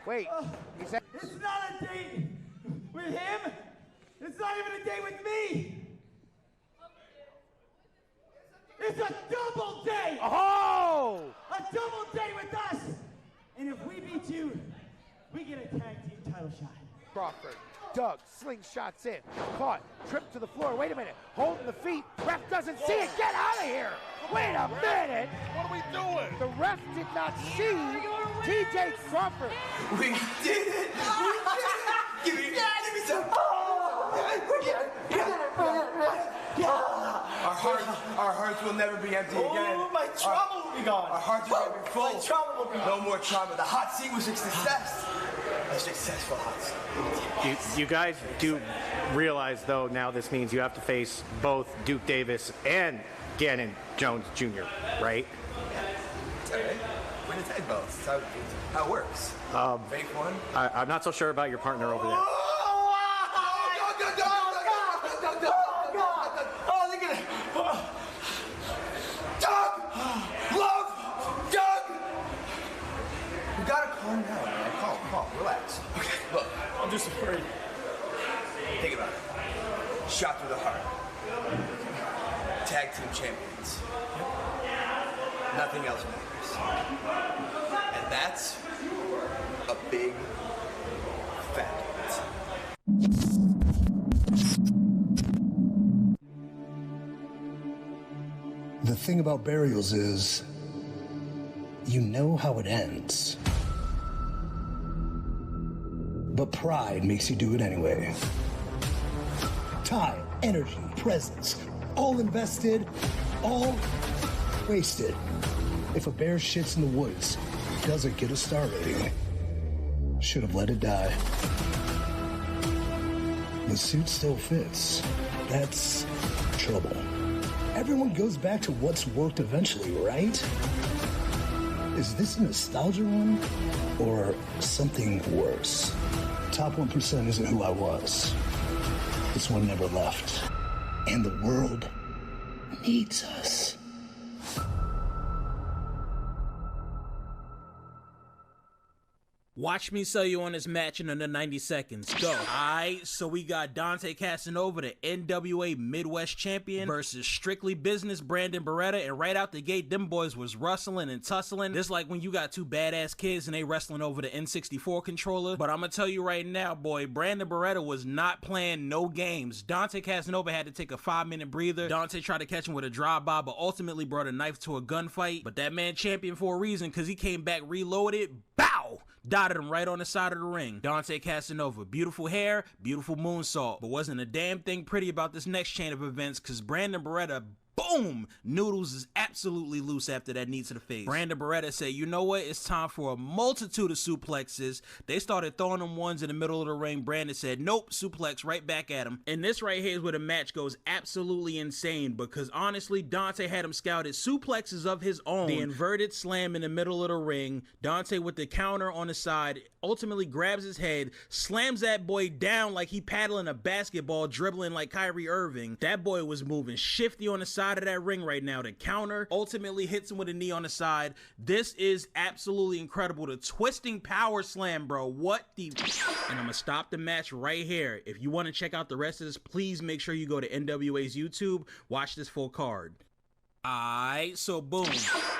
Wait, he said... It's not a date with him. It's not even a date with me. It's a double date. Oh! A double date with us. And if we beat you, we get a tag team title shot. Crawford, dug, slingshots in, caught, tripped to the floor. Wait a minute, holding the feet. Ref doesn't see it. Get out of here. Wait a minute. What are we doing? The ref did not see TJ Crawford. We did it. Give me some. Our hearts will never be empty again. Oh, my trauma will be gone. Our hearts will be full. My trauma will be gone. No more trauma. The hot seat was a success. A successful hot seat. You guys do realize, though, now this means you have to face both Duke Davis and Gannon Jones Jr., right? It's all right. Win and tag belts. That's how it works. Fake one. I'm not so sure about your partner over there. Calm down, man. Calm. Relax. Okay, look. I'm just afraid. Think about it. Shot through the heart. Tag team champions. Nothing else matters. And that's a big fact. The thing about burials is, you know how it ends. But pride makes you do it anyway. Time, energy, presence, all invested, all wasted. If a bear shits in the woods, doesn't get a star rating, should have let it die. The suit still fits. That's trouble. Everyone goes back to what's worked eventually, right? Is this a nostalgia one or something worse? Top 1% isn't who I was. This one never left. And the world needs us. Watch me sell you on this match in under 90 seconds. Go. Alright, so we got Dante Casanova, the NWA Midwest Champion, versus Strictly Business Brandon Beretta, and right out the gate, them boys was rustling and tussling. Just like when you got two badass kids and they wrestling over the N64 controller. But I'm gonna tell you right now, boy, Brandon Beretta was not playing no games. Dante Casanova had to take a 5-minute breather. Dante tried to catch him with a drive-by, but ultimately brought a knife to a gunfight. But that man champion for a reason, because he came back reloaded. Bow! Dotted him right on the side of the ring. Dante Casanova, beautiful hair, beautiful moonsault, but wasn't a damn thing pretty about this next chain of events, because Brandon Beretta, boom, Noodles is absolutely loose after that knee to the face. Brandon Beretta said, you know what, it's time for a multitude of suplexes. They started throwing them ones in the middle of the ring. Brandon said, nope, suplex right back at him. And this right here is where the match goes absolutely insane, because honestly, Dante had him scouted suplexes of his own. The inverted slam in the middle of the ring, Dante with the counter on the side, ultimately grabs his head, slams that boy down like he paddling a basketball, dribbling like Kyrie Irving. That boy was moving shifty on the side of that ring right now. The counter ultimately hits him with a knee on the side. This is absolutely incredible. The twisting power slam, bro. What the... And I'm gonna stop the match right here. If you want to check out the rest of this, please make sure you go to NWA's YouTube, watch this full card. Alright, so boom,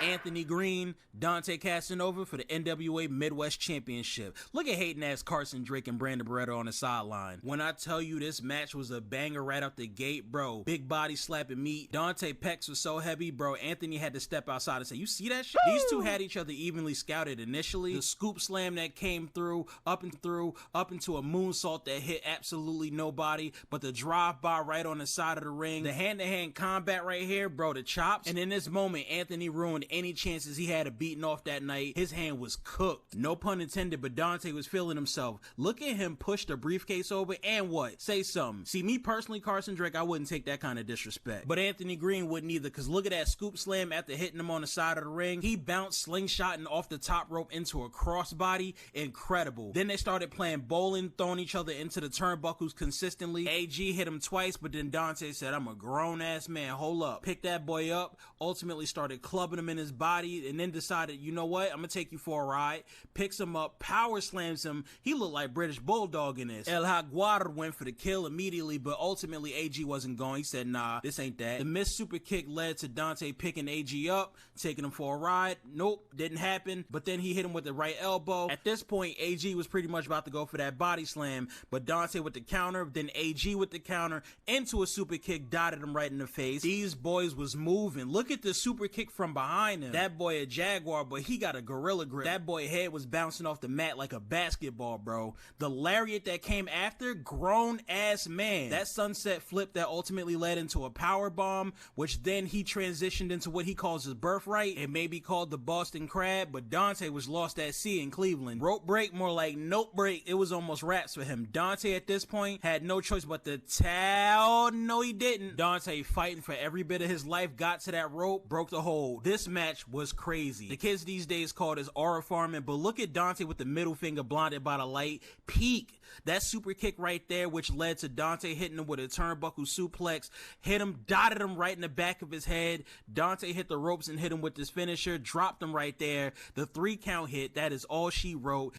Anthony Greene, Dante Casanova for the NWA Midwest Championship. Look at hating ass Carson Drake and Brandon Beretta on the sideline. When I tell you this match was a banger right out the gate, bro, big body slapping meat. Dante pecs was so heavy, bro, Anthony had to step outside and say, you see that shit? These two had each other evenly scouted initially. The scoop slam that came through, up into a moonsault that hit absolutely nobody, but the drive-by right on the side of the ring, the hand-to-hand combat right here, bro, the chop. And in this moment, Anthony ruined any chances he had of beating off that night. His hand was cooked. No pun intended, but Dante was feeling himself. Look at him push the briefcase over, and what? Say something. See, me personally, Carson Drake, I wouldn't take that kind of disrespect. But Anthony Greene wouldn't either, because look at that scoop slam after hitting him on the side of the ring. He bounced slingshotting off the top rope into a crossbody. Incredible. Then they started playing bowling, throwing each other into the turnbuckles consistently. AG hit him twice, but then Dante said, I'm a grown-ass man. Hold up. Pick that boy up. Ultimately started clubbing him in his body, and then decided, you know what, I'm gonna take you for a ride. Picks him up, power slams him. He looked like British Bulldog in this. El Jaguar went for the kill immediately, but ultimately AG wasn't going. He said, nah, this ain't that. The missed super kick led to Dante picking AG up, taking him for a ride. Nope, didn't happen. But then he hit him with the right elbow. At this point, AG was pretty much about to go for that body slam, but Dante with the counter, then AG with the counter, into a super kick, dotted him right in the face. These boys was moving. Look at the super kick from behind him. That boy a Jaguar, but he got a gorilla grip. That boy head was bouncing off the mat like a basketball, bro. The lariat that came after, grown ass man. That sunset flip that ultimately led into a power bomb, which then he transitioned into what he calls his birthright. It may be called the Boston Crab, but Dante was lost at sea in Cleveland. Rope break, more like nope break. It was almost raps for him. Dante at this point had no choice but to towel. No, he didn't. Dante fighting for every bit of his life, got to that rope, broke the hold. This match was crazy. The kids these days call this aura farming, but look at Dante with the middle finger blinded by the light. Peak. That super kick right there, which led to Dante hitting him with a turnbuckle suplex, hit him, dotted him right in the back of his head. Dante hit the ropes and hit him with his finisher, dropped him right there. The 3 count hit, that is all she wrote.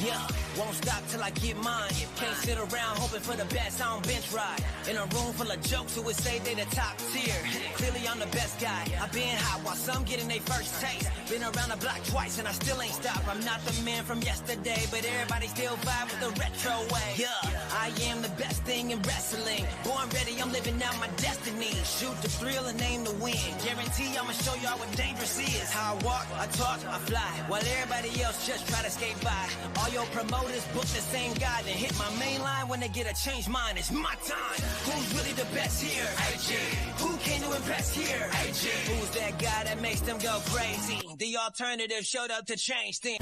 Yeah, won't stop till I get mine. Can't sit around hoping for the best, I don't bench ride. In a room full of jokes who would say they the top tier. Clearly I'm the best guy. I've been hot while some getting their first taste. Been around the block twice and I still ain't stopped. I'm not the man from yesterday, but everybody still vibe with the retro way. Yeah, I am the best thing in wrestling. Born ready, I'm living out my destiny. Shoot the thrill and aim to win. Guarantee I'ma show y'all what dangerous is. How I walk, I talk, I fly. While everybody else just try to skate by. All your promoters book the same guy, then hit my main line when they get a change mind. It's my time. Who's really the best here? AG. Who came to impress here? AG. Who's that guy that makes them go crazy? The alternative showed up to change things.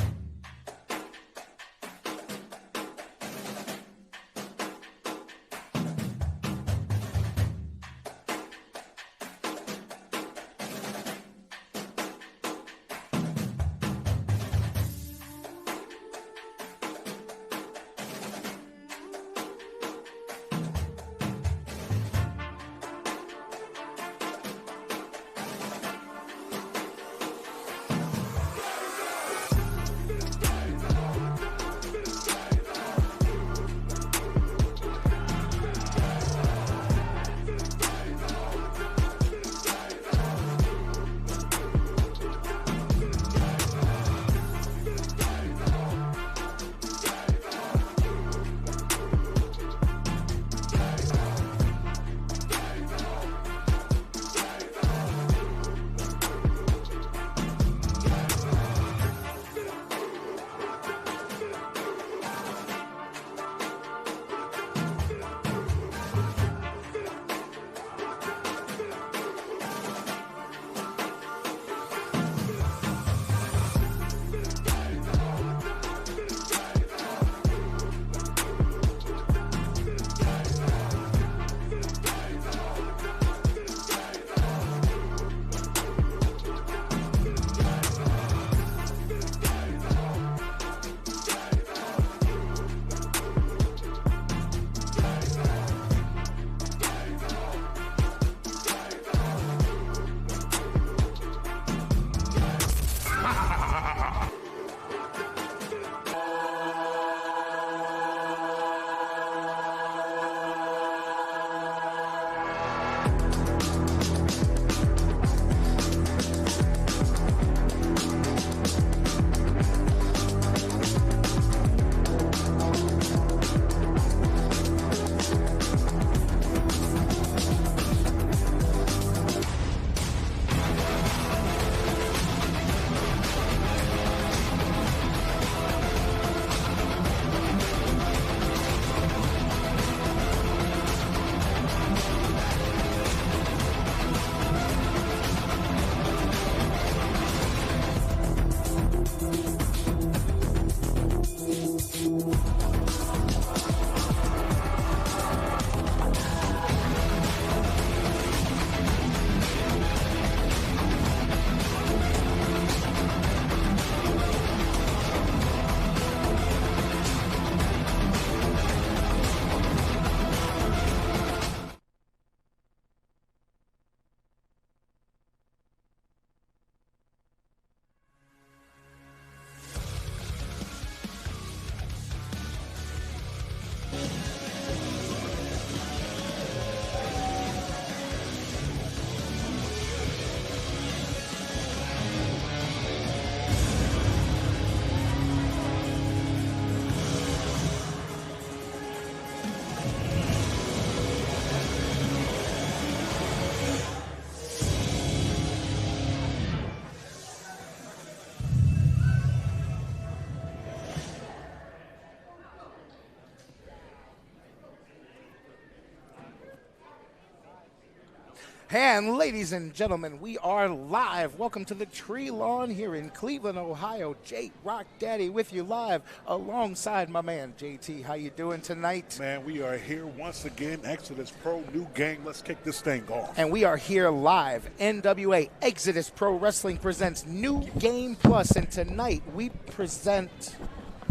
And ladies and gentlemen, we are live. Welcome to the Treelawn here in Cleveland, Ohio. J-Rock Daddy with you live alongside my man, JT. How you doing tonight? Man, we are here once again. Exodus Pro, new game. Let's kick this thing off. And we are here live. NWA Exodus Pro Wrestling presents New Game Plus. And tonight we present...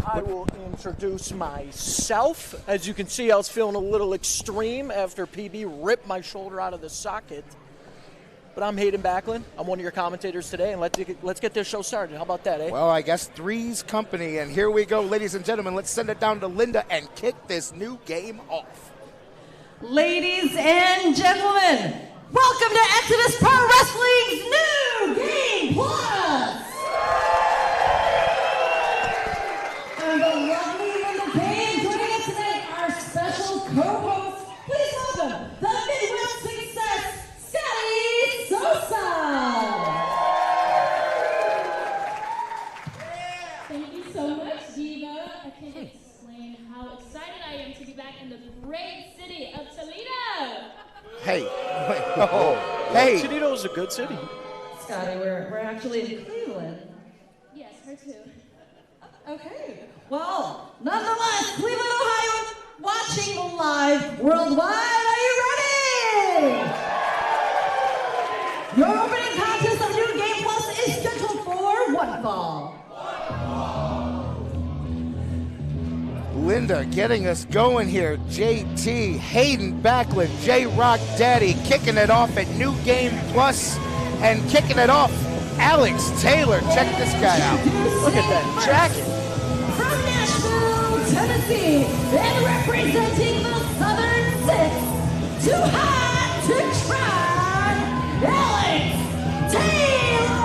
I will introduce myself. As you can see, I was feeling a little extreme after PB ripped my shoulder out of the socket. But I'm Hayden Backlund. I'm one of your commentators today, and let's get this show started. How about that, eh? Well, I guess three's company, and here we go, ladies and gentlemen. Let's send it down to Linda and kick this new game off. Ladies and gentlemen, welcome to Exodus Pro Wrestling's New Game Plus! And the lovely Linda Kane joining us tonight, our special co-host. Please welcome the Midwest Success, Scotty Sosa! Thank you so much, Diva. I can't explain how excited I am to be back in the great city of Toledo. Hey, wait, oh, hey. Toledo is a good city. Scotty, we're actually in Cleveland. Yes, her too. Okay. Well, nonetheless, Cleveland, Ohio, watching live worldwide. Are you ready? Your opening contest of New Game Plus is scheduled for one fall. Linda getting us going here. JT, Hayden Backlund, J-Rock Daddy kicking it off at New Game Plus and kicking it off. Alex Taylor, check this guy out. Look at that jacket. From Nashville, Tennessee, and representing the Southern Six, too hot to try, Alex Taylor!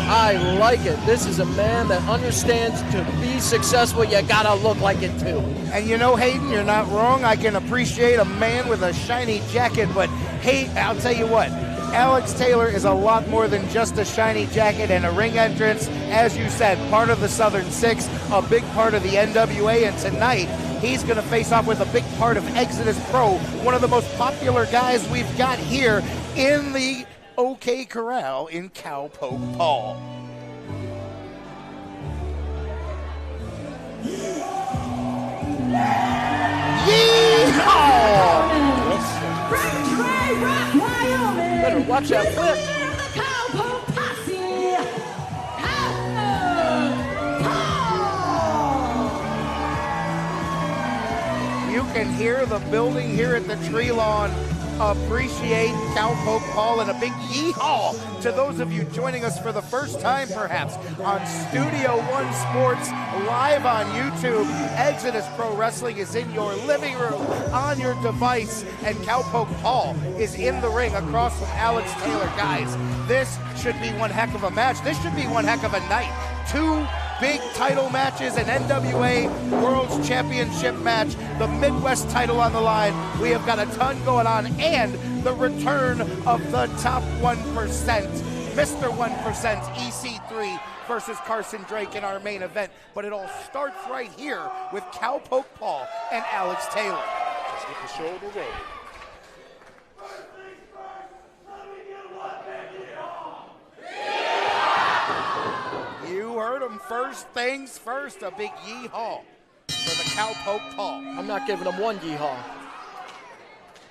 I like it. This is a man that understands to be successful, you gotta look like it too. And you know, Hayden, you're not wrong. I can appreciate a man with a shiny jacket, but hey, I'll tell you what. Alex Taylor is a lot more than just a shiny jacket and a ring entrance. As you said, part of the Southern Six, a big part of the NWA, and tonight he's going to face off with a big part of Exodus Pro, one of the most popular guys we've got here in the OK Corral in Cowpoke Hall. Yeehaw! Better watch that flip. You can hear the building here at the Treelawn appreciate Cowpoke Hall, and a big yeehaw to those of you joining us for the first time perhaps on Studio One Sports live on YouTube. Exodus Pro Wrestling is in your living room on your device, and Cowpoke Hall is in the ring across from Alex Taylor. Guys, this should be one heck of a match. This should be one heck of a night. Two big title matches, an NWA World Championship match, the Midwest title on the line. We have got a ton going on, and the return of the top 1%, Mr. 1%, EC3 versus Carson Drake in our main event. But it all starts right here with Cowpoke Paul and Alex Taylor. Let's get the show to roll. You heard him. First things first, a big yeehaw for the Cowpoke Paul. I'm not giving him one yeehaw.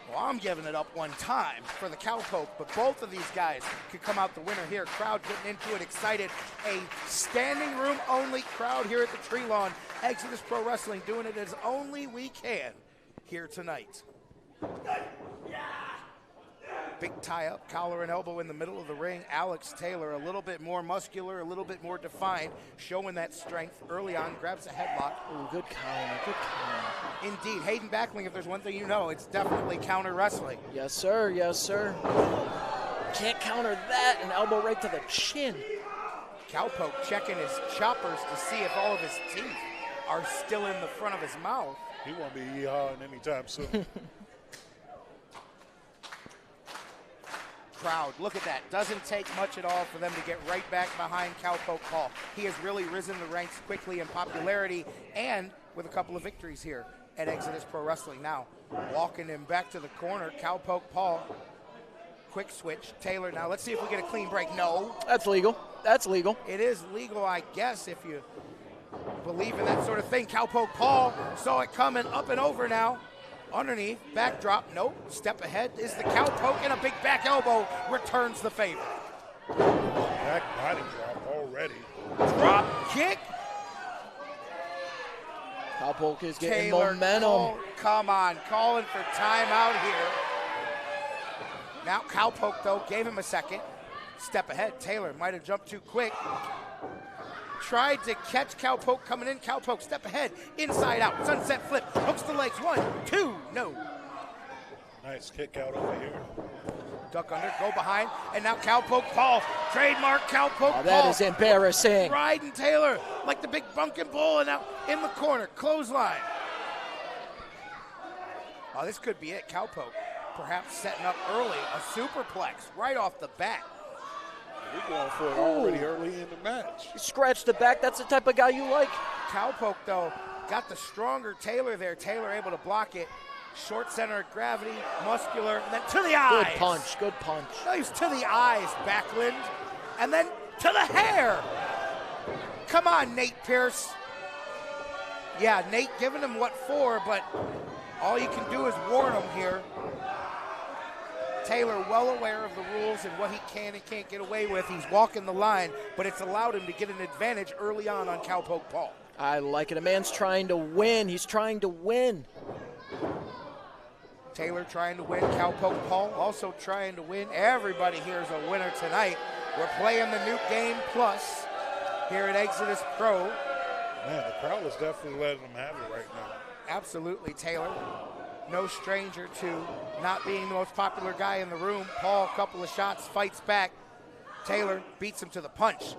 Well, I'm giving it up one time for the Cowpoke, but both of these guys could come out the winner here. Crowd getting into it, excited. A standing room only crowd here at the Treelawn. Exodus Pro Wrestling doing it as only we can here tonight. Big tie-up, collar and elbow in the middle of the ring. Alex Taylor, a little bit more muscular, a little bit more defined, showing that strength early on, grabs a headlock. Ooh, good counter, good counter. Indeed, Hayden Backlund, if there's one thing you know, it's definitely counter wrestling. Yes, sir, yes, sir. Can't counter that, an elbow right to the chin. Cowpoke checking his choppers to see if all of his teeth are still in the front of his mouth. He won't be yeehawing anytime soon. Crowd, look at that. Doesn't take much at all for them to get right back behind Cowpoke Paul. He has really risen the ranks quickly in popularity and with a couple of victories here at Exodus Pro Wrestling. Now, walking him back to the corner, Cowpoke Paul. Quick switch. Taylor, now let's see if we get a clean break. No. That's legal. That's legal. It is legal, I guess, if you believe in that sort of thing. Cowpoke Paul saw it coming, up and over now. Underneath, backdrop, nope. Step ahead is the Cowpoke, and a big back elbow returns the favor. Back body drop already. Drop kick. Cowpoke is getting Taylor, momentum. come on, calling for timeout here. Now Cowpoke, though, gave him a second. Step ahead. Taylor might have jumped too quick. Tried to catch Cowpoke coming in. Cowpoke, step ahead. Inside out. Sunset flip. Hooks the legs. 1, 2. No. Nice kick out over here. Duck under. Go behind. And now Cowpoke Paul. Trademark Cowpoke Paul. That is embarrassing. Riding Taylor like the big bunkin' bull. And now in the corner. Clothesline. Oh, this could be it. Cowpoke perhaps setting up early. A superplex right off the bat. We're going for it already early in the match. You scratch the back. That's the type of guy you like. Cowpoke, though, got the stronger Taylor there. Taylor able to block it. Short center of gravity, muscular, and then to the eyes. Good punch, good punch. No, he's to the eyes, Backlund, and then to the hair. Come on, Nate Pierce. Yeah, Nate giving him what for, but all you can do is warn him here. Taylor well aware of the rules and what he can and can't get away with. He's walking the line, but it's allowed him to get an advantage early on Cowpoke Paul. I like it. A man's trying to win. He's trying to win. Taylor trying to win. Cowpoke Paul also trying to win. Everybody here is a winner tonight. We're playing the new Game Plus here at Exodus Pro. Man, the crowd is definitely letting them have it right now. Absolutely, Taylor. No stranger to not being the most popular guy in the room. Paul, a couple of shots, fights back. Taylor beats him to the punch.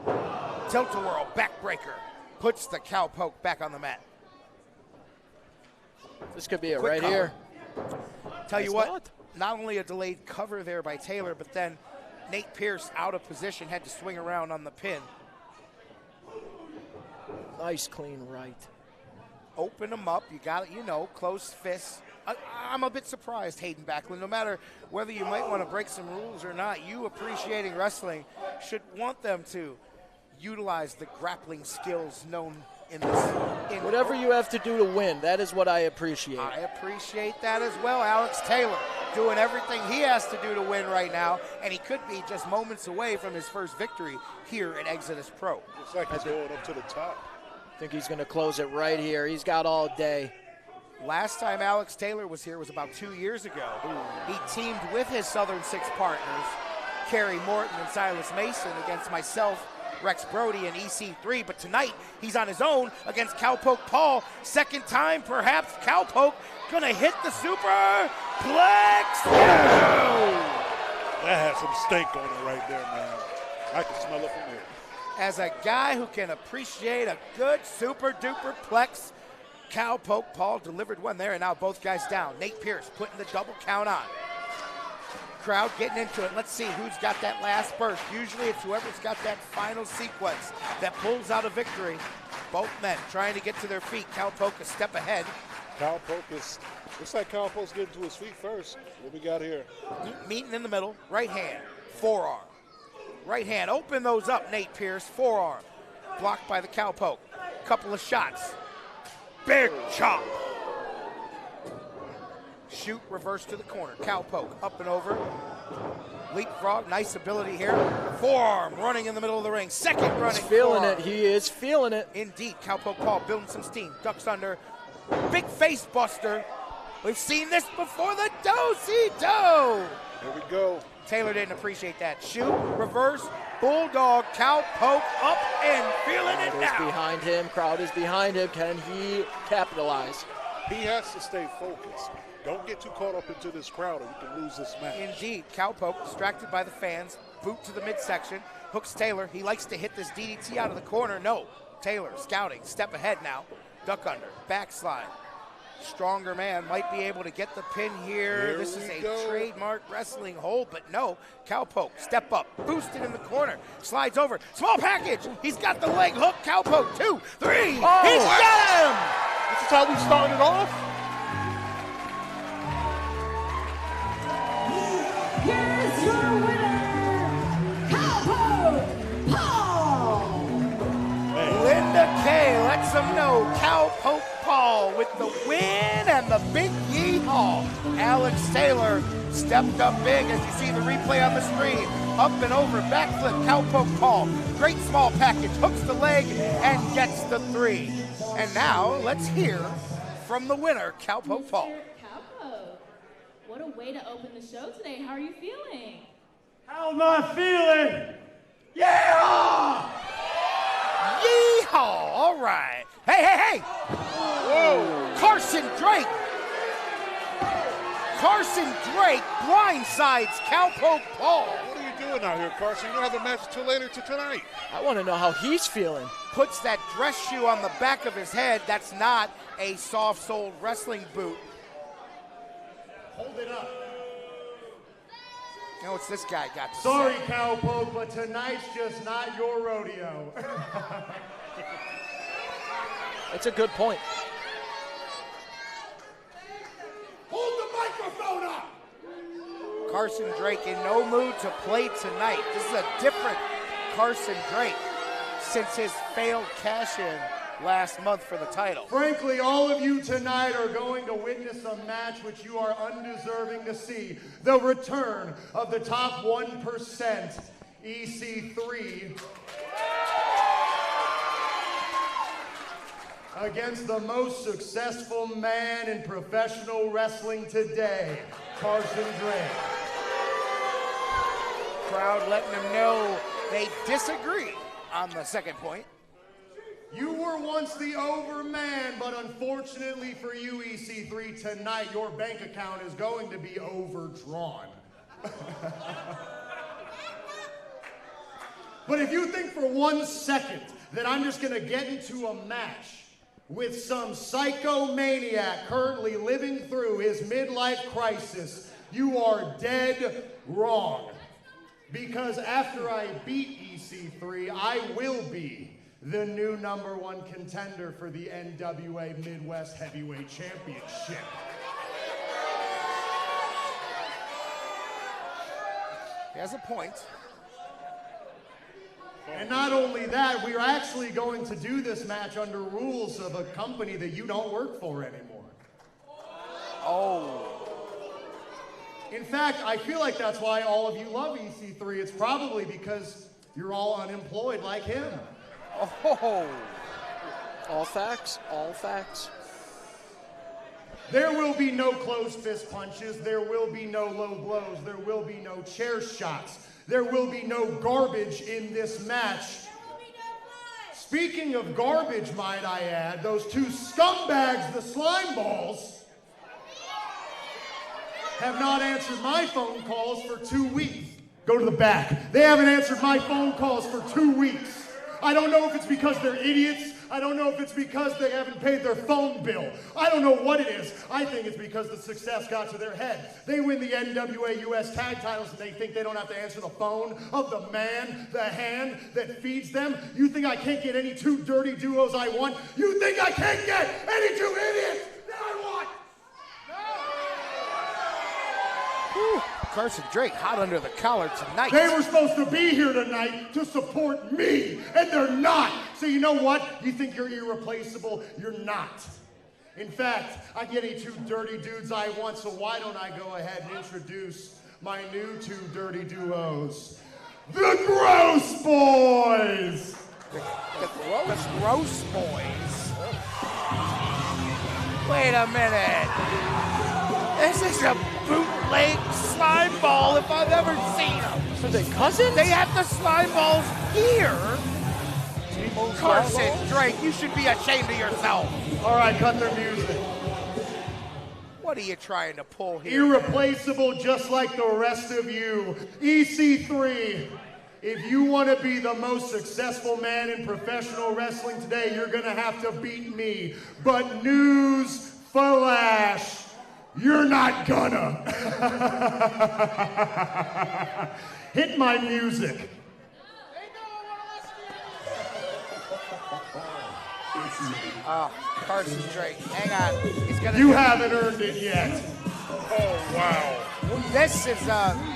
Tilt-a-whirl, backbreaker. Puts the Cowpoke back on the mat. This could be it Quick right cover. here. Tell you what, not only a delayed cover there by Taylor, but then Nate Pierce out of position, had to swing around on the pin. Nice clean right. Open them up. You got it, closed fists. I'm a bit surprised, Hayden Backlund. No matter whether you might want to break some rules or not, you appreciating wrestling should want them to utilize the grappling skills known in this. Whatever you have to do to win, that is what I appreciate. I appreciate that as well. Alex Taylor doing everything he has to do to win right now, and he could be just moments away from his first victory here at Exodus Pro. Looks like he's going up to the top. I think he's going to close it right here. He's got all day. Last time Alex Taylor was here was about 2 years ago. He teamed with his Southern Six partners, Kerry Morton and Silas Mason, against myself, Rex Brody, and EC3. But tonight, he's on his own against Cowpoke Paul. Second time, perhaps, Cowpoke gonna hit the superplex. That has some stink on it right there, man. I can smell it from here. As a guy who can appreciate a good super-duper plex, Cowpoke Paul delivered one there, and now both guys down. Nate Pierce putting the double count on. Crowd getting into it. Let's see who's got that last burst. Usually it's whoever's got that final sequence that pulls out a victory. Both men trying to get to their feet. Cowpoke a step ahead. Looks like Cowpoke's getting to his feet first. What we got here? Meeting in the middle. Right hand, forearm. Right hand, open those up, Nate Pierce. Forearm, blocked by the Cowpoke. Couple of shots. Big chop. Shoot, reverse to the corner. Cowpoke up and over. Leapfrog, nice ability here. Forearm running in the middle of the ring. Second running. He's feeling forearm. it. He is feeling it. Indeed, Cowpoke Paul building some steam. Ducks under. Big face buster. We've seen this before. The do-si-do. Here we go. Taylor didn't appreciate that. Shoot, reverse, bulldog, Cowpoke up and feeling it now. Crowd is behind him. Crowd is behind him. Can he capitalize? He has to stay focused. Don't get too caught up into this crowd or you can lose this match. Indeed, Cowpoke distracted by the fans. Boot to the midsection. Hooks Taylor. He likes to hit this DDT out of the corner. No. Taylor scouting. Step ahead now. Duck under. Backslide. Stronger man might be able to get the pin here. This is a trademark wrestling hold, but no. Cowpoke, step up, boosted in the corner, slides over, small package. He's got the leg hook. Cowpoke, 2, 3. Oh. He's got him. This is how we started off. lets them know Cowpoke Paul with the win and the big yeehaw. Alex Taylor stepped up big as you see the replay on the screen. Up and over, backflip, Cowpoke Paul. Great small package, hooks the leg and gets the 3. And now let's hear from the winner, Cowpoke Paul. Cowpoke, what a way to open the show today. How are you feeling? How am I feeling? Yeah! Yeehaw! All right. Hey! Whoa! Carson Drake! Carson Drake blindsides Cowpoke Paul. What are you doing out here, Carson? You don't have a match until later tonight. I want to know how he's feeling. Puts that dress shoe on the back of his head. That's not a soft-soled wrestling boot. Hold it up. You know what's this guy got to Sorry, say? Cowpoke, but tonight's just not your rodeo. That's a good point. Hold the microphone up! Carson Drake in no mood to play tonight. This is a different Carson Drake since his failed cash-in last month for the title. Frankly, all of you tonight are going to witness a match which you are undeserving to see. The return of the top 1% EC3 against the most successful man in professional wrestling today, Carson Drake. Crowd letting them know they disagree on the second point. You were once the over man, but unfortunately for you, EC3, tonight your bank account is going to be overdrawn. But if you think for 1 second that I'm just going to get into a match with some psychomaniac currently living through his midlife crisis, you are dead wrong. Because after I beat EC3, I will be the new #1 contender for the NWA Midwest Heavyweight Championship. He has a point. And not only that, we're actually going to do this match under rules of a company that you don't work for anymore. Oh. In fact, I feel like that's why all of you love EC3. It's probably because you're all unemployed like him. Oh. All facts, all facts. There will be no closed fist punches. There will be no low blows. There will be no chair shots. There will be no garbage in this match. Speaking of garbage, might I add, those two scumbags, the slime balls, have not answered my phone calls for 2 weeks. Go to the back. They haven't answered my phone calls for 2 weeks. I don't know if it's because they're idiots. I don't know if it's because they haven't paid their phone bill. I don't know what it is. I think it's because the success got to their head. They win the NWA US tag titles and they think they don't have to answer the phone of the man, the hand that feeds them. You think I can't get any 2 dirty duos I want? You think I can't get any 2 idiots that I want? Whew. Carson Drake hot under the collar tonight. They were supposed to be here tonight to support me, and they're not. So you know what? You think you're irreplaceable? You're not. In fact, I get any 2 dirty dudes I want, so why don't I go ahead and introduce my new 2 dirty duos. The Gross Boys! The Gross Boys. Wait a minute. This is a bootleg slime ball if I've ever seen them. Are they cousins? They have the slime balls here. Carson Drake, you should be ashamed of yourself. All right, cut their music. What are you trying to pull here? Irreplaceable just like the rest of you. EC3, if you want to be the most successful man in professional wrestling today, you're going to have to beat me. But news flash. You're not gonna. Hit my music. Carson Drake, hang on. He's gonna. You haven't earned it yet. Oh, wow. This is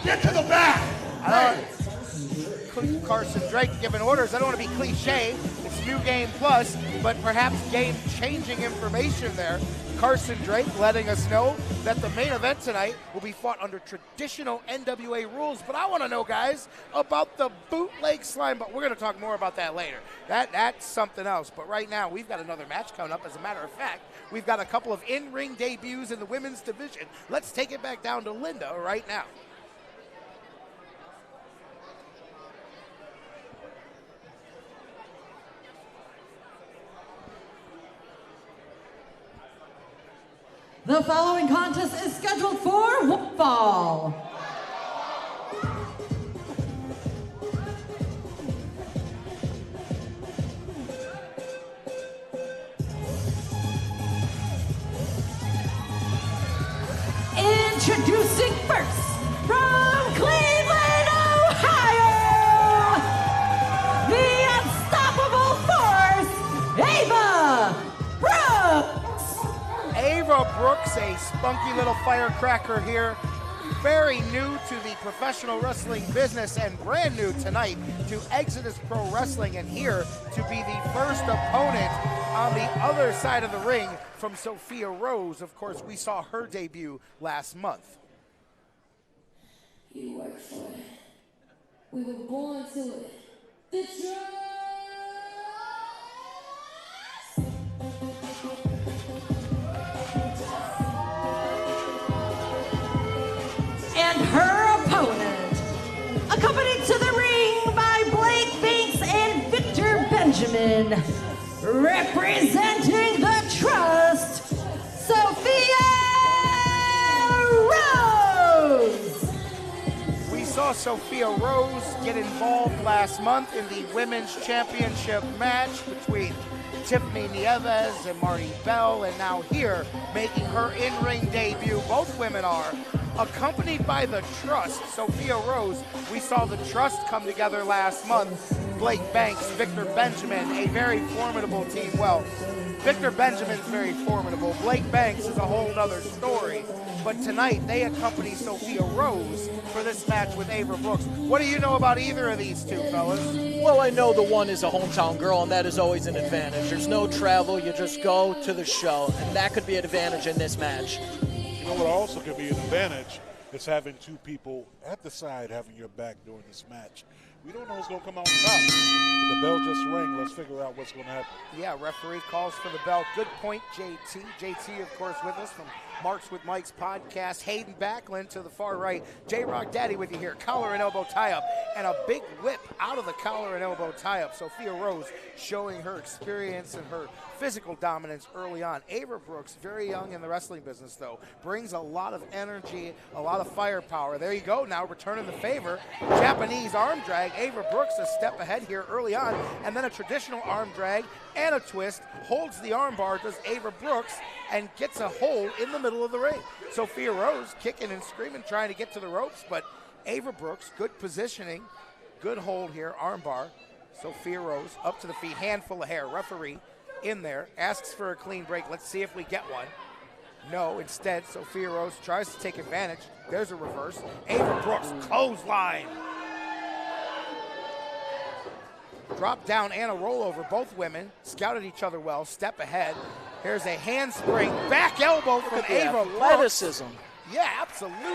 Get to the back. Carson Drake giving orders. I don't want to be cliche. It's New Game Plus, but perhaps game-changing information there. Carson Drake letting us know that the main event tonight will be fought under traditional NWA rules. But I want to know, guys, about the bootleg slime. But we're going to talk more about that later. That's something else. But right now, we've got another match coming up. As a matter of fact, we've got a couple of in-ring debuts in the women's division. Let's take it back down to Linda right now. The following contest is scheduled for one fall. Introducing first, from Cleveland, Ohio, the unstoppable force, Ava Brooks. Ava Brooks, a spunky little firecracker here, very new to the professional wrestling business and brand new tonight to Exodus Pro Wrestling, and here to be the first opponent on the other side of the ring from Sophia Rose. Of course, we saw her debut last month. You work for it. We were born to it. The trust. And her opponent, accompanied to the ring by Blake Banks and Victor Benjamin, representing the Trust, Sophia Rose. We saw Sophia Rose get involved last month in the Women's Championship match between Tiffany Nieves and Marty Bell, and now here making her in-ring debut. Both women are accompanied by the Trust, Sophia Rose. We saw the Trust come together last month. Blake Banks, Victor Benjamin, a very formidable team. Well, Victor Benjamin's very formidable. Blake Banks is a whole nother story. But tonight, they accompany Sophia Rose for this match with Ava Brooks. What do you know about either of these two, fellas? Well, I know the one is a hometown girl, and that is always an advantage. There's no travel. You just go to the show, and that could be an advantage in this match. You know what also could be an advantage is having two people at the side having your back during this match. We don't know who's going to come out on top. The bell just rang. Let's figure out what's going to happen. Yeah, referee calls for the bell. Good point, JT. JT, of course, with us from Marks with Mike's podcast. Hayden Backlund to the far right. J-Rock Daddy with you here. Collar and elbow tie-up. And a big whip out of the collar and elbow tie-up. Sophia Rose showing her experience and her physical dominance early on. Ava Brooks, very young in the wrestling business, though, brings a lot of energy, a lot of firepower. There you go, now returning the favor. Japanese arm drag. Ava Brooks a step ahead here early on, and then a traditional arm drag and a twist. Holds the arm bar, does Ava Brooks, and gets a hold in the middle of the ring. Sophia Rose kicking and screaming, trying to get to the ropes, but Ava Brooks, good positioning, good hold here, arm bar. Sophia Rose up to the feet, handful of hair. Referee in there, asks for a clean break. Let's see if we get one. No, instead, Sophia Rose tries to take advantage. There's a reverse. Ava Brooks, clothesline. Drop down and a rollover. Both women scouted each other well, step ahead. Here's a handspring, back elbow from Ava Brooks. Athleticism. Yeah, absolutely.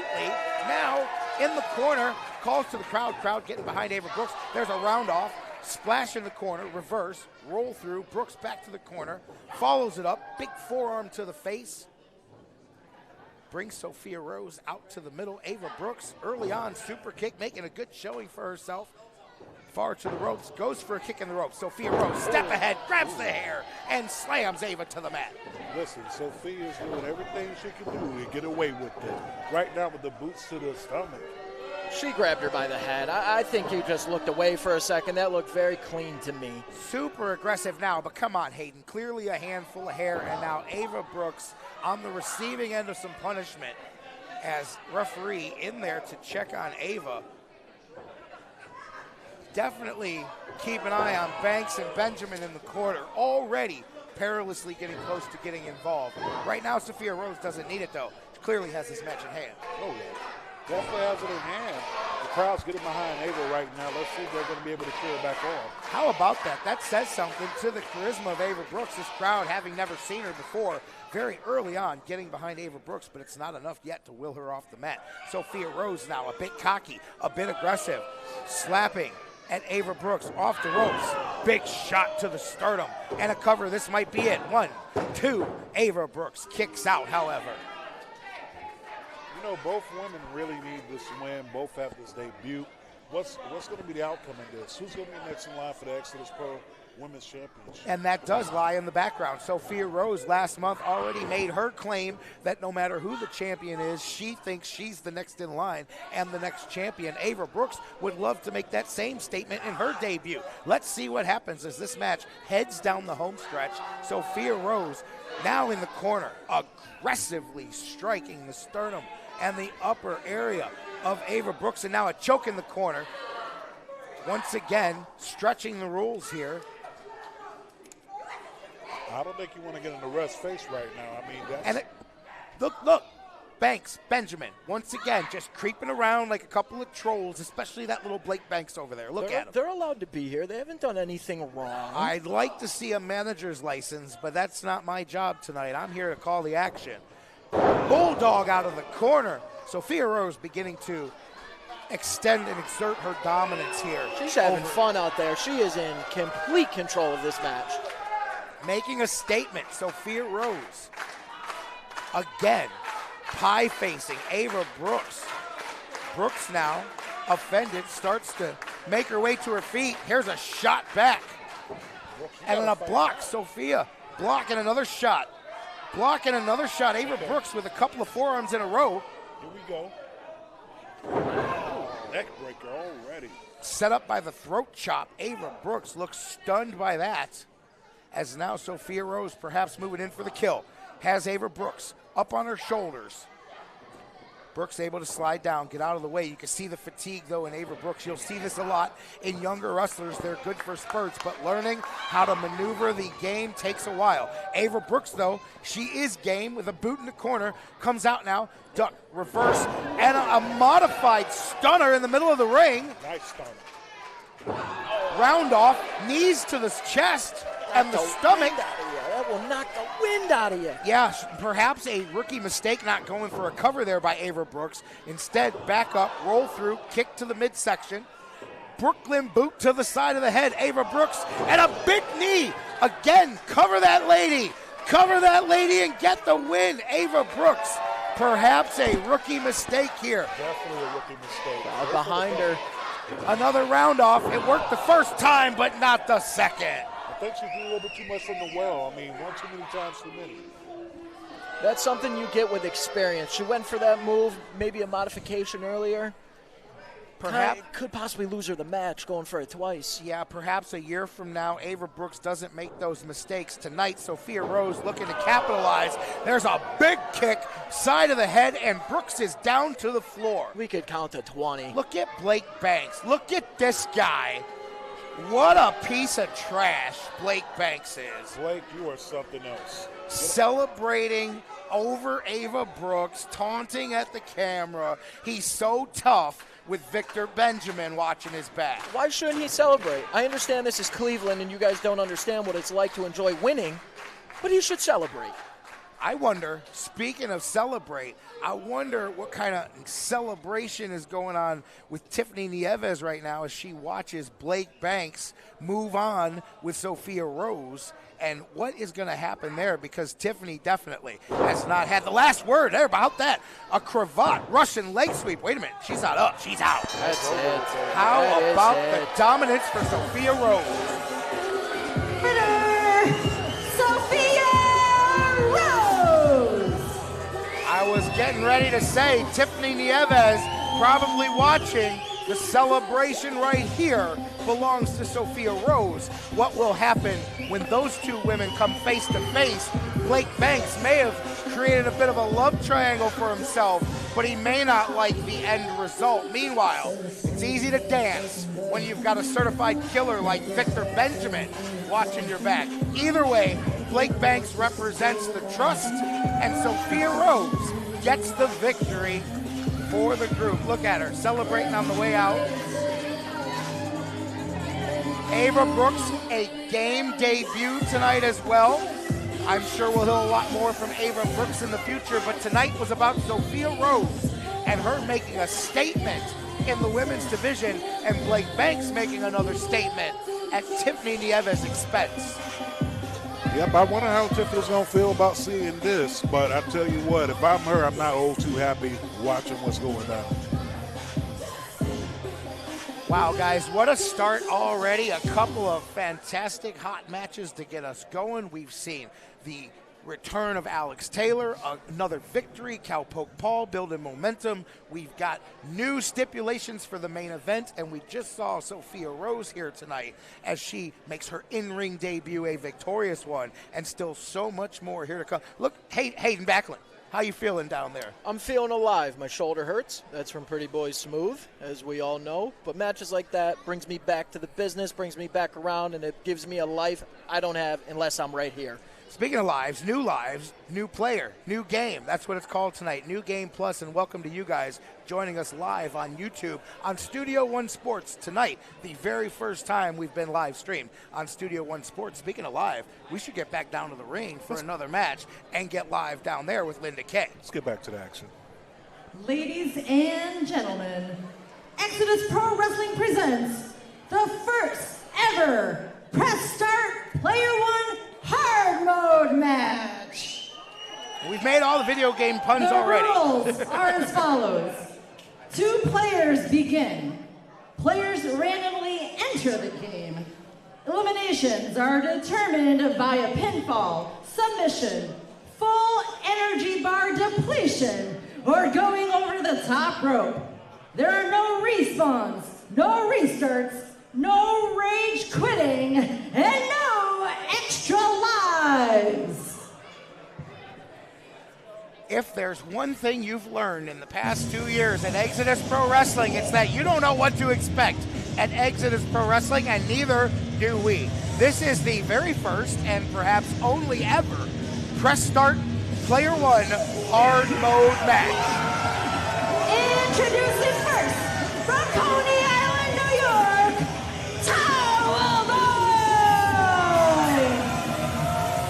Now, in the corner, calls to the crowd getting behind Ava Brooks. There's a round off. Splash in the corner, reverse, roll through, Brooks back to the corner, follows it up, big forearm to the face. Brings Sophia Rose out to the middle. Ava Brooks, early on, super kick, making a good showing for herself. Far to the ropes, goes for a kick in the ropes. Sophia Rose, step ahead, grabs the hair, and slams Ava to the mat. Listen, Sophia's doing everything she can do to get away with it. Right now with the boots to the stomach. She grabbed her by the head. I think you just looked away for a second. That looked very clean to me. Super aggressive now, but come on, Hayden. Clearly a handful of hair, and now Ava Brooks on the receiving end of some punishment as referee in there to check on Ava. Definitely keep an eye on Banks and Benjamin in the corner. Already perilously getting close to getting involved. Right now, Sophia Rose doesn't need it, though. She clearly has this match in hand. Oh, yeah. Definitely has it in hand. The crowd's getting behind Ava right now. Let's see if they're going to be able to cheer her back on. How about that? That says something to the charisma of Ava Brooks. This crowd, having never seen her before, very early on getting behind Ava Brooks, but it's not enough yet to will her off the mat. Sophia Rose now a bit cocky, a bit aggressive, slapping at Ava Brooks off the ropes. Big shot to the sternum and a cover. This might be it. 1, 2. Ava Brooks kicks out, however. You know, both women really need this win. Both have this debut. What's going to be the outcome of this? Who's going to be next in line for the Exodus Pro Women's Championship? And that does lie in the background. Sophia Rose last month already made her claim that no matter who the champion is, she thinks she's the next in line and the next champion. Ava Brooks would love to make that same statement in her debut. Let's see what happens as this match heads down the home stretch. Sophia Rose now in the corner, aggressively striking the sternum and the upper area of Ava Brooks, and now a choke in the corner. Once again, stretching the rules here. I don't think you want to get in the ref's face right now. I mean, that's... And look, Banks, Benjamin, once again, just creeping around like a couple of trolls, especially that little Blake Banks over there. Look at him. They're allowed to be here. They haven't done anything wrong. I'd like to see a manager's license, but that's not my job tonight. I'm here to call the action. Bulldog out of the corner. Sophia Rose beginning to extend and exert her dominance here. She's having fun out there. She is in complete control of this match. Making a statement, Sophia Rose. Again, pie-facing Ava Brooks. Brooks now, offended, starts to make her way to her feet. Here's a shot back. And then a block, Sophia blocking another shot. Blocking another shot. Ava Brooks with a couple of forearms in a row. Here we go. Neck breaker already. Set up by the throat chop. Ava Brooks looks stunned by that. As now Sophia Rose perhaps moving in for the kill. Has Ava Brooks up on her shoulders. Brooks able to slide down, get out of the way. You can see the fatigue, though, in Ava Brooks. You'll see this a lot in younger wrestlers. They're good for spurts, but learning how to maneuver the game takes a while. Ava Brooks, though, she is game with a boot in the corner. Comes out now, duck, reverse, and a modified stunner in the middle of the ring. Nice stunner. Round off, knees to the chest and the stomach. That will knock the wind out of you. Yeah, perhaps a rookie mistake not going for a cover there by Ava Brooks. Instead, back up, roll through, kick to the midsection. Brooklyn boot to the side of the head. Ava Brooks and a big knee. Again, cover that lady. Cover that lady and get the win. Ava Brooks, perhaps a rookie mistake here. Definitely a rookie mistake. Behind her. Another round off. It worked the first time, but not the second. I think she threw a little bit too much from the well. I mean, one too many times too many. That's something you get with experience. She went for that move, maybe a modification earlier. Perhaps could possibly lose her the match going for it twice. Yeah, perhaps a year from now, Ava Brooks doesn't make those mistakes. Tonight, Sophia Rose looking to capitalize. There's a big kick, side of the head, and Brooks is down to the floor. We could count to 20. Look at Blake Banks. Look at this guy. What a piece of trash Blake Banks is. Blake, you are something else. Celebrating over Ava Brooks, taunting at the camera. He's so tough with Victor Benjamin watching his back. Why shouldn't he celebrate? I understand this is Cleveland and you guys don't understand what it's like to enjoy winning, but he should celebrate. I wonder, speaking of celebrate, I wonder what kind of celebration is going on with Tiffany Nieves right now as she watches Blake Banks move on with Sophia Rose, and what is going to happen there, because Tiffany definitely has not had the last word there about that. A cravat, Russian leg sweep. Wait a minute, she's not up, she's out. That's it. How about the dominance for Sophia Rose? I was getting ready to say Tiffany Nieves probably watching the celebration right here belongs to Sophia Rose. What will happen when those two women come face to face? Blake Banks may have created a bit of a love triangle for himself, but he may not like the end result. Meanwhile, it's easy to dance when you've got a certified killer like Victor Benjamin watching your back. Either way, Blake Banks represents the trust, and Sophia Rose gets the victory for the group. Look at her, celebrating on the way out. Ava Brooks, a game debut tonight as well. I'm sure we'll hear a lot more from Ava Brooks in the future, but tonight was about Sophia Rose and her making a statement in the women's division, and Blake Banks making another statement at Tiffany Nieves' expense. Yep, I wonder how Tiffany's going to feel about seeing this, but I tell you what, if I'm her, I'm not too happy watching what's going on. Wow, guys, what a start already. A couple of fantastic hot matches to get us going. We've seen the return of Alex Taylor, another victory, Cowpoke Paul building momentum. We've got new stipulations for the main event, and we just saw Sophia Rose here tonight as she makes her in-ring debut, a victorious one, and still so much more here to come. Look, Hayden Backlund, how you feeling down there? I'm feeling alive. My shoulder hurts. That's from Pretty Boy Smooth, as we all know. But matches like that brings me back to the business, brings me back around, and it gives me a life I don't have unless I'm right here. Speaking of lives, new player, new game. That's what it's called tonight, New Game Plus, and welcome to you guys joining us live on YouTube on Studio One Sports tonight, the very first time we've been live streamed on Studio One Sports. Speaking of live, we should get back down to the ring for another match and get live down there with Linda Kay. Let's get back to the action. Ladies and gentlemen, Exodus Pro Wrestling presents the first ever Press Start Player One Hard Mode match. We've made all the video game puns already. The rules are as follows. 2 players begin. Players randomly enter the game. Eliminations are determined via pinfall, submission, full energy bar depletion, or going over the top rope. There are no respawns, no restarts, no rage quitting, and no extra lives. If there's one thing you've learned in the past 2 years at Exodus Pro Wrestling, it's that you don't know what to expect at Exodus Pro Wrestling, and neither do we. This is the very first and perhaps only ever Press Start Player One Hard Mode match. Introducing first, from Coney Island, New York, Towel Boy!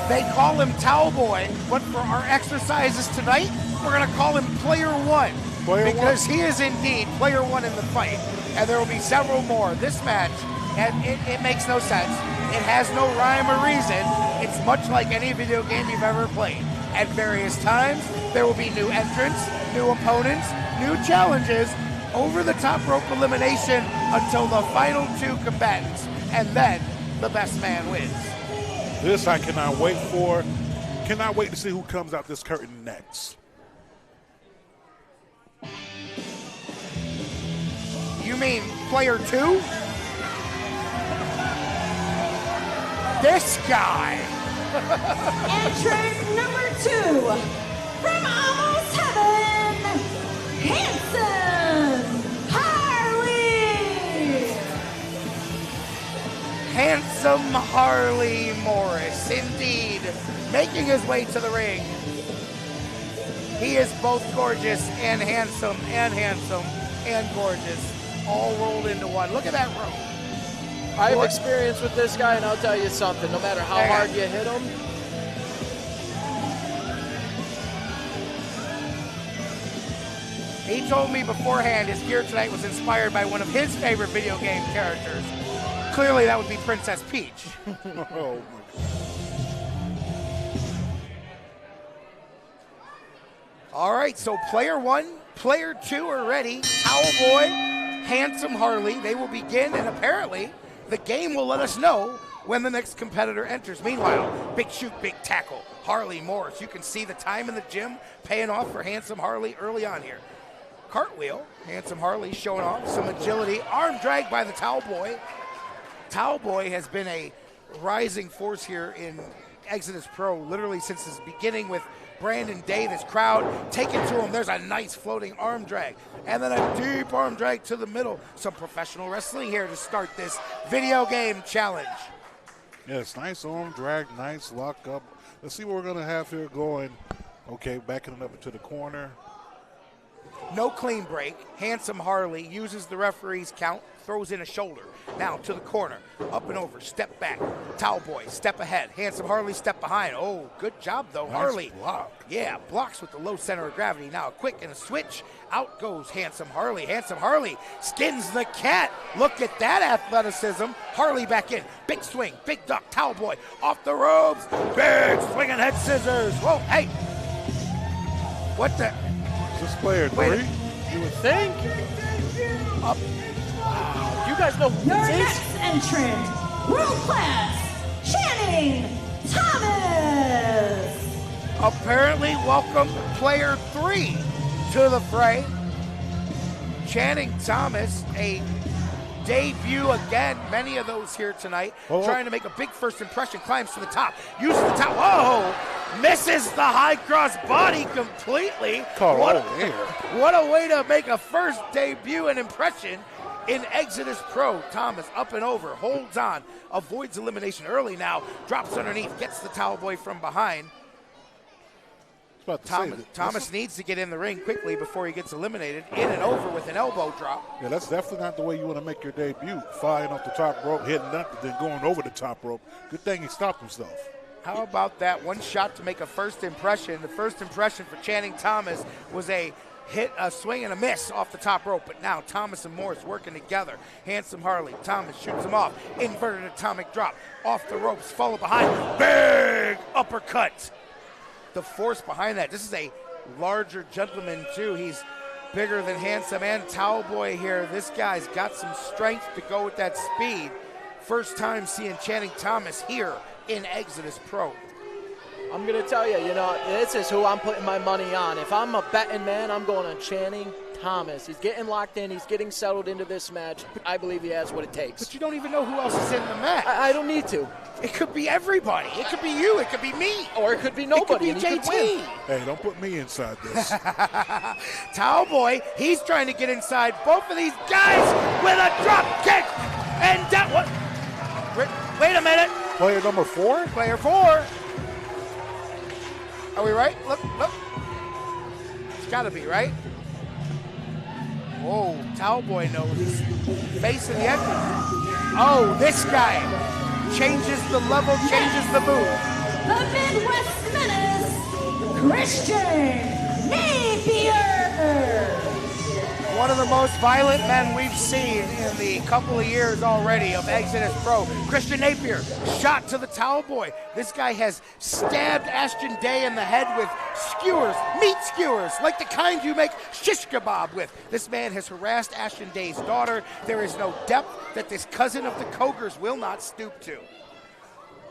They call him Towel Boy, but for our exercises tonight, we're going to call him Player One. Because he is indeed Player One in the fight, and there will be several more. This match, and it makes no sense. It has no rhyme or reason. It's much like any video game you've ever played. At various times, there will be new entrants, new opponents, new challenges, over the top rope elimination until the final 2 combatants, and then the best man wins. This I cannot wait for. Cannot wait to see who comes out this curtain next. You mean Player 2? This guy. Entrant number 2, from Almost Heaven, Handsome Harley. Handsome Harley Morris, indeed, making his way to the ring. He is both gorgeous and handsome and gorgeous, all rolled into one. Look at that rope. I have experience with this guy, and I'll tell you something. No matter how hard you hit him, he told me beforehand his gear tonight was inspired by one of his favorite video game characters. Clearly, that would be Princess Peach. Oh, my God. All right, so Player 1, Player 2 are ready. Towel Boy, Handsome Harley, they will begin, and apparently the game will let us know when the next competitor enters. Meanwhile, big shoot, big tackle, Harley Morris. You can see the time in the gym paying off for Handsome Harley early on here. Cartwheel, Handsome Harley showing off some agility. Arm drag by the Towel Boy. Towel Boy has been a rising force here in Exodus Pro literally since his beginning with Brandon Day. This crowd taking to him. There's a nice floating arm drag. And then a deep arm drag to the middle. Some professional wrestling here to start this video game challenge. Yes, nice arm drag, nice lock up. Let's see what we're going to have here going. Okay, backing it up into the corner. No clean break. Handsome Harley uses the referee's count, throws in a shoulder. Now to the corner, up and over, step back. Towel Boy, step ahead. Handsome Harley, step behind. Oh, good job though, Nice Harley. block. Yeah, blocks with the low center of gravity. Now a quick and a switch. Out goes Handsome Harley. Handsome Harley skins the cat. Look at that athleticism. Harley back in. Big swing, big duck. Towel Boy off the ropes. Big swinging head scissors. Whoa, hey. What the? Is this player Wait a- 3? You would think. Up. Wow. You guys know who Your this is? next entrant, world class, Channing Thomas. Apparently welcome player 3 to the fray. Channing Thomas, a debut again. Many of those here tonight. Trying to make a big first impression. Climbs to the top. Uses the top. Whoa! Misses the high cross body completely. What a way to make a first debut and impression in Exodus Pro. Thomas up and over. Holds on. Avoids elimination early now. Drops underneath. Gets the Towel Boy from behind. Thomas needs to get in the ring quickly before he gets eliminated. In and over with an elbow drop. Yeah, that's definitely not the way you want to make your debut. Flying off the top rope, hitting that, then going over the top rope. Good thing he stopped himself. How about that? One shot to make a first impression. The first impression for Channing Thomas was a hit, a swing and a miss off the top rope. But now Thomas and Morris working together. Handsome Harley. Thomas shoots him off. Inverted atomic drop. Off the ropes. Follow behind. Big uppercut. The force behind that. This is a larger gentleman too. He's bigger than Handsome and Towel Boy here. This guy's got some strength to go with that speed. First time seeing Channing Thomas here in Exodus Pro. I'm going to tell you, this is who I'm putting my money on. If I'm a betting man, I'm going on Channing Thomas. He's getting locked in. He's getting settled into this match. I believe he has what it takes. But you don't even know who else is in the match. I don't need to. It could be everybody. It could be you. It could be me. Or it could be nobody. It could be JT. Hey, don't put me inside this. Towel Boy, he's trying to get inside both of these guys with a drop kick. And that what? Wait a minute. Player number 4? Player 4. Are we right? Look. It's got to be, right? Whoa, Towel Boy knows. He's facing the enemy. Oh, this guy changes the level, changes the move. The Midwest Menace, Christian Napier. One of the most violent men we've seen in the couple of years already of Exodus Pro. Christian Napier, shot to the Towel Boy. This guy has stabbed Ashton Day in the head with skewers, meat skewers, like the kind you make shish kebab with. This man has harassed Ashton Day's daughter. There is no depth that this cousin of the Cogers will not stoop to.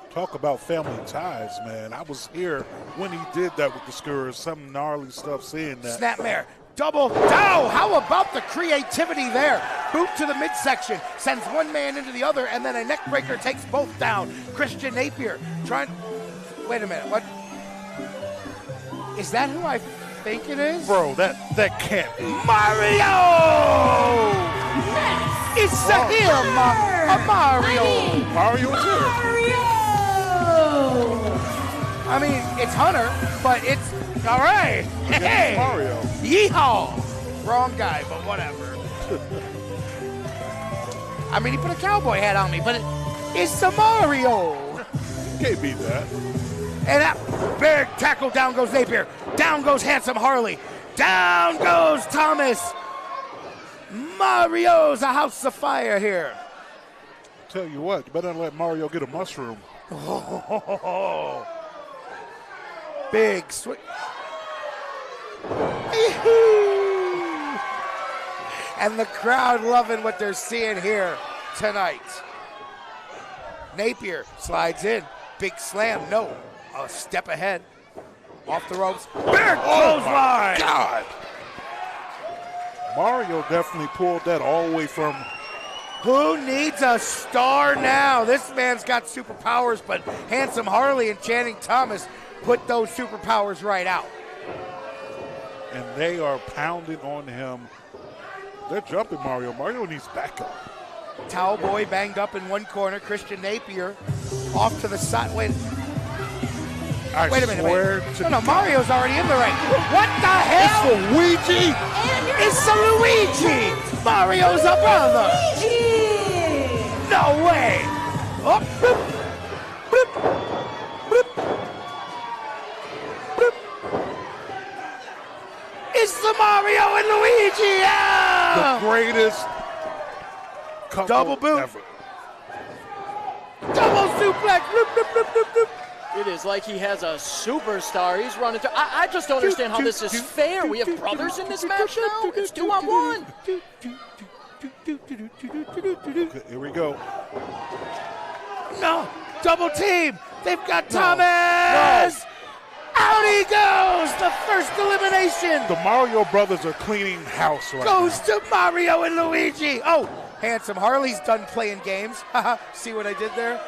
Talk about family ties, man. I was here when he did that with the skewers. Some gnarly stuff seeing that. Snapmare. Double down. How about the creativity there? Boot to the midsection, sends one man into the other, and then a neck breaker takes both down. Christian Napier trying. Wait a minute. What? Is that who I think it is? Bro, that can't be. Mario! It's him, Mario. Mario's here. I mean, it's Hunter, but it's all right. Hey, Mario. Yeehaw! Wrong guy, but whatever. I mean, he put a cowboy hat on me, but it's a Mario. Can't beat that. And that big tackle, down goes Napier. Down goes Handsome Harley. Down goes Thomas. Mario's a house of fire here. Tell you what, you better not let Mario get a mushroom. Oh, big swing. And the crowd loving what they're seeing here tonight. Napier slides in. Big slam. No. A step ahead. Off the ropes. Big clothesline. God. Mario definitely pulled that all the way from. Who needs a star now? This man's got superpowers, but Handsome Harley and Channing Thomas put those superpowers right out. And they are pounding on him. They're jumping Mario. Mario needs backup. Towel Boy banged up in one corner. Christian Napier off to the side. Wait. Wait a minute. No, Mario's already in the ring. What the hell? It's Luigi. It's the Luigi. Mario's a brother. Luigi! No way. Oh, bloop, bloop, bloop, bloop. It's the Mario and Luigi. Yeah. The greatest couple Double boot. ever. Double suplex. Bloop, bloop, bloop, bloop, bloop. It is like he has a superstar. He's running through. I just don't understand how this is fair. We have brothers in this match now. It's 2-on-1. Okay, here we go. No, double team. They've got Thomas. No. Out he goes. The first elimination The Mario brothers are cleaning house right goes now. to Mario and Luigi. Oh, handsome Harley's done playing games. See what I did there?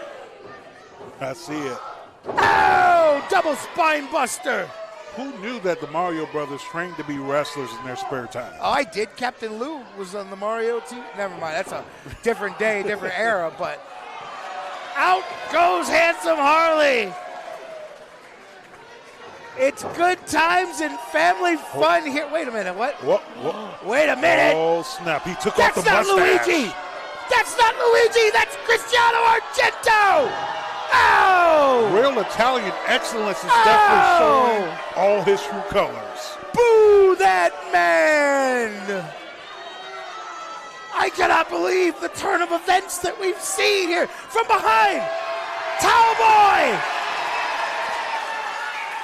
I see it. Oh, double spine buster. Who knew that the Mario brothers trained to be wrestlers in their spare time? Oh, I did. Captain Lou was on the Mario team. Never mind. That's a different day, different era. But out goes handsome Harley. It's good times and family fun here. Wait a minute. What? Wait a minute. Oh, snap. He took That's off the not mustache. Luigi. That's not Luigi. That's Cristiano Argento. Oh! Real Italian excellence is definitely showing all his true colors. Boo that man! I cannot believe the turn of events that we've seen here from behind. Towelboy!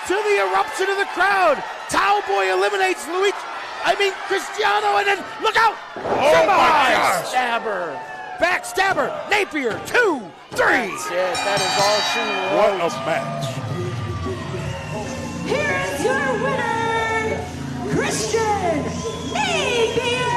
To the eruption of the crowd. Towelboy eliminates Cristiano, and then look out! Oh my gosh! Stabber. Backstabber. Napier. 2, 3. That's it. That is all she wrote. What a match. Here's your winner, Christian Napier!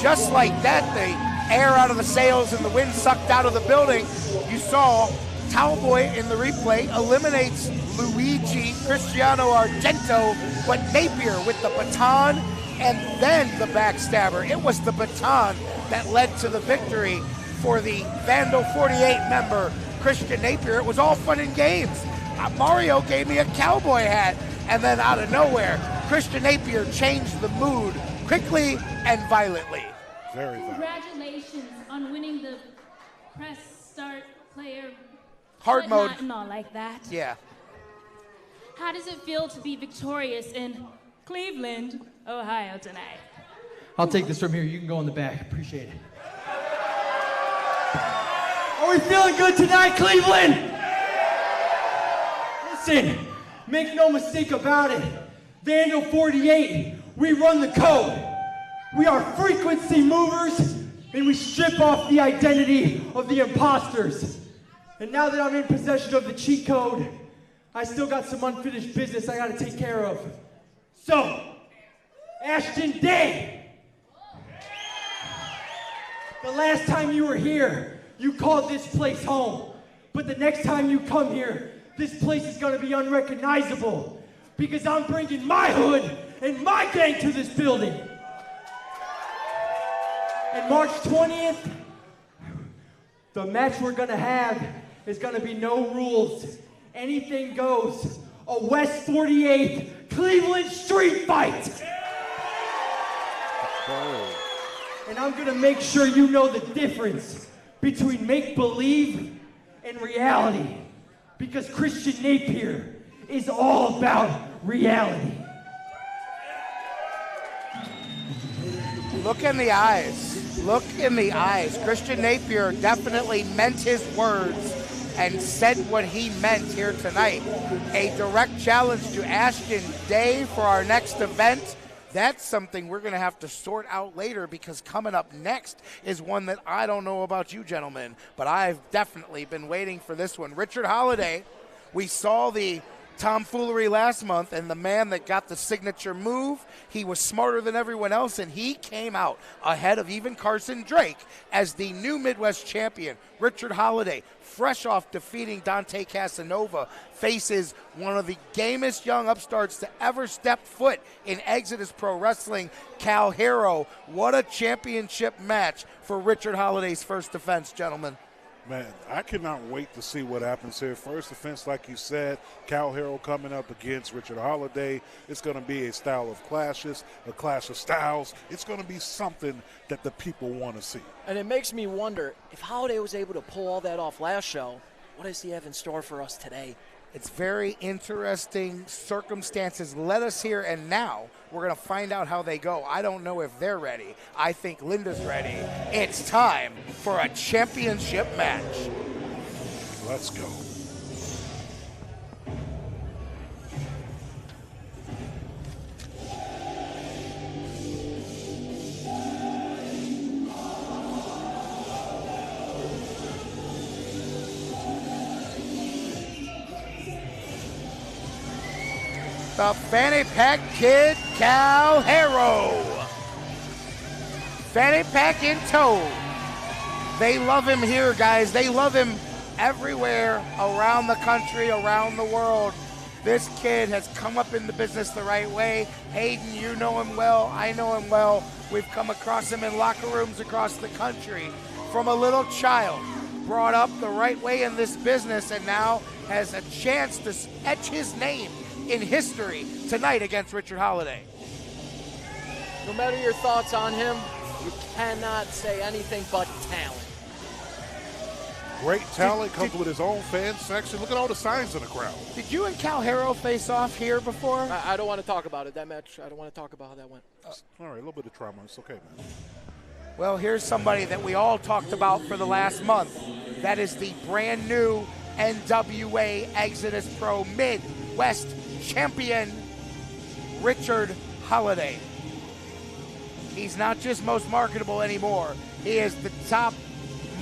Just like that, the air out of the sails and the wind sucked out of the building. You saw Towelboy in the replay eliminates Luigi Cristiano Argento, but Napier with the baton and then the backstabber. It was the baton that led to the victory for the Vandal 48 member, Christian Napier. It was all fun and games. Mario gave me a cowboy hat, and then out of nowhere, Christian Napier changed the mood quickly and violently. Very violent. Congratulations on winning the press start player Hard mode. and all like that. Yeah. How does it feel to be victorious in Cleveland, Ohio tonight? I'll take this from here. You can go in the back. Appreciate it. Are we feeling good tonight, Cleveland? Listen, make no mistake about it. Vandal 48, we run the code. We are frequency movers, and we strip off the identity of the imposters. And now that I'm in possession of the cheat code, I still got some unfinished business I gotta take care of. So, Ashton Day, the last time you were here, you called this place home. But the next time you come here, this place is gonna be unrecognizable because I'm bringing my hood and my gang to this building. And March 20th, the match we're gonna have is gonna be no rules. Anything goes. A West 48 Cleveland street fight. And I'm gonna make sure you know the difference between make-believe and reality. Because Christian Napier is all about reality. Look in the eyes. Look in the eyes. Christian Napier definitely meant his words and said what he meant here tonight. A direct challenge to Ashton Day for our next event. That's something we're going to have to sort out later because coming up next is one that I don't know about you gentlemen, but I've definitely been waiting for this one. Richard Holliday, we saw the tomfoolery last month, and the man that got the signature move, he was smarter than everyone else, and he came out ahead of even Carson Drake as the new Midwest champion. Richard Holliday, fresh off defeating Dante Casanova, faces one of the gamest young upstarts to ever step foot in Exodus Pro Wrestling, Cal Herro. What a championship match for Richard Holliday's first defense, gentlemen. Man, I cannot wait to see what happens here. First defense, like you said, Herro coming up against Richard Holliday. It's going to be a style of clashes, a clash of styles. It's going to be something that the people want to see. And it makes me wonder, if Holliday was able to pull all that off last show, what does he have in store for us today? It's very interesting circumstances led us here, and now we're going to find out how they go. I don't know if they're ready. I think Linda's ready. It's time for a championship match. Let's go. The Fanny Pack Kid, Herro. Fanny Pack in tow. They love him here, guys. They love him everywhere around the country, around the world. This kid has come up in the business the right way. Hayden, you know him well. I know him well. We've come across him in locker rooms across the country. From a little child, brought up the right way in this business, and now has a chance to etch his name in history tonight against Richard Holliday. No matter your thoughts on him, you cannot say anything but talent. Great talent, comes with his own fan section. Look at all the signs in the crowd. Did you and Herro face off here before? I don't want to talk about it, that match. I don't want to talk about how that went. All right, a little bit of trauma. It's okay, man. Well, here's somebody that we all talked about for the last month. That is the brand new NWA Exodus Pro Midwest Champion, Richard Holliday. He's not just most marketable anymore. He is the top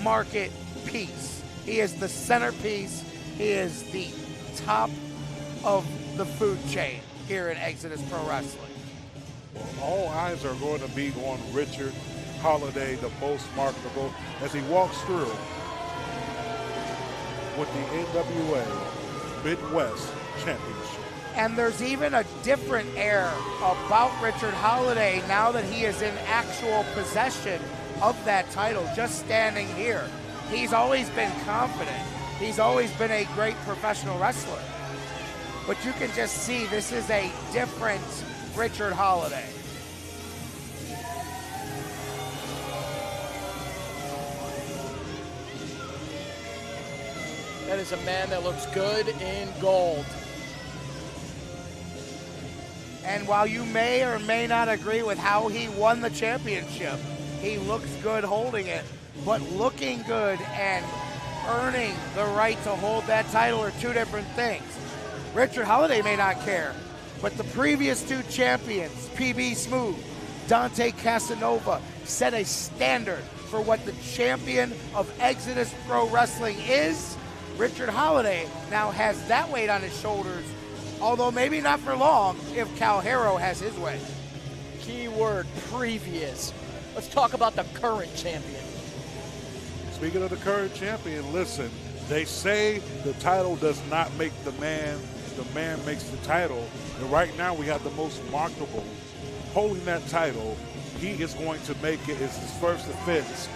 market piece. He is the centerpiece. He is the top of the food chain here in Exodus Pro Wrestling. Well, all eyes are going to be on Richard Holliday, the most marketable, as he walks through with the NWA Midwest Championship. And there's even a different air about Richard Holliday now that he is in actual possession of that title, just standing here. He's always been confident. He's always been a great professional wrestler. But you can just see this is a different Richard Holliday. That is a man that looks good in gold. And while you may or may not agree with how he won the championship, he looks good holding it. But looking good and earning the right to hold that title are two different things. Richard Holliday may not care, but the previous two champions, PB Smooth, Dante Casanova, set a standard for what the champion of Exodus Pro Wrestling is. Richard Holliday now has that weight on his shoulders, although maybe not for long if Herro has his way. Keyword previous. Let's talk about the current champion. Speaking of the current champion, listen, they say the title does not make the man makes the title. And right now we have the most marketable holding that title. He is going to make it as his first defense.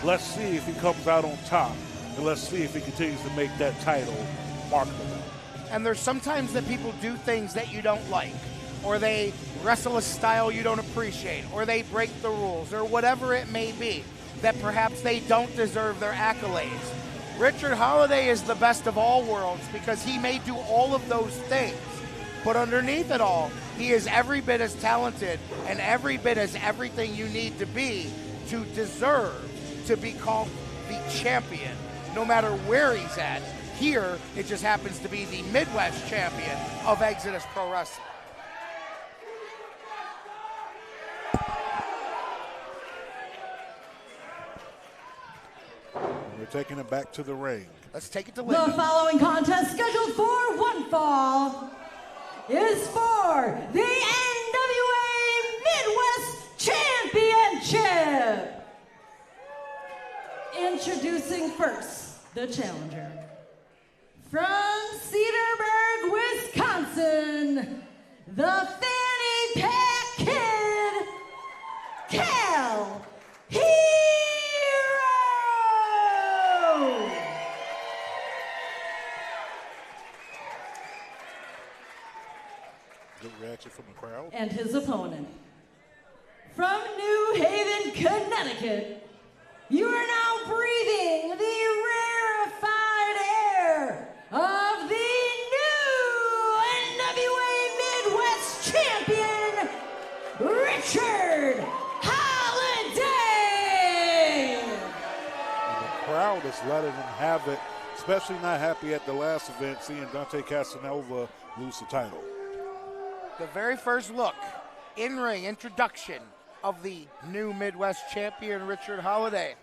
Let's see if he comes out on top, and let's see if he continues to make that title marketable. And there's sometimes that people do things that you don't like, or they wrestle a style you don't appreciate, or they break the rules, or whatever it may be, that perhaps they don't deserve their accolades. Richard Holliday is the best of all worlds because he may do all of those things, but underneath it all, he is every bit as talented and every bit as everything you need to be to deserve to be called the champion, no matter where he's at. Here, it just happens to be the Midwest champion of Exodus Pro Wrestling. We're taking it back to the ring. Let's take it to Linda. The following contest, scheduled for one fall, is for the NWA Midwest Championship. Introducing first, the challenger. From Cedarburg, Wisconsin, the Fanny Pack Kid, Herro. reaction from the crowd. And his opponent. From New Haven, Connecticut, you are now breathing the rarefied air of the new NWA Midwest Champion, Richard Holliday! And the crowd is letting him have it, especially not happy at the last event, seeing Dante Casanova lose the title. The very first look, in-ring introduction of the new Midwest champion, Richard Holliday.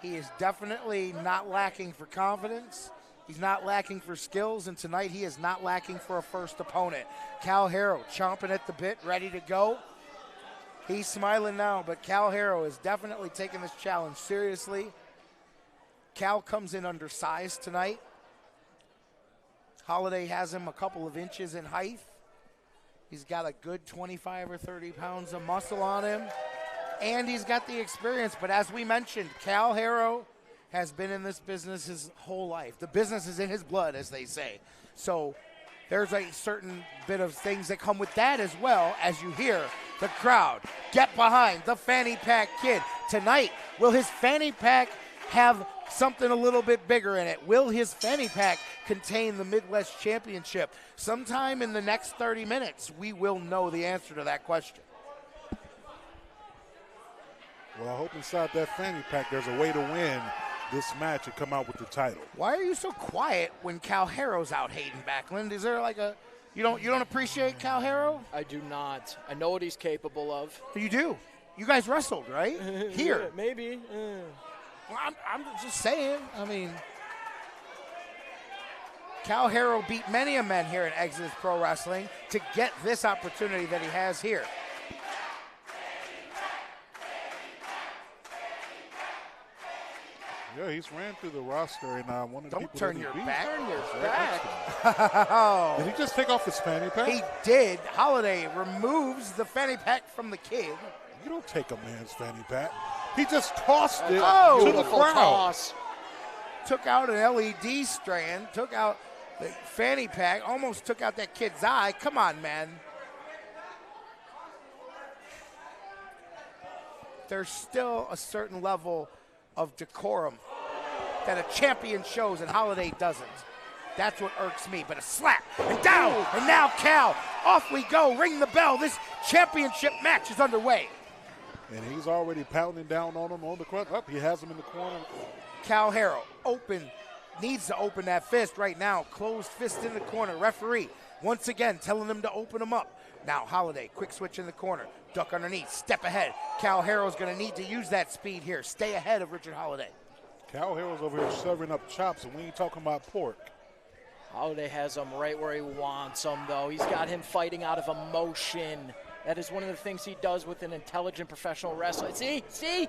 He is definitely not lacking for confidence. He's not lacking for skills, and tonight he is not lacking for a first opponent. Cal Herro chomping at the bit, ready to go. He's smiling now, but Cal Herro is definitely taking this challenge seriously. Cal comes in undersized tonight. Holliday has him a couple of inches in height. He's got a good 25 or 30 pounds of muscle on him, and he's got the experience. But as we mentioned, Cal Herro has been in this business his whole life. The business is in his blood, as they say. So there's a certain bit of things that come with that, as well as you hear the crowd get behind the fanny pack kid. Tonight, will his fanny pack have something a little bit bigger in it? Will his fanny pack contain the Midwest Championship? Sometime in the next 30 minutes, we will know the answer to that question. Well, I hope inside that fanny pack there's a way to win this match and come out with the title. Why are you so quiet when Cal Herro's out, Hayden Backlund? Is there like a you don't appreciate Cal Herro? I do not. I know what he's capable of. You do. You guys wrestled, right? Here. Yeah, maybe. Well, I'm just saying. I mean, Cal Herro beat many a men here in Exodus Pro Wrestling to get this opportunity that he has here. Yeah, he's ran through the roster, and one of the people turn that he your beat. back. Turn your Right back. Did he just take off his fanny pack? He did. Holliday removes the fanny pack from the kid. You don't take a man's fanny pack. He just tossed it Oh, to the Beautiful crowd. toss. Took out an LED strand, took out the fanny pack, almost took out that kid's eye. Come on, man. There's still a certain level of decorum that a champion shows and Holliday doesn't. That's what irks me. But a slap and down, and now Cal, off we go. Ring the bell. This championship match is underway. And he's already pounding down on him on the crowd. Up, he has him in the corner. Cal Herro needs to open that fist right now. Closed fist in the corner. Referee once again telling him to open him up. Now Holliday, quick switch in the corner. Duck underneath, step ahead. Cal Herro's going to need to use that speed here. Stay ahead of Richard Holliday. Cal Herro's over here serving up chops, and we ain't talking about pork. Holliday has him right where he wants him, though. He's got him fighting out of emotion. That is one of the things he does with an intelligent professional wrestler. See?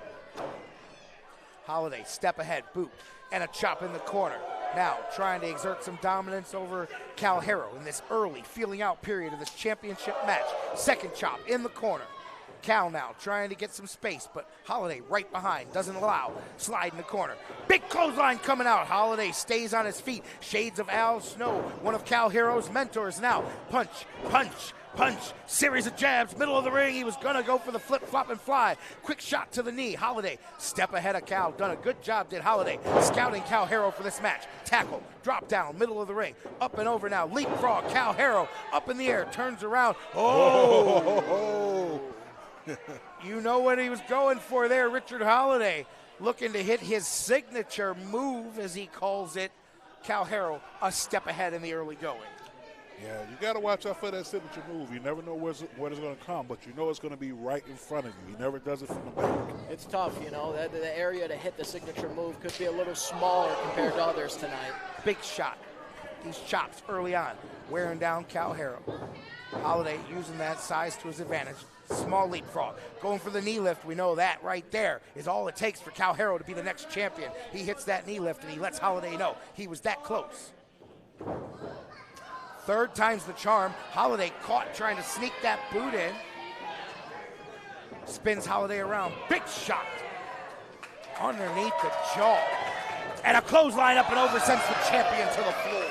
Holliday, step ahead, boot, and a chop in the corner. Now trying to exert some dominance over Cal Herro in this early feeling out period of this championship match. Second chop in the corner. Cal now trying to get some space, but Holliday right behind, doesn't allow. Slide in the corner. Big clothesline coming out. Holliday stays on his feet. Shades of Al Snow, one of Cal Herro's mentors now. Punch, punch, punch. Series of jabs, middle of the ring. He was going to go for the flip, flop, and fly. Quick shot to the knee. Holliday, step ahead of Cal. Done a good job, did Holliday. Scouting Cal Herro for this match. Tackle, drop down, middle of the ring. Up and over now. Leapfrog, Cal Herro up in the air. Turns around. Oh! You know what he was going for there, Richard Holliday, looking to hit his signature move, as he calls it. Cal Herro a step ahead in the early going. Yeah, you got to watch out for that signature move. You never know where it's going to come, but you know it's going to be right in front of you. He never does it from the back. It's tough, you know. The area to hit the signature move could be a little smaller compared to others tonight. Big shot. These chops early on, wearing down Cal Herro. Holliday using that size to his advantage. Small leapfrog. Going for the knee lift. We know that right there is all it takes for Cal Herro to be the next champion. He hits that knee lift and he lets Holliday know he was that close. Third time's the charm. Holliday caught trying to sneak that boot in. Spins Holliday around. Big shot. Underneath the jaw. And a clothesline up and over sends the champion to the floor.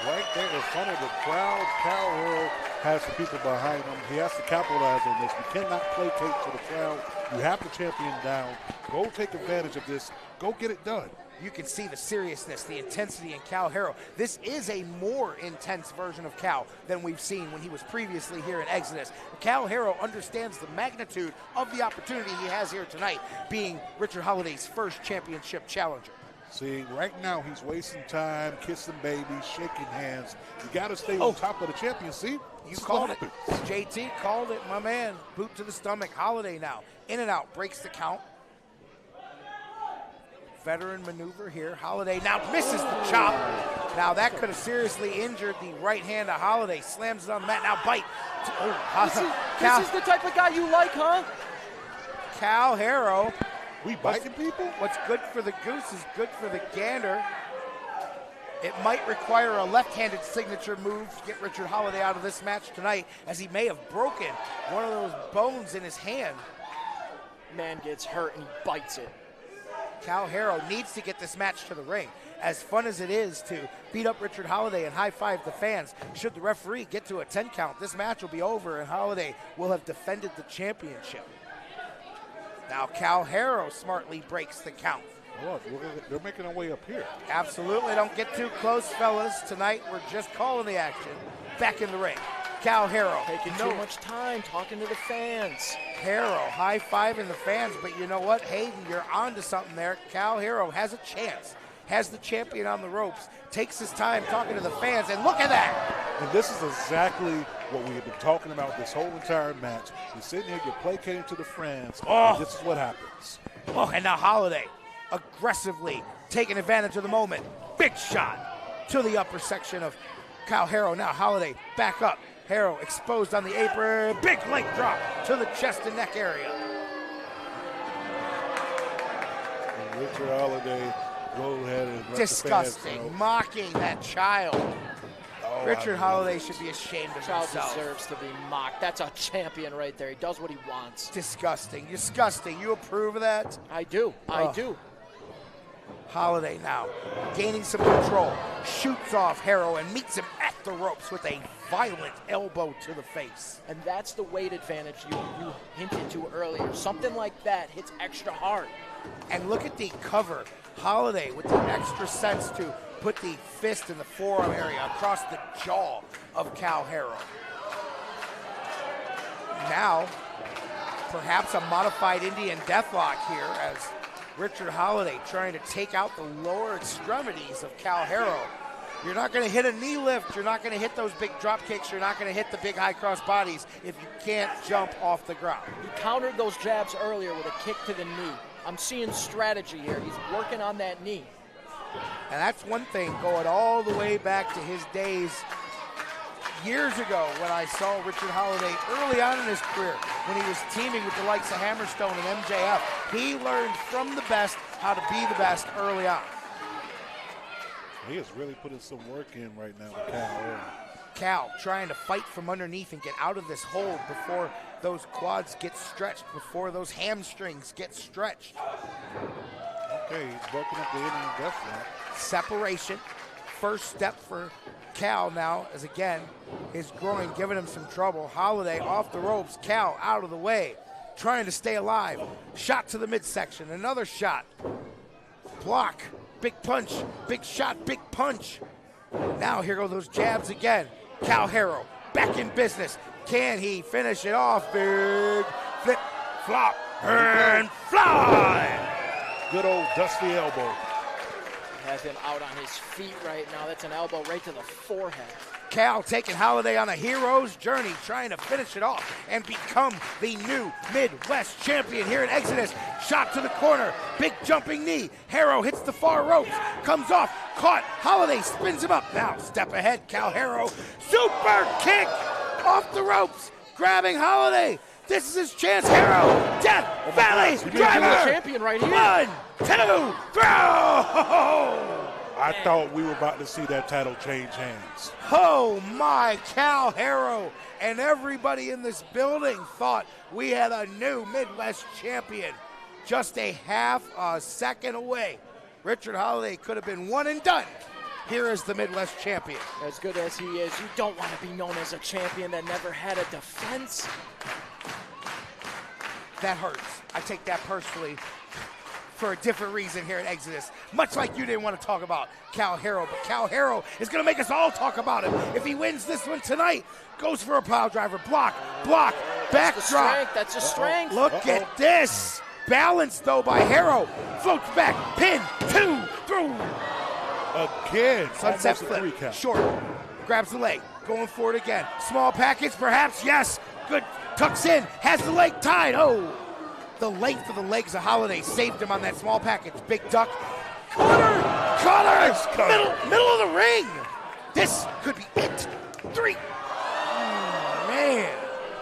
Right there in front of the crowd, Cal Herro has the people behind him. He has to capitalize on this. We cannot placate to the crowd. You have the champion down. Go take advantage of this. Go get it done. You can see the seriousness, the intensity in Cal Herro. This is a more intense version of Cal than we've seen when he was previously here in Exodus. Cal Herro understands the magnitude of the opportunity he has here tonight, being Richard Holliday's first championship challenger. See, right now he's wasting time, kissing babies, shaking hands. You got to stay on top of the champion. See? You called it. JT called it, my man. Boot to the stomach. Holliday now. In and out. Breaks the count. Veteran maneuver here. Holliday now misses the chop. Now that could have seriously injured the right hand of Holliday. Slams it on the mat. Now bite. This is the type of guy you like, huh? Cal Herro. We biting people? What's good for the goose is good for the gander. It might require a left-handed signature move to get Richard Holliday out of this match tonight, as he may have broken one of those bones in his hand. Man gets hurt and he bites it. Cal Herro needs to get this match to the ring. As fun as it is to beat up Richard Holliday and high-five the fans, should the referee get to a 10 count, this match will be over and Holliday will have defended the championship. Now Cal Herro smartly breaks the count. Look, they're making their way up here. Absolutely. Don't get too close, fellas. Tonight we're just calling the action. Back in the ring. Cal Herro. Taking too much time talking to the fans. Herro high-fiving the fans, but you know what, Hayden, you're on to something there. Cal Herro has a chance. Has the champion on the ropes. Takes his time talking to the fans, and look at that. And this is exactly what we have been talking about this whole entire match. You're sitting here, you're placating to the fans. Oh. And this is what happens. Oh, and now Holliday aggressively taking advantage of the moment. Big shot to the upper section of Cal Herro. Now Holliday back up. Herro exposed on the apron. Big leg drop to the chest and neck area. And Richard Holliday go ahead and disgusting, mocking that child. Oh, Richard Holliday should be ashamed of Child himself. deserves to be mocked. That's a champion right there. He does what he wants. Disgusting, disgusting. You approve of that? I do. I do. Holliday now gaining some control, shoots off Herro and meets him at the ropes with a violent elbow to the face. And that's the weight advantage you hinted to earlier. Something like that hits extra hard. And look at the cover. Holliday with the extra sense to put the fist in the forearm area across the jaw of Cal Herro. Now, perhaps a modified Indian deathlock here as Richard Holliday trying to take out the lower extremities of Cal Herro. You're not going to hit a knee lift. You're not going to hit those big drop kicks. You're not going to hit the big high cross bodies if you can't jump off the ground. He countered those jabs earlier with a kick to the knee. I'm seeing strategy here. He's working on that knee. And that's one thing going all the way back to his days years ago when I saw Richard Holliday early on in his career when he was teaming with the likes of Hammerstone and MJF. He learned from the best how to be the best early on. He is really putting some work in right now with Cal. Cal trying to fight from underneath and get out of this hold before those quads get stretched, before those hamstrings get stretched. Okay, he's working up the Indian deathlock. Separation. First step for Cal now, as again, his groin giving him some trouble. Holliday off the ropes. Cal out of the way, trying to stay alive. Shot to the midsection. Another shot. Block. Big punch. Big shot. Big punch. Now here go those jabs again. Cal Herro back in business. Can he finish it off? Big flip, flop, and fly. Good old dusty elbow. Has him out on his feet right now. That's an elbow right to the forehead. Cal taking Holliday on a hero's journey, trying to finish it off and become the new Midwest champion here in Exodus. Shot to the corner, big jumping knee. Herro hits the far ropes, comes off, caught. Holliday spins him up. Now step ahead, Cal Herro. Super kick off the ropes, grabbing Holliday. This is his chance, Herro. Death Valley Driver. Champion right here. 1, 2, 3. I thought we were about to see that title change hands. Oh my, Cal Herro and everybody in this building thought we had a new Midwest champion. Just a half a second away. Richard Holliday could have been one and done here as the Midwest champion. As good as he is, you don't want to be known as a champion that never had a defense. That hurts. I take that personally for a different reason here at Exodus. Much like you didn't want to talk about Cal Herro, but Cal Herro is going to make us all talk about him. If he wins this one tonight, goes for a pile driver, block, backdrop. That's a strength. Look at this. Balanced, though, by Herro. Floats back, pin, 2, through. Again, Sunset flip, short, grabs the leg, going for it again. Small package, perhaps, yes. Good, tucks in, has the leg tied. Oh, the length of the legs of Holliday saved him on that small package. Big duck, cutter, middle of the ring. This could be it. 3. Man.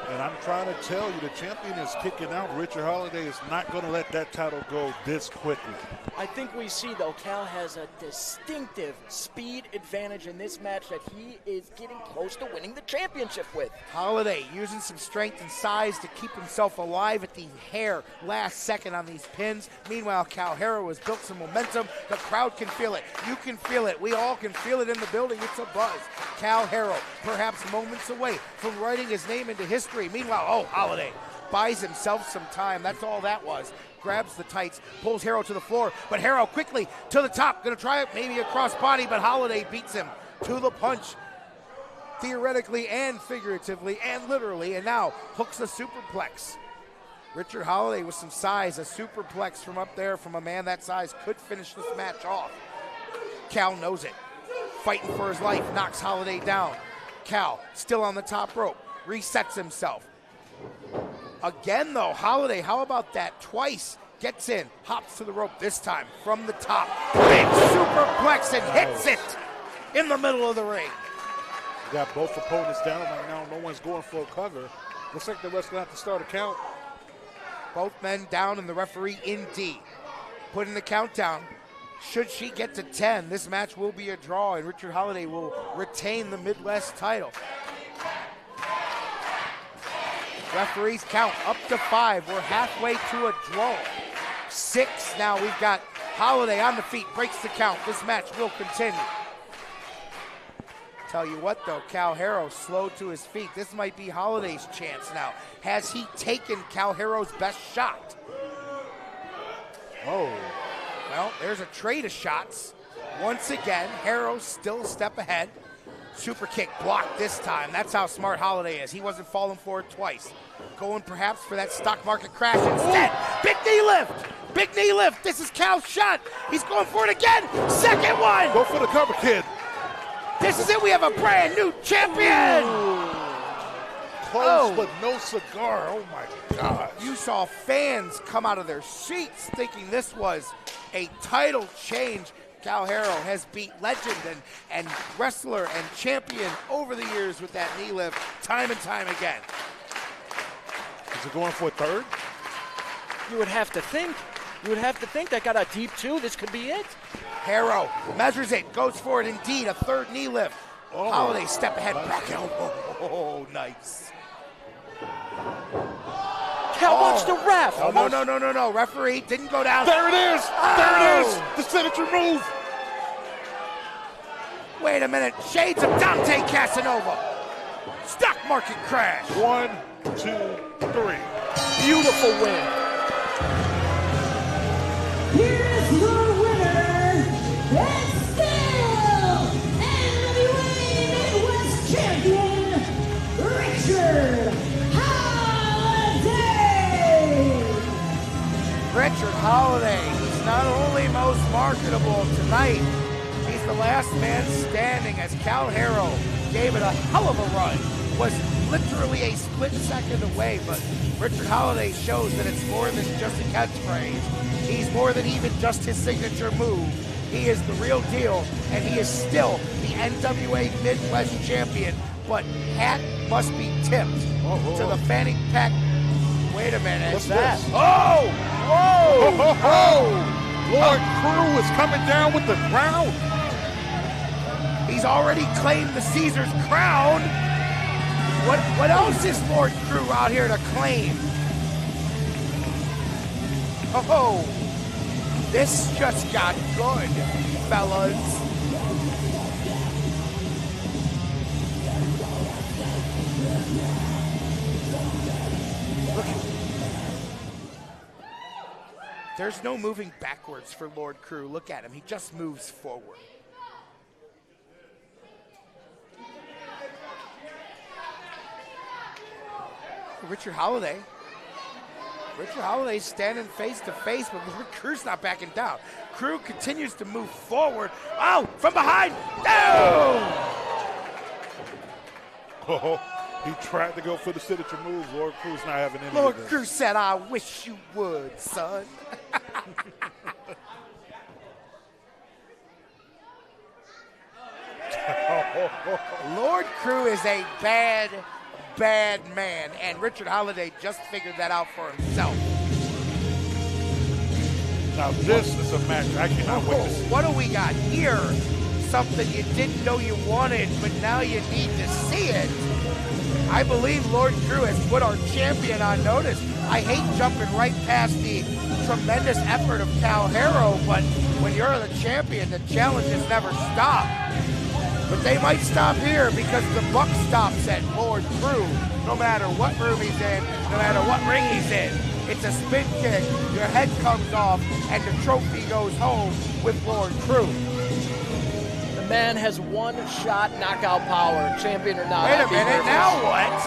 And I'm trying to tell you, the champion is kicking out. Richard Holliday is not going to let that title go this quickly. I think we see, though, Cal has a distinctive speed advantage in this match that he is getting close to winning the championship with. Holliday using some strength and size to keep himself alive at the hair last second on these pins. Meanwhile, Cal Herro has built some momentum. The crowd can feel it. You can feel it. We all can feel it in the building. It's a buzz. Cal Herro, perhaps moments away from writing his name into history. Meanwhile, oh, Holliday buys himself some time. That's all that was. Grabs the tights, pulls Herro to the floor, but Herro quickly to the top. Going to try it, maybe a cross body, but Holliday beats him to the punch. Theoretically and figuratively and literally, and now hooks a superplex. Richard Holliday with some size, a superplex from up there from a man that size could finish this match off. Cal knows it. Fighting for his life, knocks Holliday down. Cal still on the top rope, resets himself. Again, though, Holliday, how about that? Twice, gets in, hops to the rope this time from the top. Big superplex and hits it in the middle of the ring. You got both opponents down right now. No one's going for a cover. Looks like the ref's going to have to start a count. Both men down and the referee in D. Putting the count down. Should she get to 10, this match will be a draw, and Richard Holliday will retain the Midwest title. Referees count up to 5. We're halfway to a draw. 6 now. We've got Holliday on the feet, breaks the count. This match will continue. Tell you what, though, Cal Herro slow to his feet. This might be Holliday's chance now. Has he taken Cal Herro's best shot? Oh. Well, there's a trade of shots. Once again, Herro still a step ahead. Super kick blocked this time. That's how smart Holliday is. He wasn't falling for it twice. Going perhaps for that stock market crash instead. Big knee lift. Big knee lift. This is Cal's shot. He's going for it again. Second one. Go for the cover, kid. This is it. We have a brand new champion. Close, but no cigar. Oh, my gosh. You saw fans come out of their seats thinking this was a title change. Cal Herro has beat legend and wrestler and champion over the years with that knee lift time and time again. Is it going for a third? You would have to think. You would have to think that got a deep 2. This could be it. Herro measures it, goes for it indeed, a third knee lift. Oh. Holliday step ahead, back elbow. Oh, nice. Cal wants the ref. Oh, no. Referee didn't go down. There it is. Oh. There it is. The signature move. Wait a minute. Shades of Dante Casanova. Stock market crash. 1, 2, 3. Beautiful win. Here's your winner, and still NWA Midwest Champion, Richard Holliday. Richard Holliday, he's not only most marketable tonight, he's the last man standing as Cal Herro gave it a hell of a run. Was literally a split second away, but Richard Holliday shows that it's more than just a catchphrase. He's more than even just his signature move. He is the real deal, and he is still the NWA Midwest Champion, but hat must be tipped to the fanny pack. Wait a minute. What's that? Oh! Whoa! Lord Crew is coming down with the crown. He's already claimed the Caesar's crown. What else is Lord Crew out here to claim? Oh, this just got good, fellas. There's no moving backwards for Lord Crew. Look at him. He just moves forward. Richard Holliday. Richard Holliday's standing face to face, but Crew's not backing down. Crew continues to move forward. Oh, from behind. No! Oh, he tried to go for the signature move. Lord Crew's not having any Lord of this. Crew said, I wish you would, son. Lord Crew is a bad man, and Richard Holliday just figured that out for himself. Now this is a match I cannot wait to see. What do we got here? Something you didn't know you wanted, but now you need to see it. I believe Lord Crew has put our champion on notice. I hate jumping right past the tremendous effort of Herro, but when you're the champion, the challenges never stop. But they might stop here because the buck stops at Lord Crew. No matter what room he's in, no matter what ring he's in. It's a spin kick, your head comes off, and the trophy goes home with Lord Crew. The man has one shot knockout power, champion or not. Wait a minute, now what?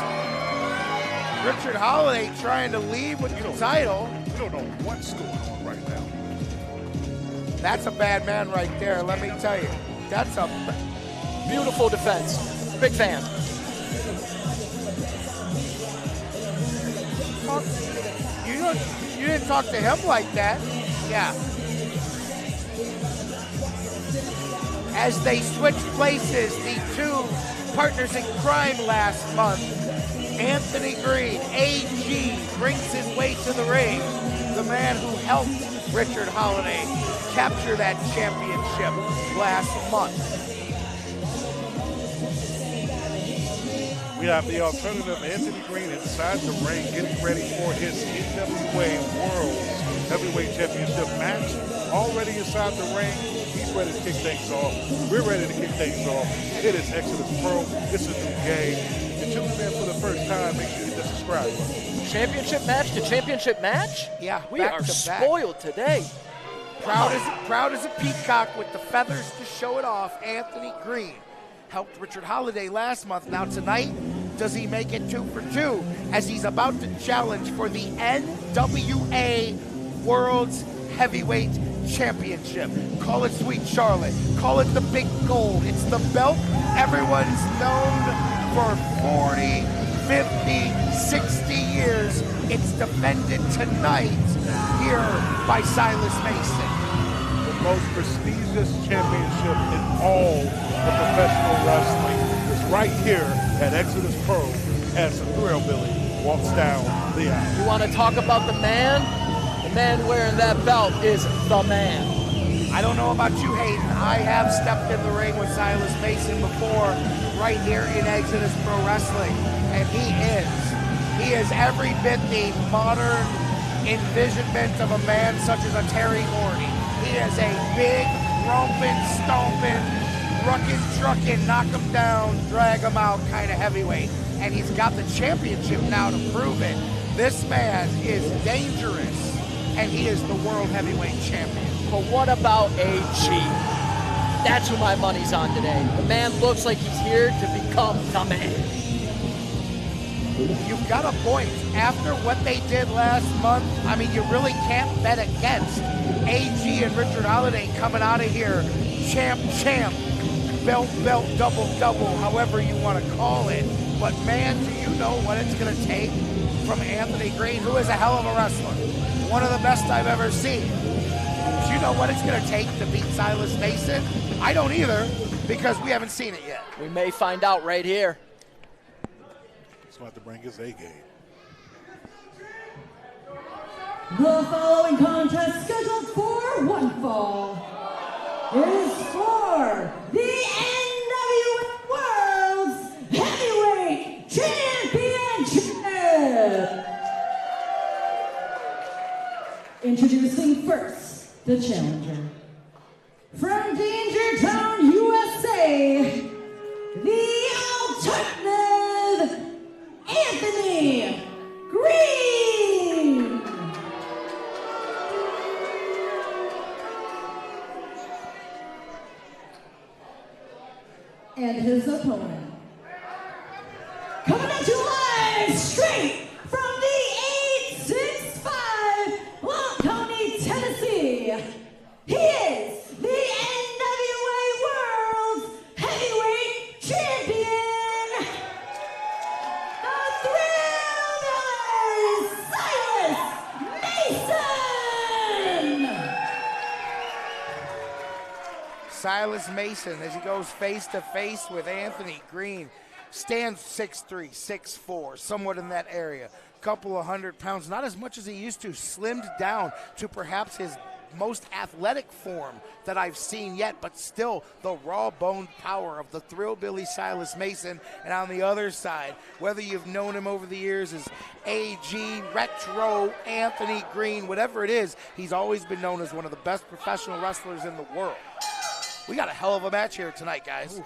Richard Holliday trying to leave with the title. We don't know what's going on right now. That's a bad man right there, let me tell you. That's a beautiful defense. Big fan. You didn't talk to him like that. Yeah. As they switch places, the two partners in crime last month, Anthony Greene, AG, brings his way to the ring. The man who helped Richard Holliday capture that championship last month. We have the alternative Anthony Greene inside the ring getting ready for his NWA World Heavyweight Championship match. Already inside the ring, he's ready to kick things off. We're ready to kick things off. It is Exodus Pro. It's a new game. If you're tuning in for the first time, make sure you hit the subscribe button. Championship match to championship match? Yeah, we are spoiled today. Proud as a peacock with the feathers to show it off. Anthony Greene helped Richard Holliday last month. Now tonight, does he make it 2 for 2 as he's about to challenge for the NWA World's Heavyweight Championship? Call it Sweet Charlotte. Call it the Big Gold. It's the belt everyone's known for 40, 50, 60 years. It's defended tonight here by Silas Mason. The most prestigious championship in all of professional wrestling is right here at Exodus Pro as the Thrill Billy walks down the aisle. You want to talk about the man? The man wearing that belt is the man. I don't know about you, Hayden. I have stepped in the ring with Silas Mason before right here in Exodus Pro Wrestling, and he is every bit the modern envisionment of a man such as a Terry Gordy. He is a big, romping, stomping, rucking, trucking, knock him down, drag him out kind of heavyweight. And he's got the championship now to prove it. This man is dangerous, and he is the world heavyweight champion. But what about AG? That's who my money's on today. The man looks like he's here to become the man. You've got a point. After what they did last month, I mean, you really can't bet against AG and Richard Holliday coming out of here. Champ, belt, double, however you want to call it. But man, do you know what it's going to take from Anthony Greene, who is a hell of a wrestler. One of the best I've ever seen. Do you know what it's going to take to beat Silas Mason? I don't either, because we haven't seen it yet. We may find out right here. He's about to bring his A game. The following contest, scheduled for one fall, is for the NWA World's Heavyweight Championship. Introducing first, the challenger. From Danger Town, USA, the alternative, Anthony Greene. and his opponent. Coming at you live straight from the 865 Blount County, Tennessee. He is the NWA World Heavyweight Champion, the Thriller Silas Mason. Silas Mason, as he goes face to face with Anthony Greene, stands 6'3", 6'4", somewhat in that area. Couple of 100 pounds, not as much as he used to, slimmed down to perhaps his most athletic form that I've seen yet, but still the raw-boned power of the Thrillbilly Silas Mason. And on the other side, whether you've known him over the years as AG, Retro, Anthony Greene, whatever it is, he's always been known as one of the best professional wrestlers in the world. We got a hell of a match here tonight, guys. Ooh.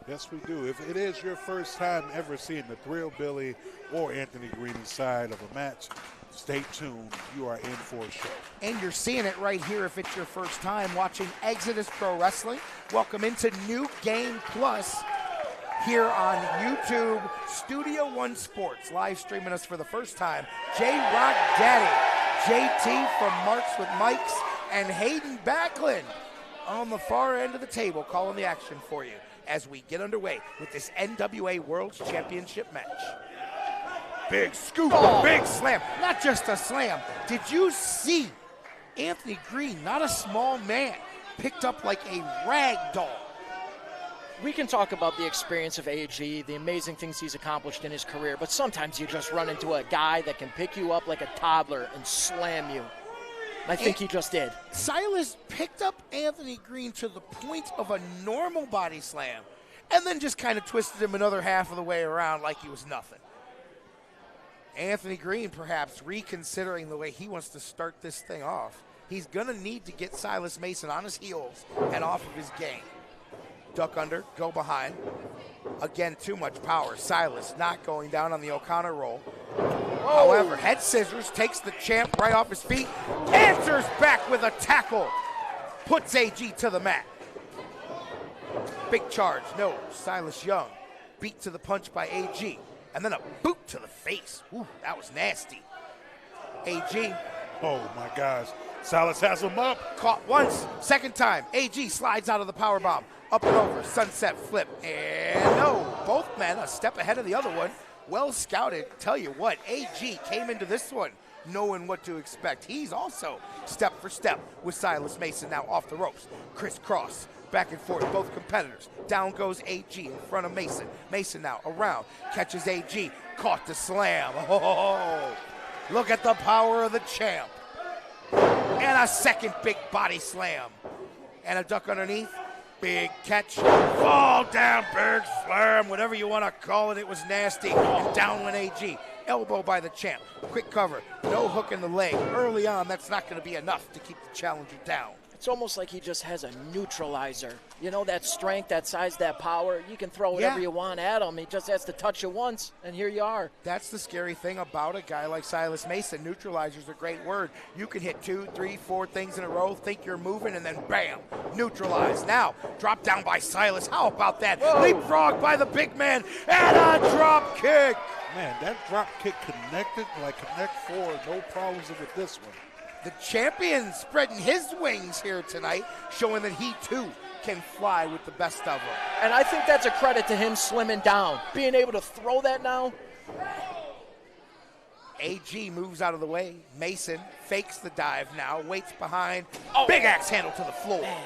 Yes, we do. If it is your first time ever seeing the Thrillbilly or Anthony Greene side of a match, stay tuned. You are in for a show. And you're seeing it right here if it's your first time watching Exodus Pro Wrestling. Welcome into New Game Plus here on YouTube, Studio One Sports, live streaming us for the first time. J-Rock Daddy, JT from Marks with Mikes, and Hayden Backlund on the far end of the table calling the action for you as we get underway with this NWA World Championship match. Big scoop, big slam, not just a slam. Did you see Anthony Greene, not a small man, picked up like a rag doll? We can talk about the experience of AG, the amazing things he's accomplished in his career, but sometimes you just run into a guy that can pick you up like a toddler and slam you. I think he just did. Silas picked up Anthony Greene to the point of a normal body slam and then just kind of twisted him another half of the way around like he was nothing. Anthony Greene perhaps reconsidering the way he wants to start this thing off. He's going to need to get Silas Mason on his heels and off of his game. Duck under, go behind. Again, too much power. Silas not going down on the O'Connor roll. However, head scissors takes the champ right off his feet, answers back with a tackle, puts AG to the mat. Big charge, no, Silas Young beat to the punch by AG, and then a boot to the face. Ooh, that was nasty. AG. Oh my gosh, Silas has him up. Caught once, second time, AG slides out of the powerbomb, up and over, sunset flip, and no, both men a step ahead of the other one. Well scouted. Tell you what, AG came into this one knowing what to expect. He's also step for step with Silas Mason now off the ropes. Crisscross, back and forth, both competitors. Down goes AG in front of Mason. Mason now around, catches AG, caught the slam. Oh, look at the power of the champ. And a second big body slam. And a duck underneath. Big catch, fall down, big slam, whatever you want to call it. It was nasty. And down went AG. Elbow by the champ. Quick cover. No hook in the leg. Early on, that's not going to be enough to keep the challenger down. It's almost like he just has a neutralizer. You know, that strength, that size, that power. You can throw whatever you want at him. He just has to touch you once, and here you are. That's the scary thing about a guy like Silas Mason. Neutralizer's a great word. You can hit 2, 3, 4 things in a row, think you're moving, and then bam, neutralize. Now, drop down by Silas. How about that? Whoa. Leapfrog by the big man, and a drop kick. Man, that drop kick connected like Connect 4. No problems with this one. The champion spreading his wings here tonight, showing that he too can fly with the best of them. And I think that's a credit to him slimming down. Being able to throw that now. AG moves out of the way. Mason fakes the dive now, waits behind. Big axe handle to the floor. Man.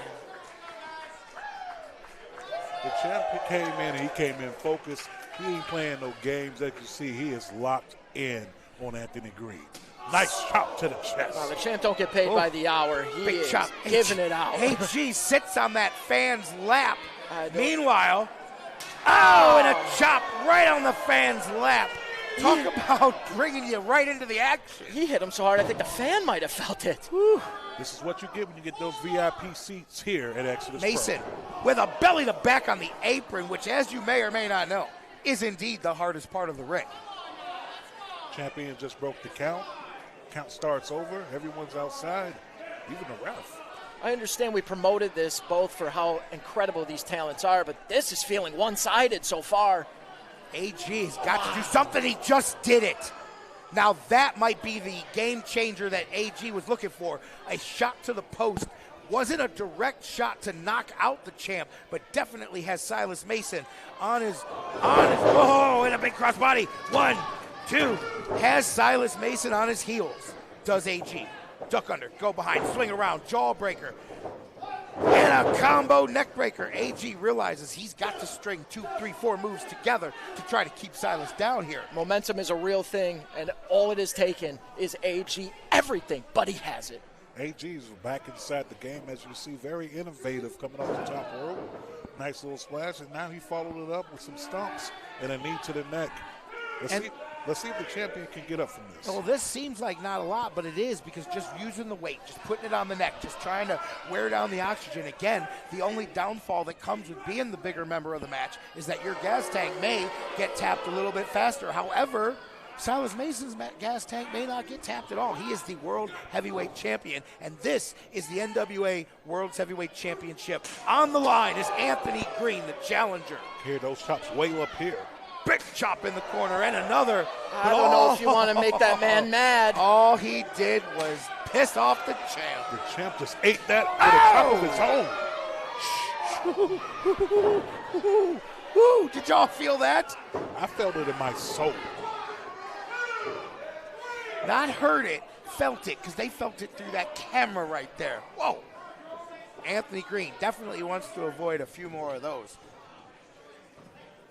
The champ came in and he came in focused. He ain't playing no games. As you see, he is locked in on Anthony Greene. Nice chop to the chest. Well, the champ don't get paid by the hour. He Big is chop. giving it out. AG sits on that fan's lap. Meanwhile, and a chop right on the fan's lap. Talk about bringing you right into the action. He hit him so hard, I think the fan might have felt it. Whew. This is what you get when you get those VIP seats here at Exodus Mason Pro. with a belly to back on the apron, which, as you may or may not know, is indeed the hardest part of the ring. Champion just broke the count. Count starts over. Everyone's outside, even the ref. I understand we promoted this both for how incredible these talents are, but this is feeling one-sided so far. AG has got to do something. He just did it. Now that might be the game changer that AG was looking for. A shot to the post. Wasn't a direct shot to knock out the champ, but definitely has Silas Mason on his, oh, and a big crossbody. 1, 2, has Silas Mason on his heels. Does AG. Duck under, go behind, swing around, jawbreaker. And a combo neckbreaker. AG realizes he's got to string 2, 3, 4 moves together to try to keep Silas down here. Momentum is a real thing, and all it has taken is AG everything, but he has it. AG's back inside the game, as you see, very innovative coming off the top rope. Nice little splash, and now he followed it up with some stomps and a knee to the neck. Let's see if the champion can get up from this. Well, this seems like not a lot, but it is, because just using the weight, just putting it on the neck, just trying to wear down the oxygen. Again, the only downfall that comes with being the bigger member of the match is that your gas tank may get tapped a little bit faster. However, Silas Mason's gas tank may not get tapped at all. He is the World Heavyweight Champion, and this is the NWA World Heavyweight Championship. On the line is Anthony Greene, the challenger. Hear those chops way up here. Big chop in the corner, and another. I don't know if you want to make that man mad. All he did was piss off the champ. The champ just ate that with a top of his own. Did y'all feel that? I felt it in my soul. Not heard it, felt it, because they felt it through that camera right there. Whoa. Anthony Greene definitely wants to avoid a few more of those.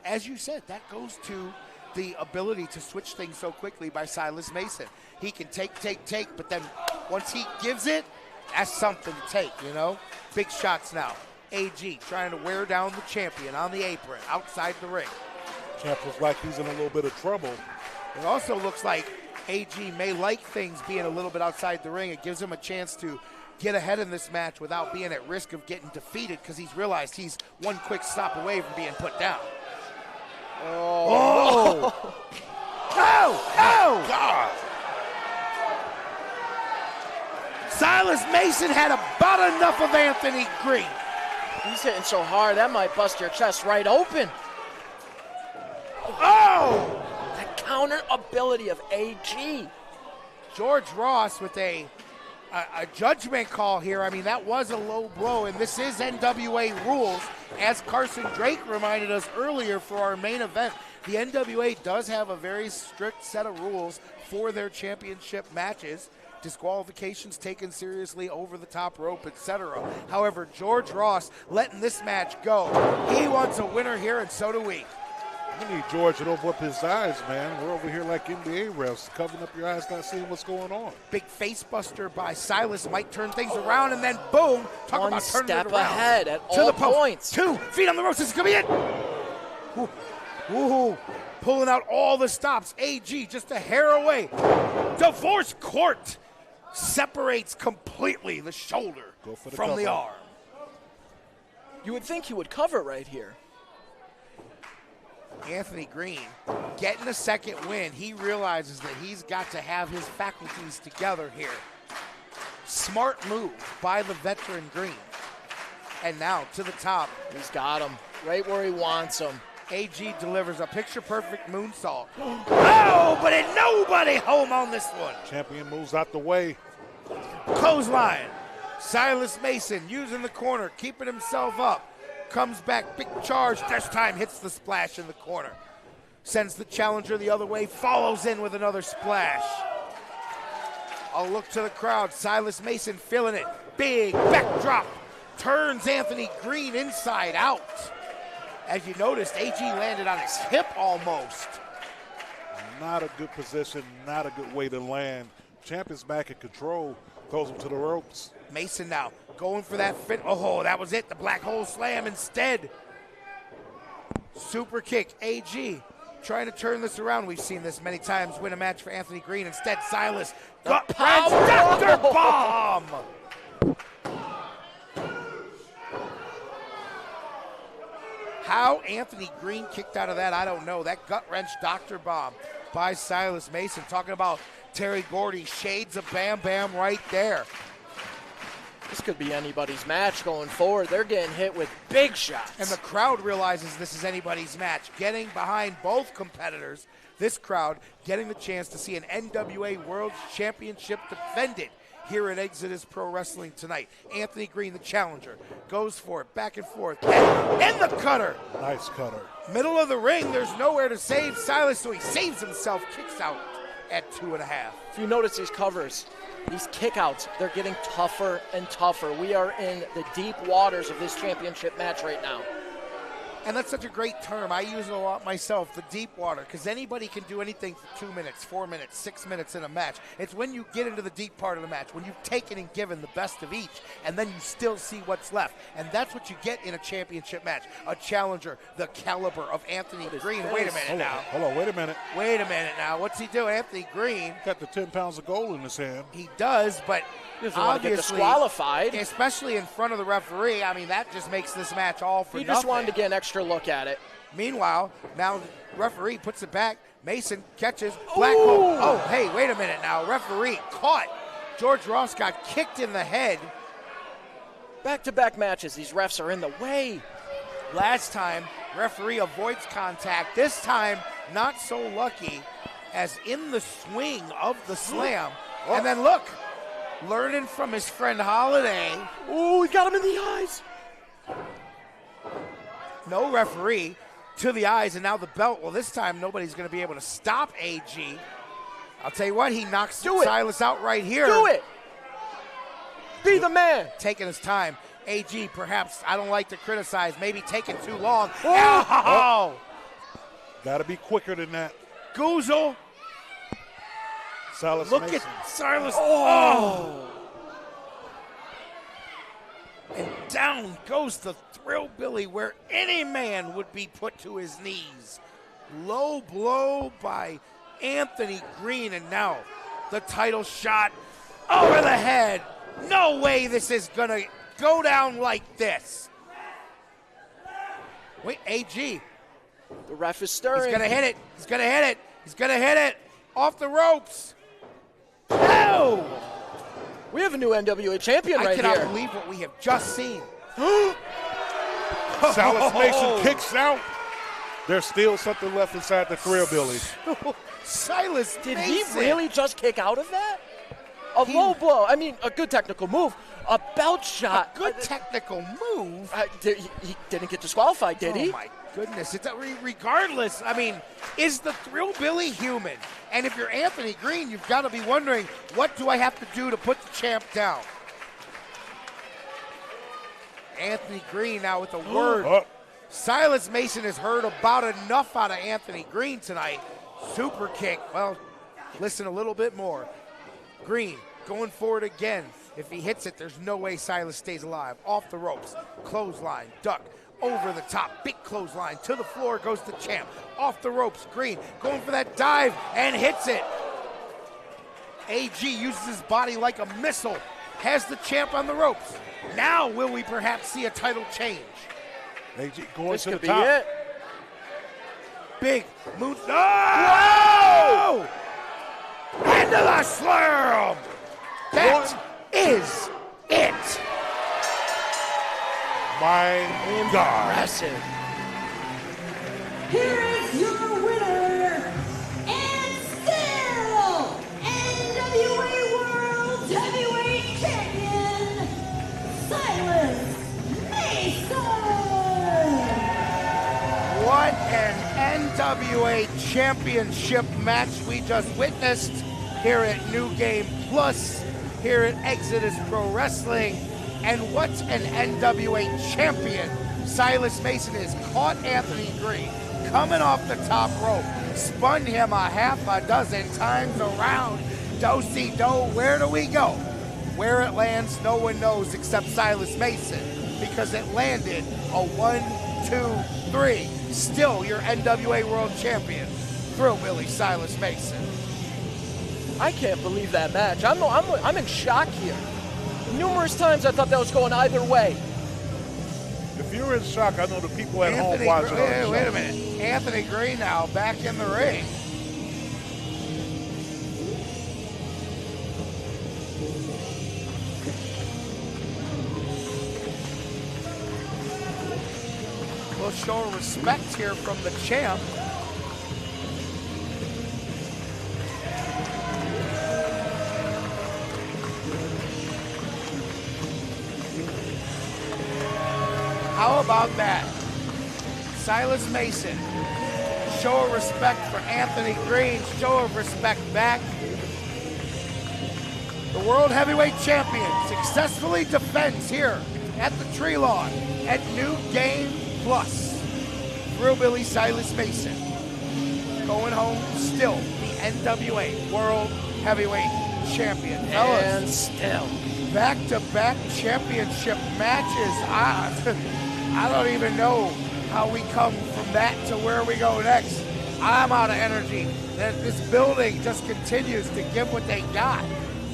As you said, that goes to the ability to switch things so quickly by Silas Mason. He can take, but then once he gives it, that's something to take, you know? Big shots now. AG trying to wear down the champion on the apron, outside the ring. Champ looks like he's in a little bit of trouble. It also looks like AG may like things being a little bit outside the ring. It gives him a chance to get ahead in this match without being at risk of getting defeated, because he's realized he's one quick stop away from being put down. Oh! Oh! God! Silas Mason had about enough of Anthony Greene. He's hitting so hard, that might bust your chest right open. Oh! The counter ability of AG. George Ross with a judgment call here. I mean, that was a low blow, and this is NWA rules. As Carson Drake reminded us earlier for our main event, the NWA does have a very strict set of rules for their championship matches. Disqualifications taken seriously, over the top rope, etc. However, George Ross letting this match go. He wants a winner here, and so do we. We need George to open up his eyes, man. We're over here like NBA refs, covering up your eyes, not seeing what's going on. Big face buster by Silas might turn things around, and then boom, talk one about turning step it around. ahead at to all the post. points. 2 feet on the ropes. This is gonna be it. Ooh, pulling out all the stops. AG just a hair away. Divorce court separates completely the shoulder from the arm. You would think he would cover right here. Anthony Greene getting a second win. He realizes that he's got to have his faculties together here. Smart move by the veteran Greene. And now to the top. He's got him right where he wants him. AG delivers a picture-perfect moonsault. Oh, but ain't nobody home on this one. Champion moves out the way. Clothesline. Silas Mason using the corner, keeping himself up. Comes back, big charge, this time hits the splash in the corner. Sends the challenger the other way, follows in with another splash. I'll look to the crowd, Silas Mason feeling it. Big backdrop, turns Anthony Greene inside out. As you noticed, AG landed on his hip almost. Not a good position, not a good way to land. Champion's back in control, throws him to the ropes. Mason now going for that fit. Oh, that was it. The black hole slam instead. Super kick. AG trying to turn this around. We've seen this many times. Win a match for Anthony Greene. Instead, Silas gut punch. Dr. Bomb. How Anthony Greene kicked out of that, I don't know. That gut wrench Dr. Bomb by Silas Mason. Talking about Terry Gordy. Shades of Bam Bam right there. This could be anybody's match going forward. They're getting hit with big shots. And the crowd realizes this is anybody's match. Getting behind both competitors, this crowd getting the chance to see an NWA World Championship defended here at Exodus Pro Wrestling tonight. Anthony Greene, the challenger, goes for it, back and forth, and the cutter. Nice cutter. Middle of the ring, there's nowhere to save Silas, so he saves himself, kicks out at 2.5. If you notice these covers, these kickouts, they're getting tougher and tougher. We are in the deep waters of this championship match right now. And that's such a great term. I use it a lot myself, the deep water, because anybody can do anything for 2 minutes, 4 minutes, 6 minutes in a match. It's when you get into the deep part of the match, when you've taken and given the best of each, and then you still see what's left. And that's what you get in a championship match. A challenger, the caliber of Anthony Greene. Wait a minute now. Hold on, wait a minute. Wait a minute now. What's he doing? Anthony Greene. Got the 10 pounds of gold in his hand. He does, but doesn't want to get disqualified. Especially in front of the referee. I mean, that just makes this match all for nothing. He just wanted to get an extra look at it. Meanwhile, now the referee puts it back. Mason catches. Black Hole. Oh, hey, wait a minute now. Referee caught. George Ross got kicked in the head. Back-to-back matches. These refs are in the way. Last time, referee avoids contact. This time, not so lucky as in the swing of the slam. And then look. Learning from his friend Holliday. Ooh, he got him in the eyes. No referee to the eyes, and now the belt. Well, this time nobody's going to be able to stop AG. I'll tell you what, he knocks Silas out right here. Do it. Be the man. Taking his time. AG, perhaps, I don't like to criticize, maybe taking too long. Oh! Got to be quicker than that. Goozle. Silas Look Mason. at Silas. Oh! And down goes the Thrillbilly where any man would be put to his knees. Low blow by Anthony Greene, and now the title shot over the head. No way this is going to go down like this. Wait, AG. The ref is stirring. He's going to hit it. He's going to hit it. He's going to hit it. Off the ropes. No! We have a new NWA champion right here. I cannot believe what we have just seen. Silas Mason kicks out. There's still something left inside the Thrillbilly. Silas Did Mason. he really just kick out of that? A low blow. I mean, a good technical move. A belt shot. A good technical move? He didn't get disqualified, did he? Oh, my goodness. It's regardless, I mean, is the Thrillbilly human? And if you're Anthony Greene, you've got to be wondering, what do I have to do to put the champ down? Anthony Greene now with a word. Silas Mason has heard about enough out of Anthony Greene tonight. Super kick. Well, listen a little bit more. Greene going forward again. If he hits it, there's no way Silas stays alive. Off the ropes. Clothesline. Duck. Over the top. Big clothesline. To the floor goes the champ. Off the ropes. Greene going for that dive and hits it. AG uses his body like a missile. Has the champ on the ropes. Now will we perhaps see a title change? AG going this to the could top. Be it. Big moon. Oh! Into the slam! That is it. My God. Impressive. Here is your winner, and still NWA World Heavyweight Champion, Silas Mason. What an NWA Championship match we just witnessed here at New Game Plus, here at Exodus Pro Wrestling. And what an NWA champion Silas Mason is. Caught Anthony Greene coming off the top rope, spun him a half a dozen times around. Do-si-do, where do we go? Where it lands, no one knows except Silas Mason, because it landed a 1, 2, 3. Still your NWA World Champion, Thrillbilly Silas Mason. I can't believe that match. I'm in shock here. Numerous times I thought that was going either way. If you're in shock, I know the people at home watching. Wait a minute. Anthony Greene now back in the ring. We'll show respect here from the champ. How about that? Silas Mason. Show of respect for Anthony Greene. Show of respect back. The World Heavyweight Champion successfully defends here at the Treelawn at New Game Plus. Thrillbilly Silas Mason going home still the NWA World Heavyweight Champion. And still. Back-to-back championship matches. I don't even know how we come from that to where we go next. I'm out of energy. This building just continues to give what they got.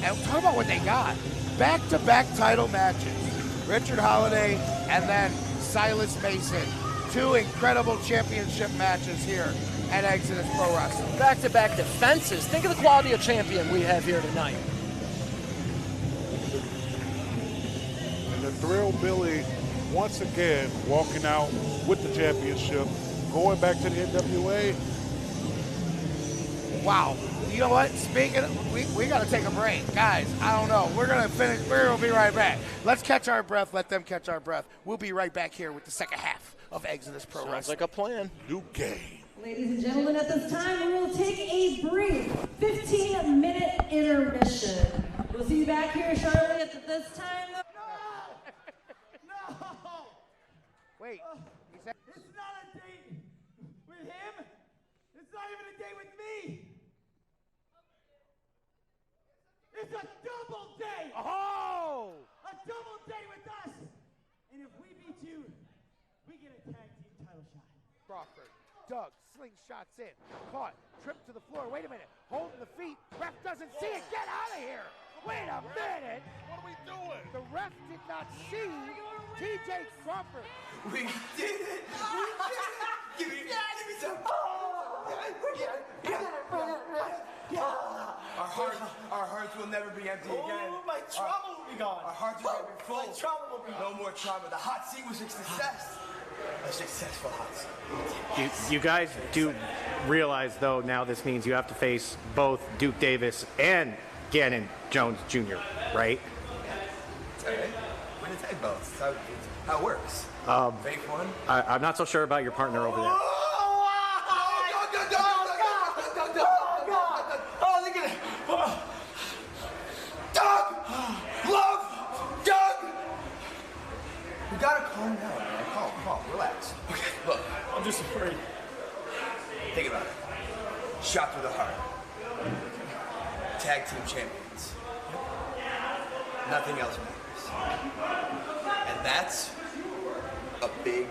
And talk about what they got. Back-to-back title matches. Richard Holliday and then Silas Mason. Two incredible championship matches here at Exodus Pro Wrestling. Back-to-back defenses. Think of the quality of champion we have here tonight. And the Thrillbilly, once again, walking out with the championship, going back to the NWA. Wow. You know what? Speaking of, we got to take a break. Guys, I don't know. We're going to finish. We're going to be right back. Let's catch our breath. Let them catch our breath. We'll be right back here with the second half of Exodus Pro Wrestling. Sounds like a plan. New game. Ladies and gentlemen, at this time, we will take a brief 15-minute intermission. We'll see you back here shortly at this time. No! Wait. It's not a date with him. It's not even a date with me. It's a double date. Oh! A double date with us. And if we beat you, we get a tag team title shot. Crawford, Doug, slingshots in, caught, trip to the floor. Wait a minute, holding the feet. Ref doesn't see it. Get out of here. Wait a minute. What are we doing? The ref did not see TJ Crawford. We did it! We did it! Give me some. Our hearts will never be empty again. Oh, my trauma will be gone. Our hearts will be full. My trauma will be No more trauma. The hot seat was a success. A successful hot seat. You guys do realize, though, now this means you have to face both Duke Davis and Gannon Jones Jr., right? It's all right. Win the tag belts. That's how it works. Fake one. I'm not so sure about your partner over there. You gotta calm down, man. Calm, relax. Okay, look. I'm just afraid. Think about it. Shot through the heart. Tag team champions. Nothing else matters. And that's a big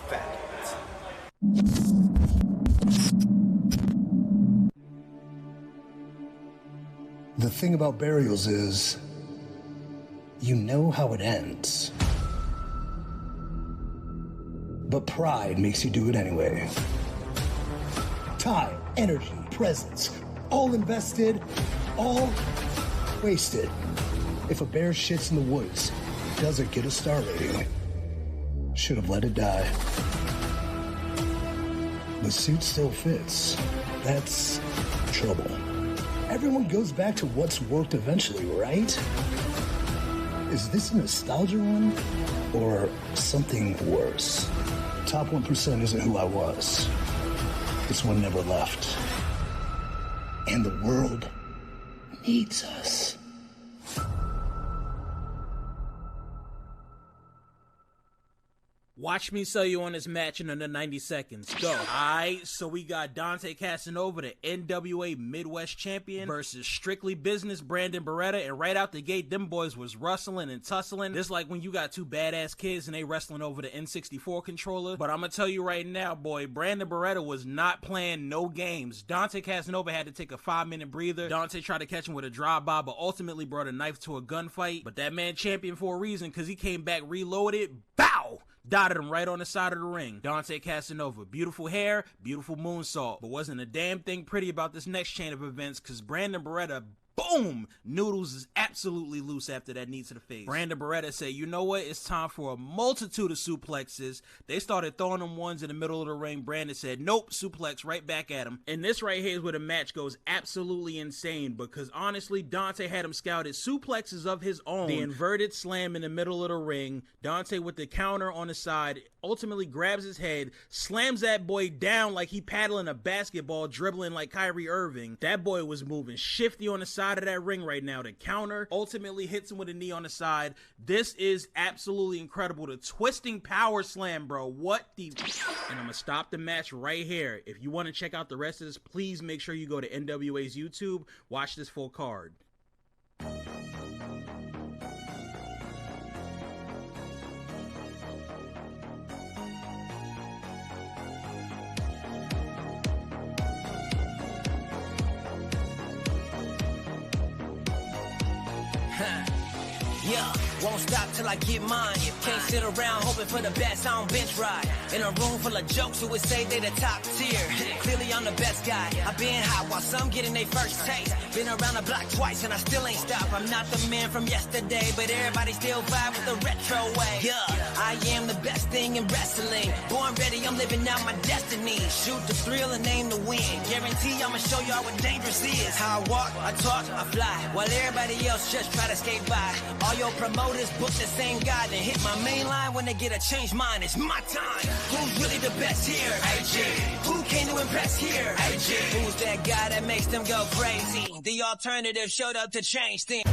fact. The thing about burials is, you know how it ends. But pride makes you do it anyway. Time, energy, presence, all invested, all wasted. If a bear shits in the woods, doesn't get a star rating, should have let it die. The suit still fits. That's trouble. Everyone goes back to what's worked eventually, right? Is this a nostalgia run or something worse? Top 1% isn't who I was. This one never left. And the world needs us. Watch me sell you on this match in under 90 seconds. Go. Alright, so we got Dante Casanova, the NWA Midwest Champion, versus Strictly Business Brandon Beretta, and right out the gate, them boys was rustling and tussling. Just like when you got two badass kids and they wrestling over the N64 controller. But I'm gonna tell you right now, boy, Brandon Beretta was not playing no games. Dante Casanova had to take a 5-minute breather. Dante tried to catch him with a drive-by, but ultimately brought a knife to a gunfight. But that man champion for a reason, because he came back reloaded. Bow! Dotted him right on the side of the ring. Dante Casanova. Beautiful hair, beautiful moonsault. But wasn't a damn thing pretty about this next chain of events, because Brandon Beretta boom! Noodles is absolutely loose after that knee to the face. Brandon Beretta said, you know what? It's time for a multitude of suplexes. They started throwing them ones in the middle of the ring. Brandon said, nope, suplex right back at him. And this right here is where the match goes absolutely insane, because honestly, Dante had him scouted suplexes of his own. The inverted slam in the middle of the ring. Dante with the counter on the side, ultimately grabs his head, slams that boy down like he paddling a basketball, dribbling like Kyrie Irving. That boy was moving shifty on the side of that ring right now. The counter ultimately hits him with a knee on the side. This is absolutely incredible. The twisting power slam, bro. What the... And I'm gonna stop the match right here. If you want to check out the rest of this, please make sure you go to NWA's YouTube, watch this full card. Yeah, won't stop till I get mine. Can't sit around hoping for the best, I don't bench ride. In a room full of jokes who would say they the top tier. Clearly I'm the best guy. I've been hot while some getting their first taste. Been around the block twice and I still ain't stopped. I'm not the man from yesterday, but everybody still vibe with the retro way. Yeah, I am the best thing in wrestling. Born ready, I'm living out my destiny. Shoot the thrill and aim to win. Guarantee I'ma show y'all what dangerous is. How I walk, I talk, I fly. While everybody else just try to skate by. All your promoters book the same guy, then hit my main line when they get a change mind. It's my time. Who's really the best here? AJ. Who came to impress here? AJ. Who's that guy that makes them go crazy? The alternative showed up to change things.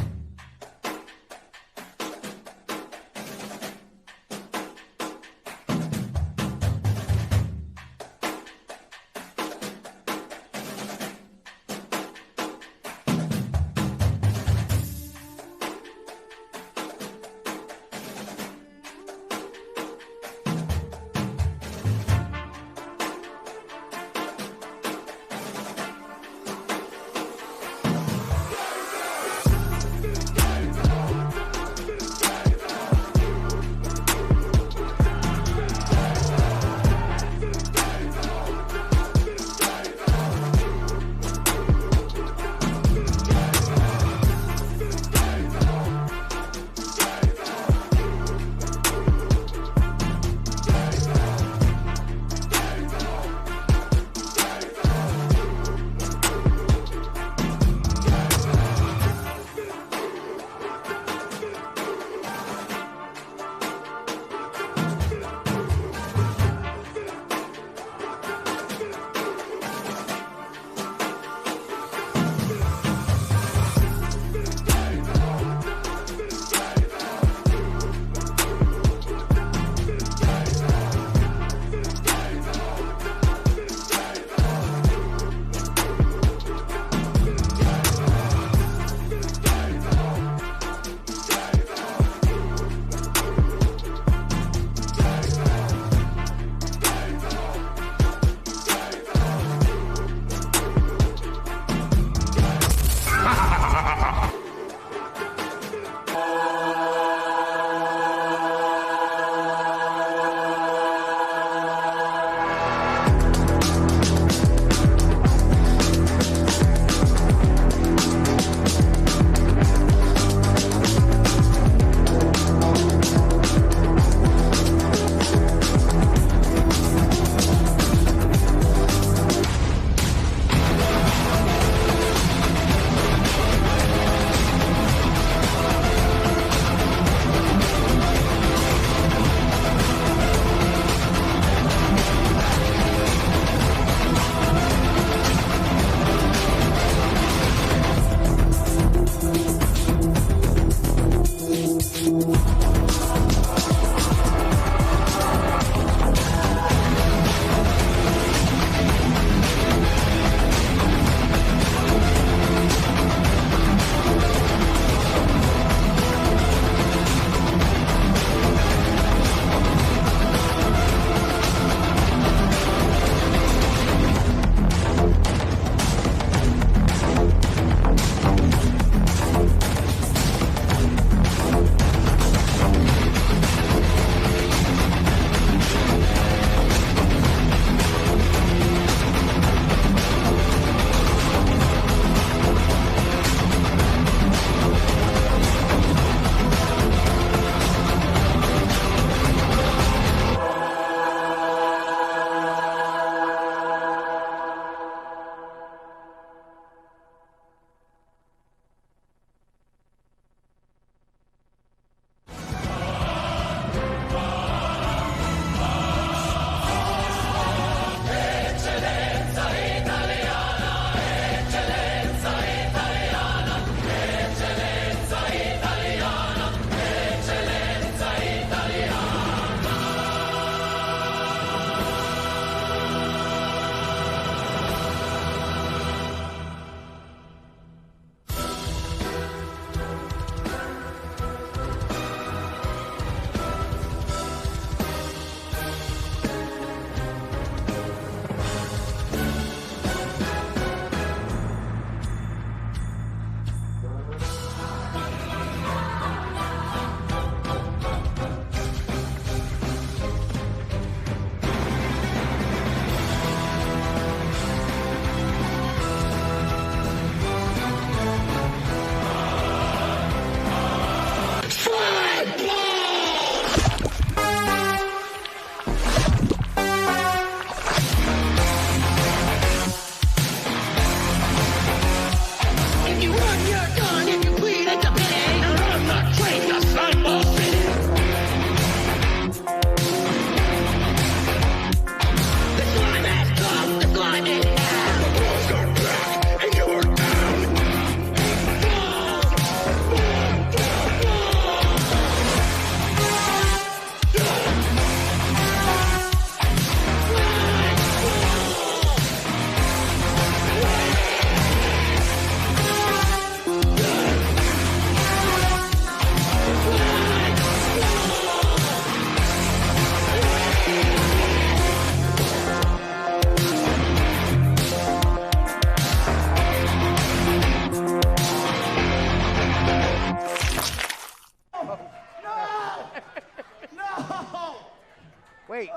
Wait,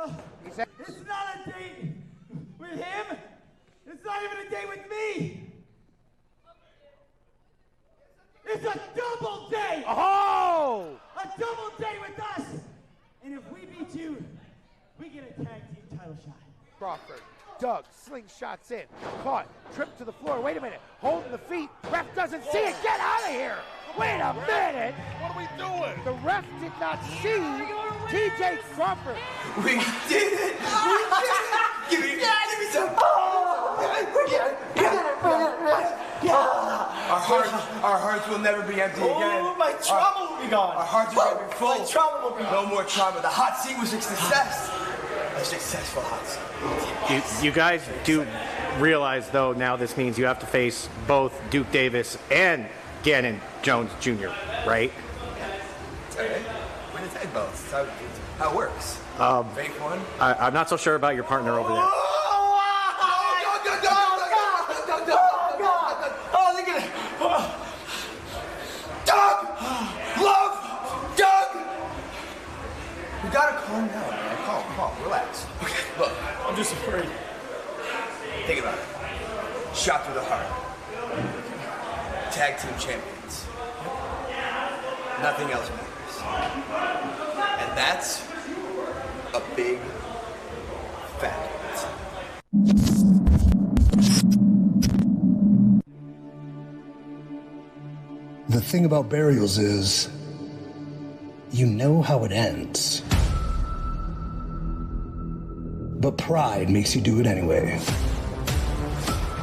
he said it's not a date with him. It's not even a date with me. It's a double date. Oh! A double date with us. And if we beat you, we get a tag team title shot. Crawford, Doug, slingshots in, caught, tripped to the floor. Wait a minute, holding the feet. Ref doesn't see it. Get out of here. Wait a minute. What are we doing? The ref did not see TJ Crawford. We did it! We did it! Give me some. Our hearts will never be empty again. Oh, my trauma will be gone. Our hearts are going to be full. My trauma will be gone. No more trauma. The hot seat was a success. A successful hot seat. You guys do realize, though, now this means you have to face both Duke Davis and Gannon Jones Jr., right? It's all right. Win the tag belts. That's how it works. Fake one. I'm not so sure about your partner over there. You gotta calm down, man. Calm, relax. Okay, look. I'm just afraid. Think about it. Shot through the heart. Tag team champions. Nothing else matters. And that's a big fact. The thing about burials is, you know how it ends. But pride makes you do it anyway.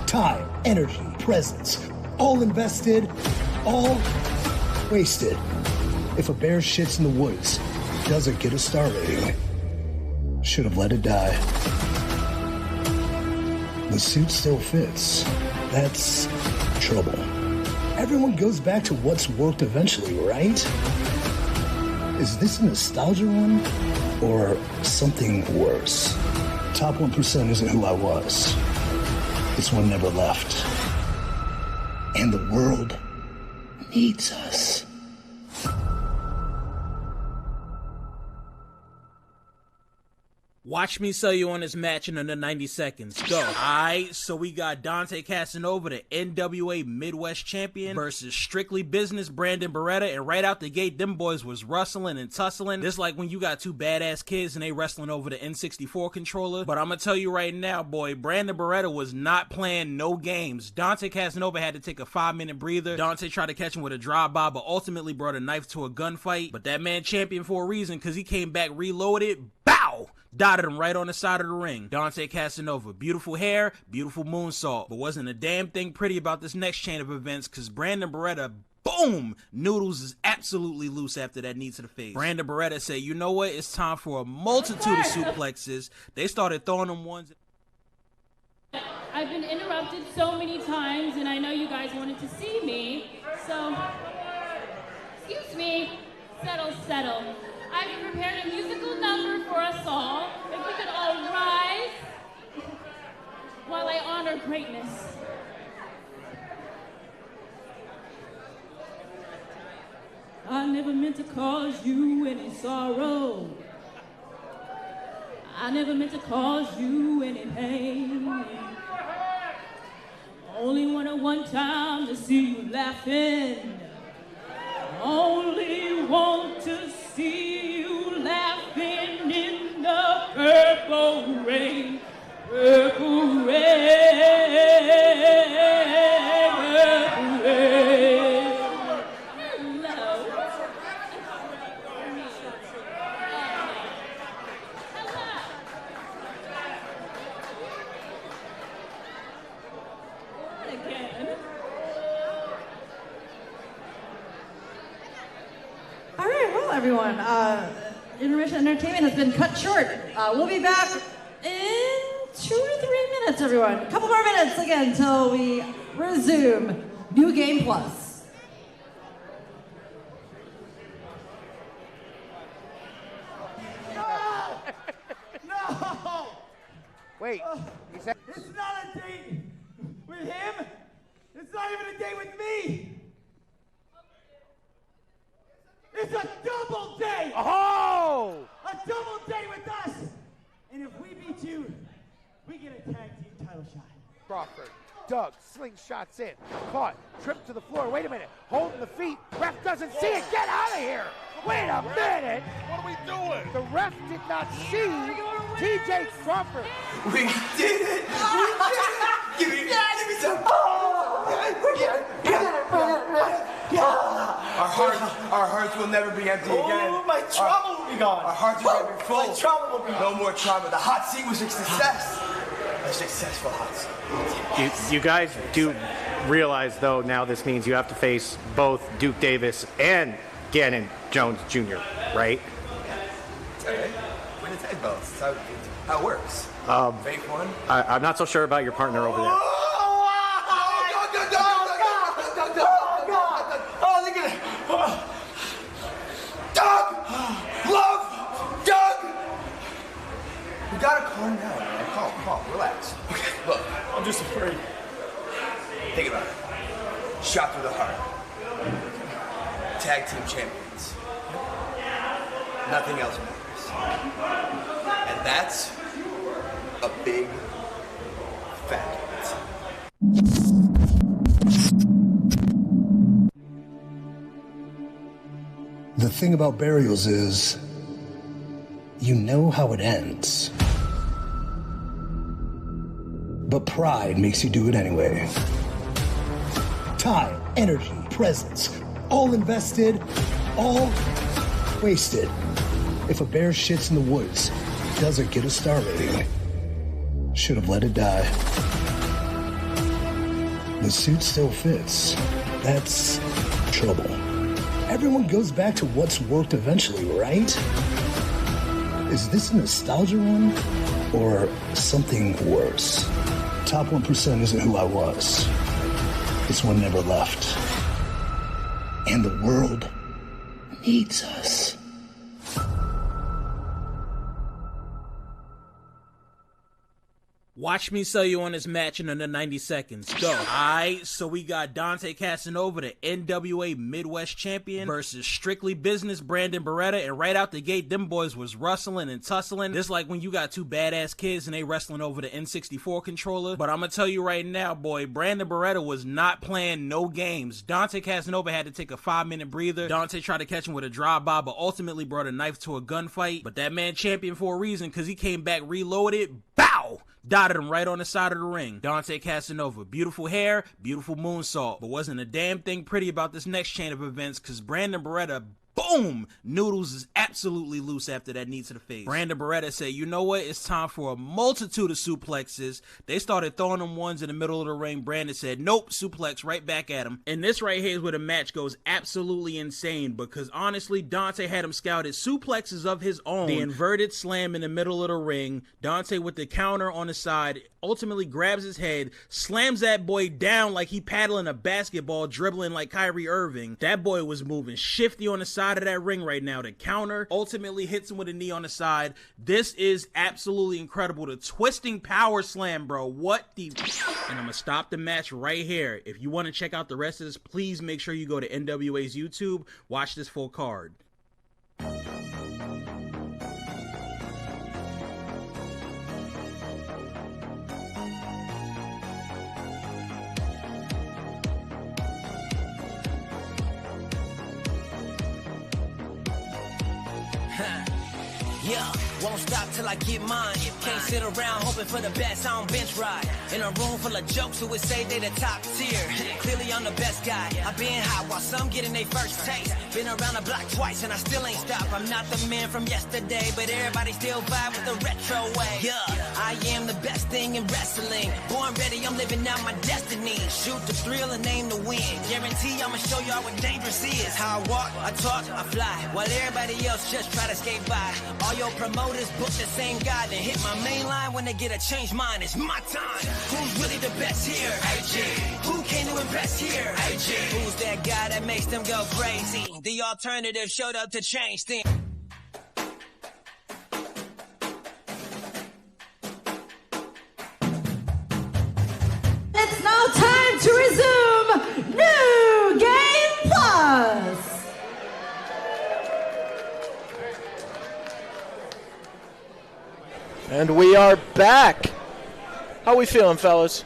Time, energy, presence, all invested, all wasted. If a bear shits in the woods, doesn't get a star rating, should have let it die. The suit still fits. That's trouble. Everyone goes back to what's worked eventually, right? Is this a nostalgia run or something worse? Top 1% isn't who I was. This one never left. And the world needs us. Watch me sell you on this match in under 90 seconds. Go. Alright, so we got Dante Casanova, the NWA Midwest Champion, versus Strictly Business Brandon Beretta, and right out the gate, them boys was rustling and tussling. This like when you got two badass kids and they wrestling over the N64 controller. But I'm gonna tell you right now, boy, Brandon Beretta was not playing no games. Dante Casanova had to take a 5-minute breather. Dante tried to catch him with a drive-by, but ultimately brought a knife to a gunfight. But that man champion for a reason, because he came back reloaded. Bow! Dotted him right on the side of the ring. Dante Casanova. Beautiful hair, beautiful moonsault. But wasn't a damn thing pretty about this next chain of events, because Brandon Beretta, boom! Noodles is absolutely loose after that knee to the face. Brandon Beretta said, you know what? It's time for a multitude of suplexes. They started throwing them ones. I've been interrupted so many times, and I know you guys wanted to see me, so, excuse me, settle. I've prepared a musical number for us all. If we could all rise while I honor greatness. I never meant to cause you any sorrow. I never meant to cause you any pain. Only wanted one time to see you laughing. Only want to see you laughing in the purple rain. Purple rain. Purple rain. Everyone, Intermission Entertainment has been cut short. We'll be back in 2 to 3 minutes, everyone. A couple more minutes again until we resume New Game Plus. No! Wait, he said it's not a date with him. It's not even a date with me. It's a double date! Oh! A double date with us! we get a tag team title shot. Crawford, Doug, slingshots in, caught, tripped to the floor, wait a minute, holding the feet, ref doesn't see it, get out of here! Wait a minute! What are we doing? The ref did not see TJ Crawford. We did it! Give me some. Our hearts will never be empty again. Oh, my trauma will be gone. Our hearts will never be full. My trauma will be gone. No more trauma. The hot seat was a success. A successful hot seat. You guys do realize, though, now this means you have to face both Duke Davis and Gannon Jones Jr., right? Okay. Win the tag belts. That's how it works. Fake one. I'm not so sure about your partner over there. Oh, look at it. Doug! Love! Doug! You gotta calm down, man. Calm, relax. Okay, look. I'm just afraid. Think about it. Shot through the heart. Tag team champions. Nothing else matters. And that's a big fact. The thing about burials is, you know how it ends. But pride makes you do it anyway. Time, energy, presence, all invested, all wasted. If a bear shits in the woods, doesn't get a star rating. Should have let it die. The suit still fits. That's trouble. Everyone goes back to what's worked eventually, right? Is this a nostalgia run or something worse? Top 1% isn't who I was. This one never left. And the world needs us. Watch me sell you on this match in under 90 seconds. Go. Alright, so we got Dante Casanova, the NWA Midwest Champion, versus Strictly Business Brandon Beretta, and right out the gate, them boys was rustling and tussling. This like when you got two badass kids and they wrestling over the N64 controller. But I'm gonna tell you right now, boy, Brandon Beretta was not playing no games. Dante Casanova had to take a 5-minute breather. Dante tried to catch him with a drive-by, but ultimately brought a knife to a gunfight. But that man champion for a reason, because he came back reloaded. Bow! Dotted him right on the side of the ring. Dante Casanova, beautiful hair, beautiful moonsault, but wasn't a damn thing pretty about this next chain of events, because Brandon Beretta, boom, Noodles is absolutely loose after that knee to the face. Brandon Beretta said, you know what, it's time for a multitude of suplexes. They started throwing them ones in the middle of the ring. Brandon said, nope, suplex right back at him. And this right here is where the match goes absolutely insane, because honestly, Dante had him scouted suplexes of his own. The inverted slam in the middle of the ring, Dante with the counter on the side, ultimately grabs his head, slams that boy down like he paddling a basketball, dribbling like Kyrie Irving. That boy was moving shifty on the side of that ring right now. The counter ultimately hits him with a knee on the side. This is absolutely incredible. The twisting power slam, bro. What the... And I'm gonna stop the match right here. If you want to check out the rest of this, please make sure you go to NWA's YouTube, watch this full card. Yeah, won't stop till I get mine. Can't sit around hoping for the best, I don't bench ride. In a room full of jokes who would say they the top tier. Clearly I'm the best guy. I've been hot while some getting their first taste. Been around the block twice and I still ain't stopped. I'm not the man from yesterday, but everybody still vibe with the retro way. Yeah, I am the best thing in wrestling. Born ready, I'm living out my destiny. Shoot the thrill and aim to win. Guarantee I'ma show y'all what dangerous is. How I walk, I talk, I fly. While everybody else just try to skate by. All your promoters book the same guy, then hit my main line when they get a change mind. It's my time. Who's really the best here? AG. Who came to impress here? AG. Who's that guy that makes them go crazy? The alternative showed up to change things. It's now time to resume New Game Plus. And we are back. How we feeling, fellas?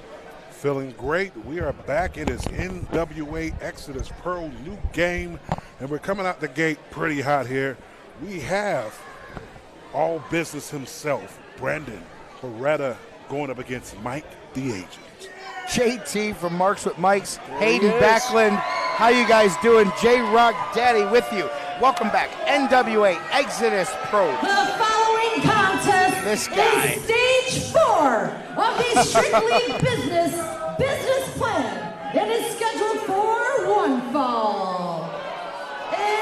Feeling great. We are back. It is NWA Exodus Pro, new game, and we're coming out the gate pretty hot here. We have all business himself, Brandon Beretta, going up against Mike the Agent. JT from Marks with Mikes, Hayden Backlund. How you guys doing? J-Rock Daddy with you. Welcome back, NWA Exodus Pro. The following contest This guy. is stage 4 of the Strictly Business Plan. It is scheduled for one fall.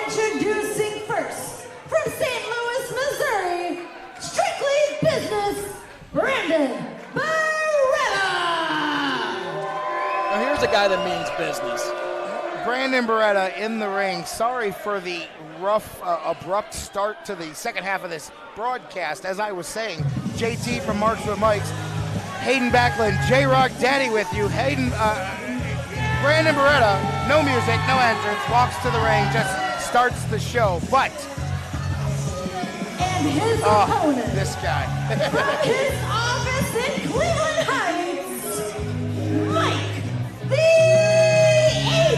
Introducing first, from St. Louis, Missouri, Strictly Business, Brandon Beretta. Now here's a guy that means business. Brandon Beretta in the ring. Sorry for the rough, abrupt start to the second half of this broadcast. As I was saying, JT from Marks with Mikes, Hayden Backlund, J-Rock Daddy with you. Hayden, Brandon Beretta, no music, no entrance, walks to the ring, just starts the show. But and his opponent, this guy, from his office in Cleveland Heights, Mike the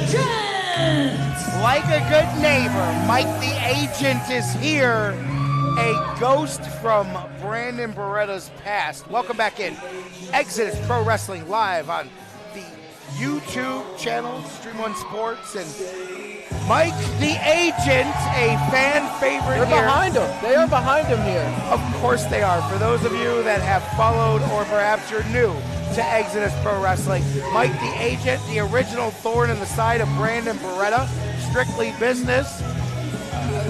Agent. like a good neighbor, Mike the Agent is here. A ghost from Brandon Beretta's past. Welcome back in. Exodus Pro Wrestling live on the YouTube channel, Stream One Sports, and Mike the Agent, a fan favorite. They're behind him. They are behind him here. Of course they are. For those of you that have followed or perhaps you're new to Exodus Pro Wrestling, Mike the Agent, the original thorn in the side of Brandon Beretta, Strictly Business.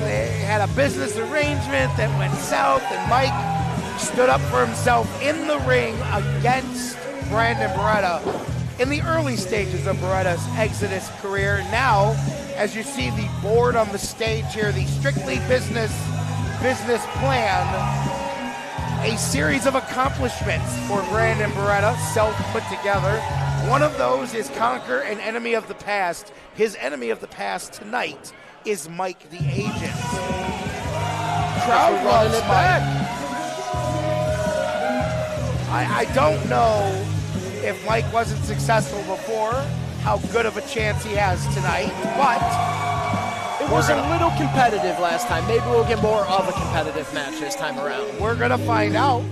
They had a business arrangement that went south, and Mike stood up for himself in the ring against Brandon Beretta in the early stages of Beretta's Exodus career. Now, as you see the board on the stage here, the Strictly Business Plan, a series of accomplishments for Brandon Beretta, self-put together. One of those is conquer an enemy of the past. His enemy of the past tonight is Mike the Agent. Crowd loves Mike. I don't know if Mike wasn't successful before, how good of a chance he has tonight, but it was a little competitive last time. Maybe we'll get more of a competitive match this time around. We're gonna find out.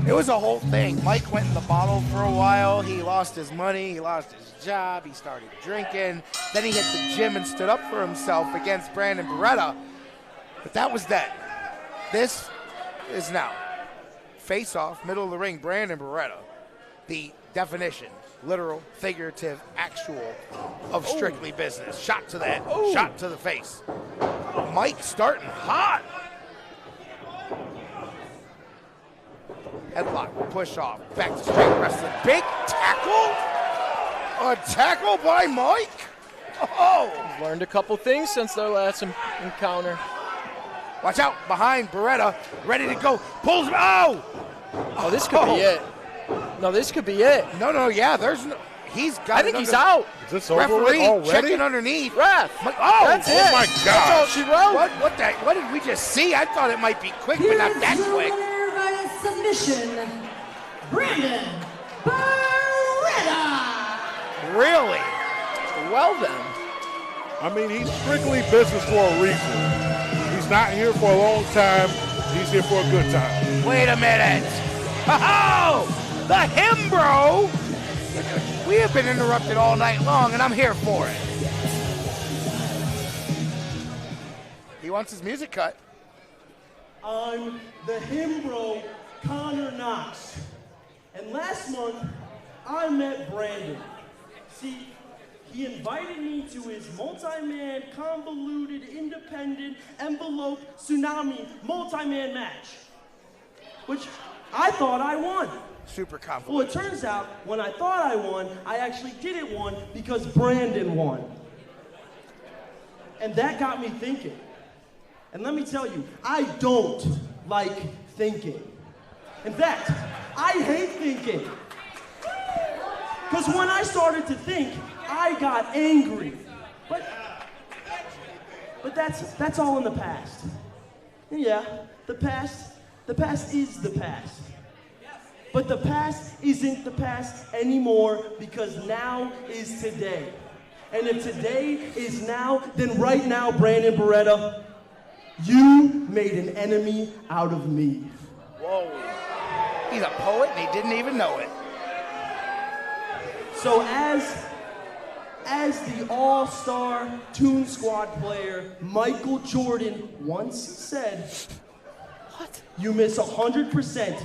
It was a whole thing. Mike went in the bottle for a while. He lost his money. He lost his job. He started drinking. Then he hit the gym and stood up for himself against Brandon Beretta. But that was then. This is now. Face off, middle of the ring, Brandon Beretta. The definition, literal, figurative, actual of Strictly Business. Shot to the head, shot to the face. Mike starting hot. Headlock, push off, back to straight wrestling. Big tackle? A tackle by Mike? Oh! He's learned a couple things since their last encounter. Watch out, behind Beretta, ready to go. Pulls him, oh! Oh, this could be it. No, this could be it. No, yeah, there's no, he's got I think he's out. Is this over with Referee already? checking underneath. Ref. Oh, that's it. Oh my That's God. all she wrote. What did we just see? I thought it might be quick, but not that quick. Winner by submission, Brandon Beretta. Really? Well then. I mean, he's strictly business for a reason. He's not here for a long time. He's here for a good time. Wait a minute. Oh, the him, bro. We have been interrupted all night long, and I'm here for it. He wants his music cut. I'm the Himbro Connor Knox. And last month, I met Brandon. See, he invited me to his multi-man, convoluted, independent, envelope, tsunami, multi-man match, which I thought I won. Super confident. Well, it turns out, when I thought I won, I actually didn't win because Brandon won. And that got me thinking. And let me tell you, I don't like thinking. In fact, I hate thinking. Because when I started to think, I got angry. But that's all in the past. And yeah, the past is the past. But the past isn't the past anymore because now is today. And if today is now, then right now, Brandon Beretta, you made an enemy out of me. Whoa. He's a poet and he didn't even know it. So as the all-star Toon Squad player Michael Jordan once said, what? You miss 100%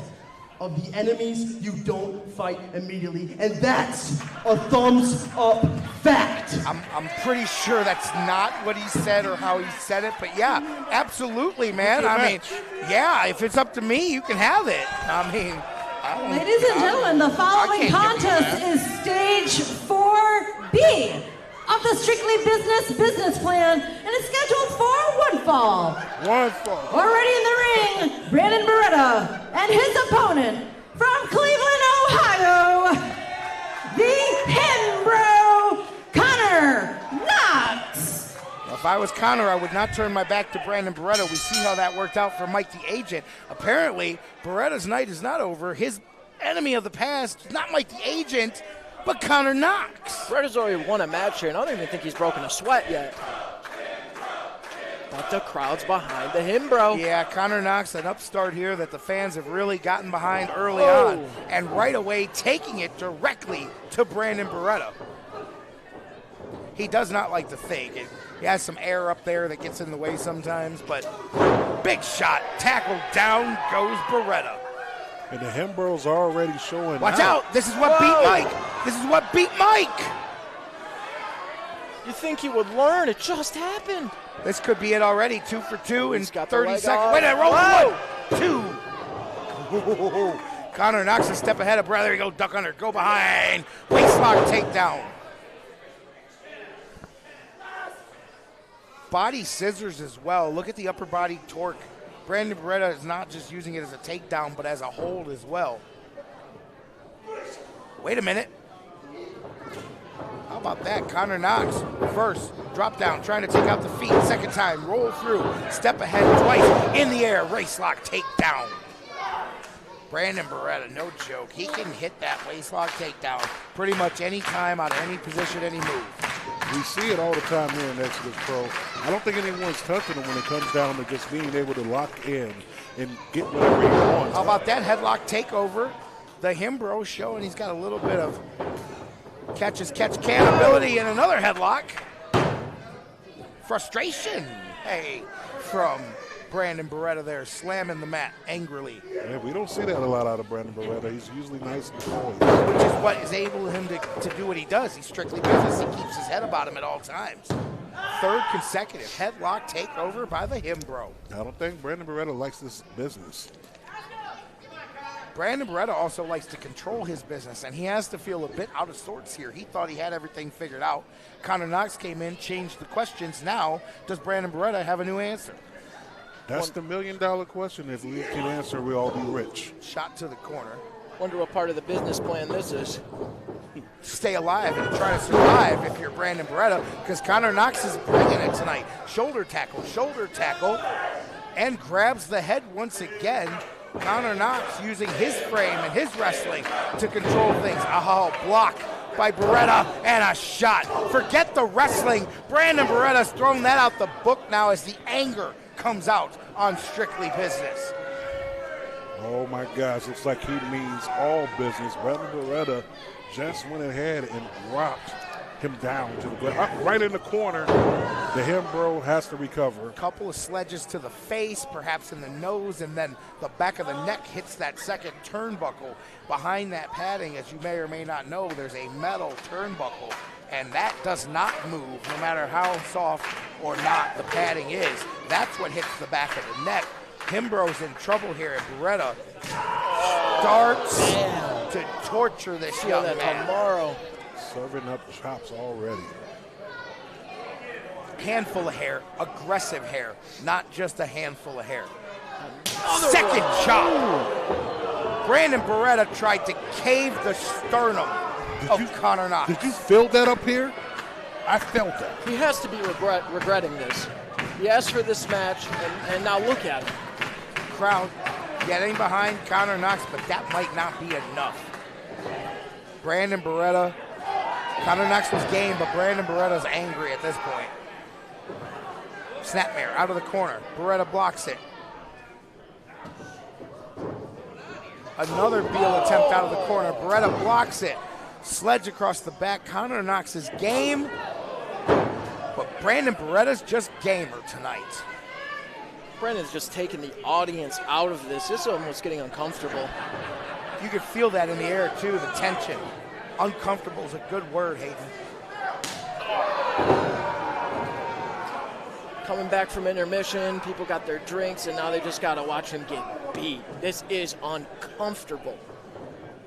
of the enemies you don't fight immediately. And that's a thumbs up fact. I'm pretty sure that's not what he said or how he said it, but yeah, absolutely, man. I mean, yeah, if it's up to me, you can have it. I mean, Ladies and gentlemen, the following contest is stage 4B of the Strictly Business Plan, and it's scheduled for one fall. One fall. Already in the ring, Brandon Beretta and his opponent from Cleveland, Ohio, the Hembro, Connor Knox. Well, if I was Connor, I would not turn my back to Brandon Beretta. We see how that worked out for Mike the Agent. Apparently, Beretta's night is not over. His enemy of the past is not Mike the Agent, but Connor Knox. Beretta's already won a match here, and I don't even think he's broken a sweat yet. But the crowd's behind the Hembro. Yeah, Connor Knox, an upstart here that the fans have really gotten behind early on, and right away taking it directly to Brandon Beretta. He does not like to fake it. He has some air up there that gets in the way sometimes, but big shot, tackled down goes Beretta. And the Hembro's already showing Watch out, this is what beat Mike. This is what beat Mike. You think he would learn? It just happened. This could be it already, 2 for 2 in 30 seconds. off. Wait a minute, roll 1, 2. Connor Knox a step ahead of Beretta. There you go, duck under, go behind. Waistlock takedown. Body scissors as well. Look at the upper body torque. Brandon Beretta is not just using it as a takedown, but as a hold as well. Wait a minute. How about that? Connor Knox, reverse, drop down, trying to take out the feet. Second time, roll through, step ahead twice, in the air, race lock, takedown. Brandon Beretta, no joke. He can hit that waistlock takedown pretty much any time, out of any position, any move. We see it all the time here in Exodus Pro. I don't think anyone's touching him when it comes down to just being able to lock in and get whatever he wants. How about that headlock takeover? The Hembro showing he's got a little bit of catch-as-catch-can ability and another headlock. Frustration, hey, from Brandon Beretta there, slamming the mat angrily. Yeah, we don't see that a lot out of Brandon Beretta. He's usually nice and poised. Which is what is able him to do what he does. He's strictly business. He keeps his head about him at all times. Third consecutive headlock takeover by the Hembro. I don't think Brandon Beretta likes this business. Brandon Beretta also likes to control his business, and he has to feel a bit out of sorts here. He thought he had everything figured out. Connor Knox came in, changed the questions. Now, does Brandon Beretta have a new answer? That's the million-dollar question. If we can answer, we'll all be rich. Shot to the corner. Wonder what part of the business plan this is. Stay alive and try to survive if you're Brandon Beretta, because Connor Knox is bringing it tonight. Shoulder tackle, and grabs the head once again. Connor Knox using his frame and his wrestling to control things. Oh, block by Beretta and a shot. Forget the wrestling. Brandon Beretta's thrown that out the book now as the anger comes out on Strictly Business. Oh my gosh, looks like he means all business. Brandon Beretta just went ahead and dropped him down to the ground. Right in the corner, the Hembro has to recover. A couple of sledges to the face, perhaps in the nose, and then the back of the neck hits that second turnbuckle. Behind that padding, as you may or may not know, there's a metal turnbuckle, and that does not move no matter how soft or not the padding is. That's what hits the back of the neck. Hembro's in trouble here, and Beretta starts to torture this young man. Tomorrow. Serving up chops already. Handful of hair, aggressive hair, not just a handful of hair. Second chop. Brandon Beretta tried to cave the sternum of Connor Knox. Did you feel that up here? I felt that. He has to be regretting this. He asked for this match, and now look at him. Crowd getting behind Connor Knox, but that might not be enough. Brandon Beretta. Connor Knox was game, but Brandon Beretta's angry at this point. Snapmare out of the corner. Beretta blocks it. Another Beal attempt out of the corner. Beretta blocks it. Sledge across the back. Connor Knox is game, but Brandon Beretta's just gamer tonight. Brandon's just taking the audience out of this. This is almost getting uncomfortable. You could feel that in the air, too, the tension. Uncomfortable is a good word, Hayden. Coming back from intermission, people got their drinks, and now they just got to watch him get beat. This is uncomfortable.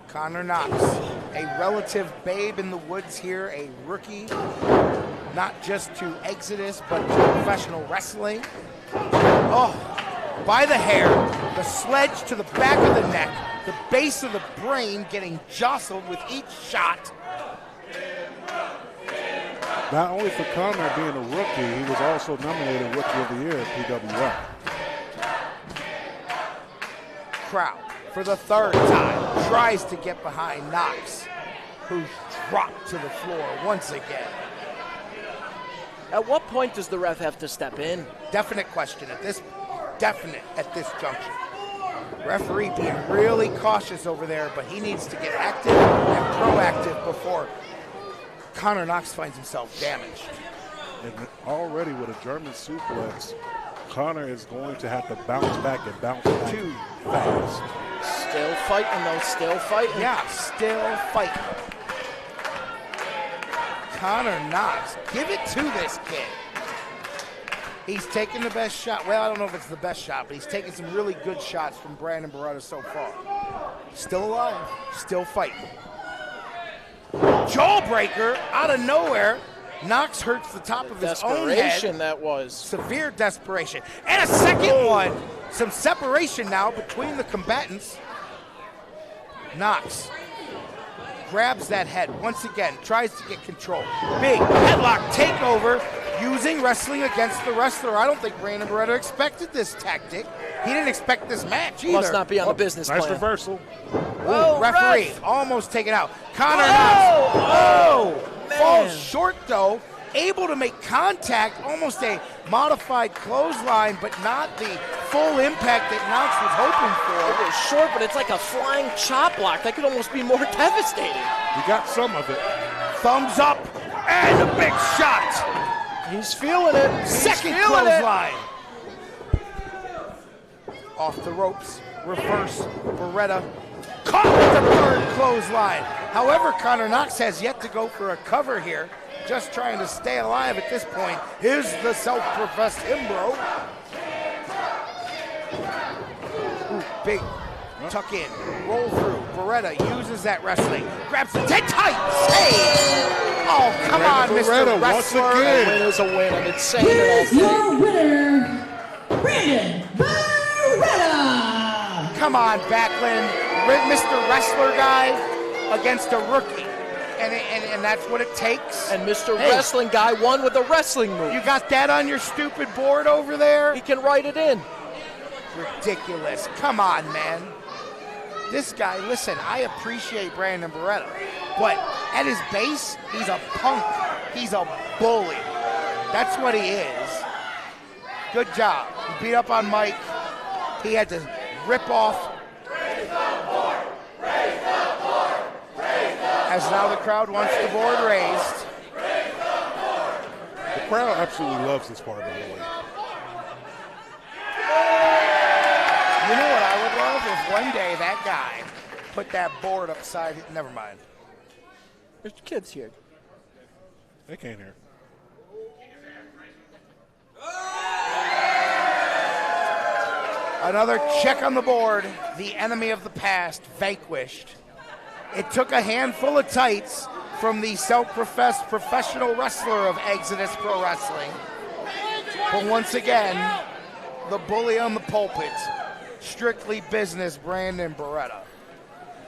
Connor Knox, a relative babe in the woods here, a rookie, not just to Exodus, but to professional wrestling. Oh, by the hair, the sledge to the back of the neck, the base of the brain getting jostled with each shot. Not only for Connor being a rookie, he was also nominated Rookie of the Year at PWI. Crowd, for the third time, tries to get behind Knox, who's dropped to the floor once again. At what point does the ref have to step in? Definite question at this junction. Referee being really cautious over there, but he needs to get active and proactive before Connor Knox finds himself damaged. And already with a German suplex, Connor is going to have to bounce back and bounce back too fast. Still fighting though, still fighting. Yeah, still fighting. Connor Knox, give it to this kid. He's taking the best shot. Well, I don't know if it's the best shot, but he's taking some really good shots from Brandon Beretta so far. Still alive, still fighting. Jawbreaker out of nowhere. Knox hurts the top of his own head. Desperation that was. Severe desperation. And a second one. Some separation now between the combatants. Knox grabs that head once again, tries to get control. Big headlock takeover, using wrestling against the wrestler. I don't think Brandon Beretta expected this tactic. He didn't expect this match either. Must not be on the business plan. Nice reversal. Ooh, referee almost taken out. Connor Knox. Falls short though. Able to make contact, almost a modified clothesline, but not the full impact that Knox was hoping for. It was short, but it's like a flying chop block. That could almost be more devastating. He got some of it. Thumbs up and a big shot. He's feeling it. Second clothesline. Off the ropes, reverse, Beretta caught with the third clothesline. However, Connor Knox has yet to go for a cover here. Just trying to stay alive at this point. Here's the self-professed Himbro. Ooh, big tuck in, roll through. Beretta uses that wrestling. Grabs the dead tight, save. Oh, come on, Mr. Wrestler. A win is a win. I'm insane. Here's your winner, Brandon Beretta. Come on, Backlund. Mr. Wrestler guy against a rookie. And that's what it takes. And Mr. Wrestling guy won with a wrestling move. You got that on your stupid board over there? He can write it in. Ridiculous. Come on, man. This guy, listen, I appreciate Brandon Beretta, but at his base, he's a punk. He's a bully. That's what he is. Good job. He beat up on Mike. He had to rip off. As now the crowd wants the board raised. The crowd absolutely loves this part of the league. You know what I would love? If one day that guy put that board upside, never mind. There's kids here. They can't hear. Another check on the board. The enemy of the past vanquished. It took a handful of tights from the self-professed professional wrestler of Exodus Pro Wrestling. But once again, the bully on the pulpit, strictly business, Brandon Beretta.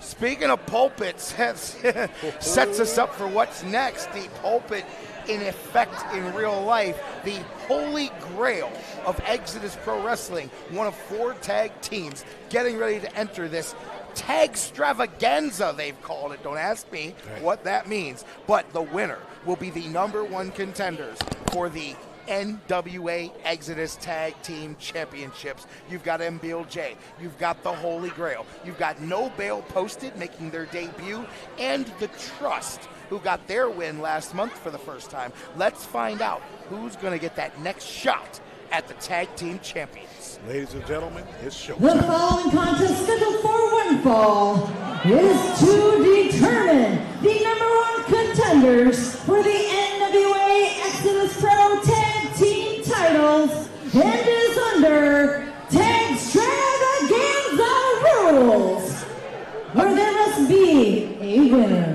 Speaking of pulpits, sets us up for what's next. The pulpit in effect in real life, the Holy Grail of Exodus Pro Wrestling, one of 4 tag teams getting ready to enter this Tag Extravaganza, they've called it. Don't ask me what that means. But the winner will be the #1 contenders for the NWA Exodus Tag Team Championships. You've got MBealeJ, you've got the Holy Grail, you've got No Bail Posted making their debut, and the Trust, who got their win last month for the first time. Let's find out who's going to get that next shot at the Tag Team Champions. Ladies and gentlemen, it's showtime. The following contest scheduled for one fall is to determine the #1 contenders for the NWA Exodus Pro Tag Team titles and is under Tag Extravaganza rules, where there must be a winner.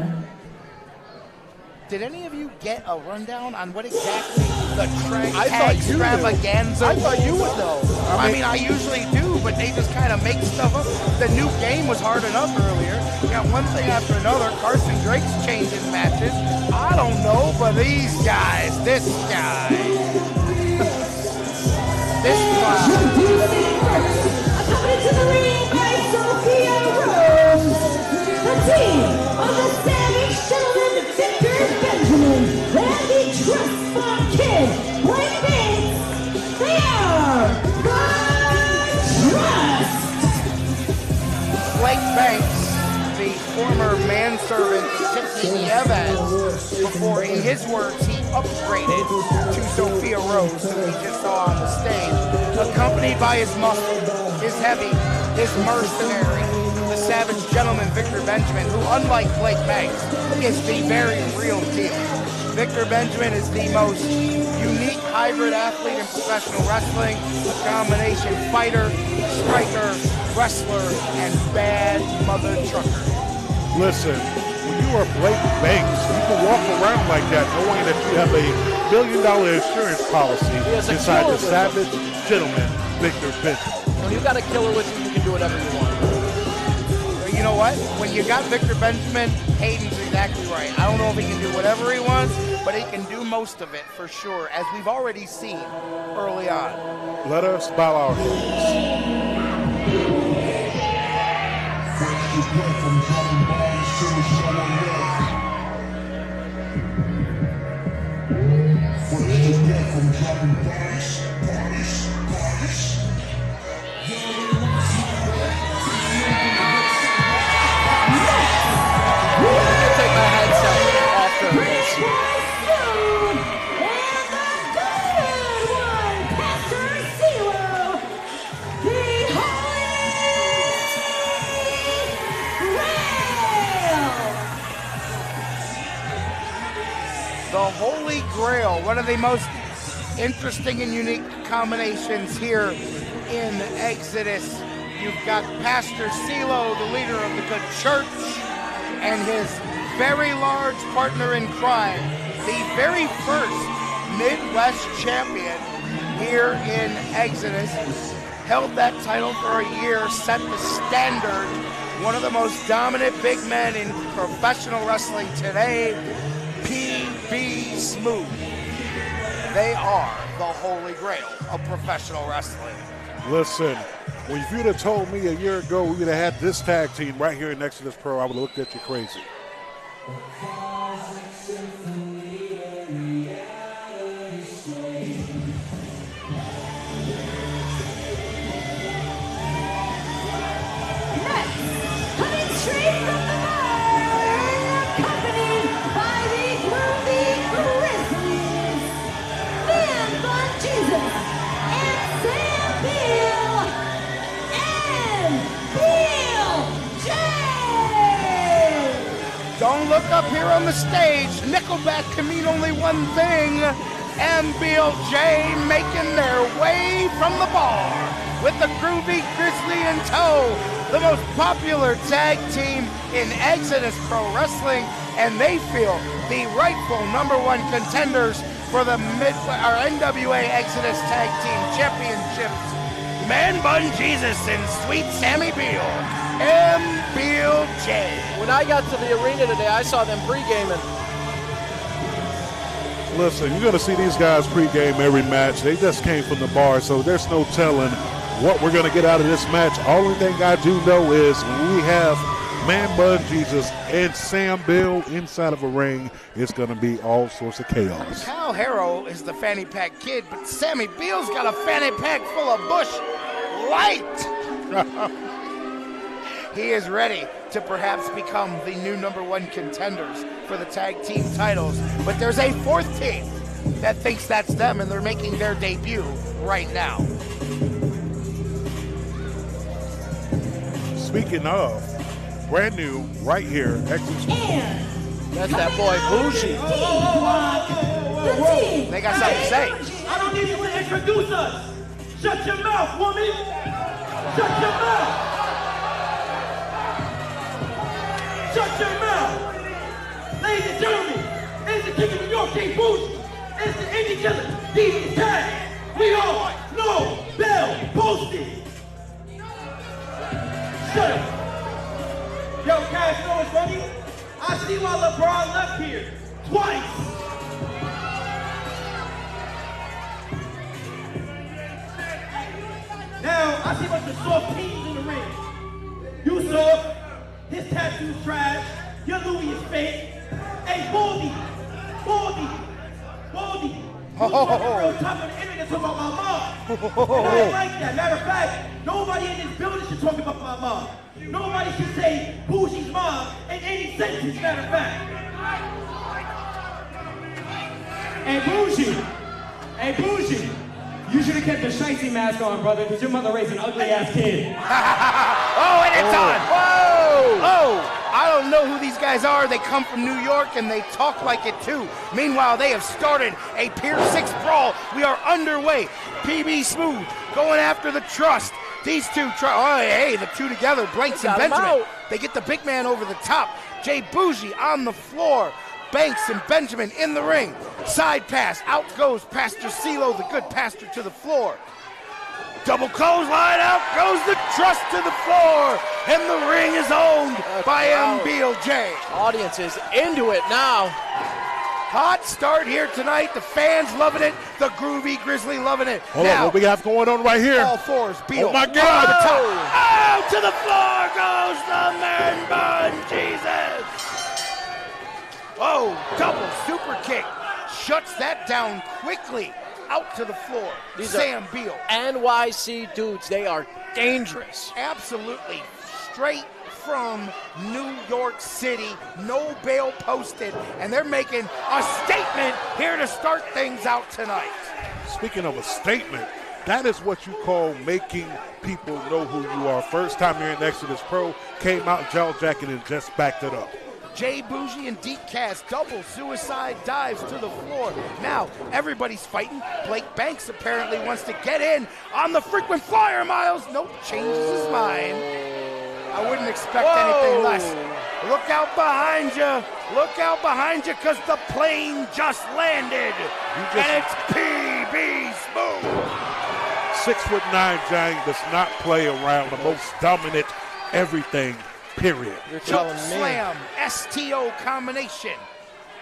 Did any of you get a rundown on what exactly the I Tag thought you knew. Extravaganza I thought you would know. I mean, I usually do, but they just kind of make stuff up. The new game was hard enough earlier. You got one thing after another. Carson Drake's changing matches. I don't know, but these guys, this guy, this guy. Accompanied to the ring by Sophia Rose, the team of the Savage Gentleman Victor Benjamin and the Trust Fund Kid, Blake Banks. They are the Trust. Blake Banks, the former manservant to Tiffany Evans, before, in his words, he upgraded to Sophia Rose, who we just saw on the stage, accompanied by his muscle, his heavy, his mercenary, the Savage Gentleman Victor Benjamin, who, unlike Blake Banks, is the very real deal. Victor Benjamin is the most unique hybrid athlete in professional wrestling, a combination fighter, striker, wrestler, and bad mother trucker. Listen, when you are Blake Banks, you can walk around like that knowing that you have a $1 million insurance policy inside the Savage Gentleman Victor Benjamin. When you got a killer with you, you can do whatever you want. You know what? When you got Victor Benjamin, Hayden's exactly right. I don't know if he can do whatever he wants, but he can do most of it for sure, as we've already seen early on. Let us bow our heads. The Holy Grail, one of the most interesting and unique combinations here in Exodus. You've got Pastor CeeLo, the leader of the good church, and his very large partner in crime, the very first Midwest champion here in Exodus. Held that title for a year, set the standard. One of the most dominant big men in professional wrestling today, PB Smooth. They are the Holy Grail of professional wrestling. Listen, if you'd have told me a year ago we would have had this tag team right here in Exodus Pro, I would have looked at you crazy. Don't look up here on the stage. Nickelback can mean only one thing. MBealeJ making their way from the bar with the Groovy Grizzly in tow. The most popular tag team in Exodus Pro Wrestling, and they feel the rightful #1 contenders for the NWA Exodus Tag Team Championships. Man Bun Jesus and Sweet Sammy Beal, MBealeJ. When I got to the arena today, I saw them pre-gaming. Listen, you're going to see these guys pregame every match. They just came from the bar, so there's no telling what we're going to get out of this match. Only thing I do know is we have Man Bun Jesus and Sam Bill inside of a ring. It's going to be all sorts of chaos. Cal Herro is the fanny pack kid, but Sammy Beal's got a fanny pack full of Bush Light. He is ready to perhaps become the new #1 contenders for the tag team titles. But there's a fourth team that thinks that's them, and they're making their debut right now. Speaking of, brand new right here, Exodus. That's that boy Bougie. They got something to say. I don't need you to introduce us. Shut your mouth, woman. Shut your mouth. Shut your mouth! Ladies and gentlemen, it's the King of New York, King Bougie. It's the Indie Killer, DJ Tag. We all know Bell posted. Shut up. Yo, guys, you know what's funny? I see why LeBron left here twice. Now, I see a bunch of soft teams in the ring. You saw his tattoo's trash. Your Louis is fake. Hey, Baldy. You talking real tough on the internet talking about my mom. And I ain't like that. Matter of fact, nobody in this building should talk about my mom. Nobody should say Bougie's mom in any sentence, matter of fact. Hey, Bougie. You should have kept the shicey mask on, brother, because your mother raised an ugly-ass kid. Oh, and it's on. Whoa! Oh, I don't know who these guys are. They come from New York, and they talk like it, too. Meanwhile, they have started a Pier 6 brawl. We are underway. PB Smooth going after the Trust. These two, the two together, Blanks and Benjamin. They get the big man over the top. Jay Bougie on the floor. Banks and Benjamin in the ring. Side pass. Out goes Pastor CeeLo, the good pastor, to the floor. Double clothesline. Out goes the Trust to the floor. And the ring is owned by MBealeJ. Audience is into it now. Hot start here tonight. The fans loving it. The Groovy Grizzly loving it. Hold on, what we have going on right here? All fours. Beal. Oh, my God. Oh, to the floor goes the Man Bun Jesus. Oh, double super kick. Shuts that down quickly. Out to the floor. These Sam Beal. NYC dudes. They are dangerous. Absolutely. Straight from New York City. No bail posted. And they're making a statement here to start things out tonight. Speaking of a statement, that is what you call making people know who you are. First time here in Exodus Pro, came out jaw jacket and just backed it up. Jay Bougie and Deep Cass double suicide dives to the floor. Now everybody's fighting. Blake Banks apparently wants to get in on the frequent flyer, Miles. Nope, changes his mind. I wouldn't expect anything less. Look out behind you. Look out behind you, because the plane just landed. And it's PB Smooth. 6'9" giant does not play around. The most dominant everything. Period. Choke slam, STO combination.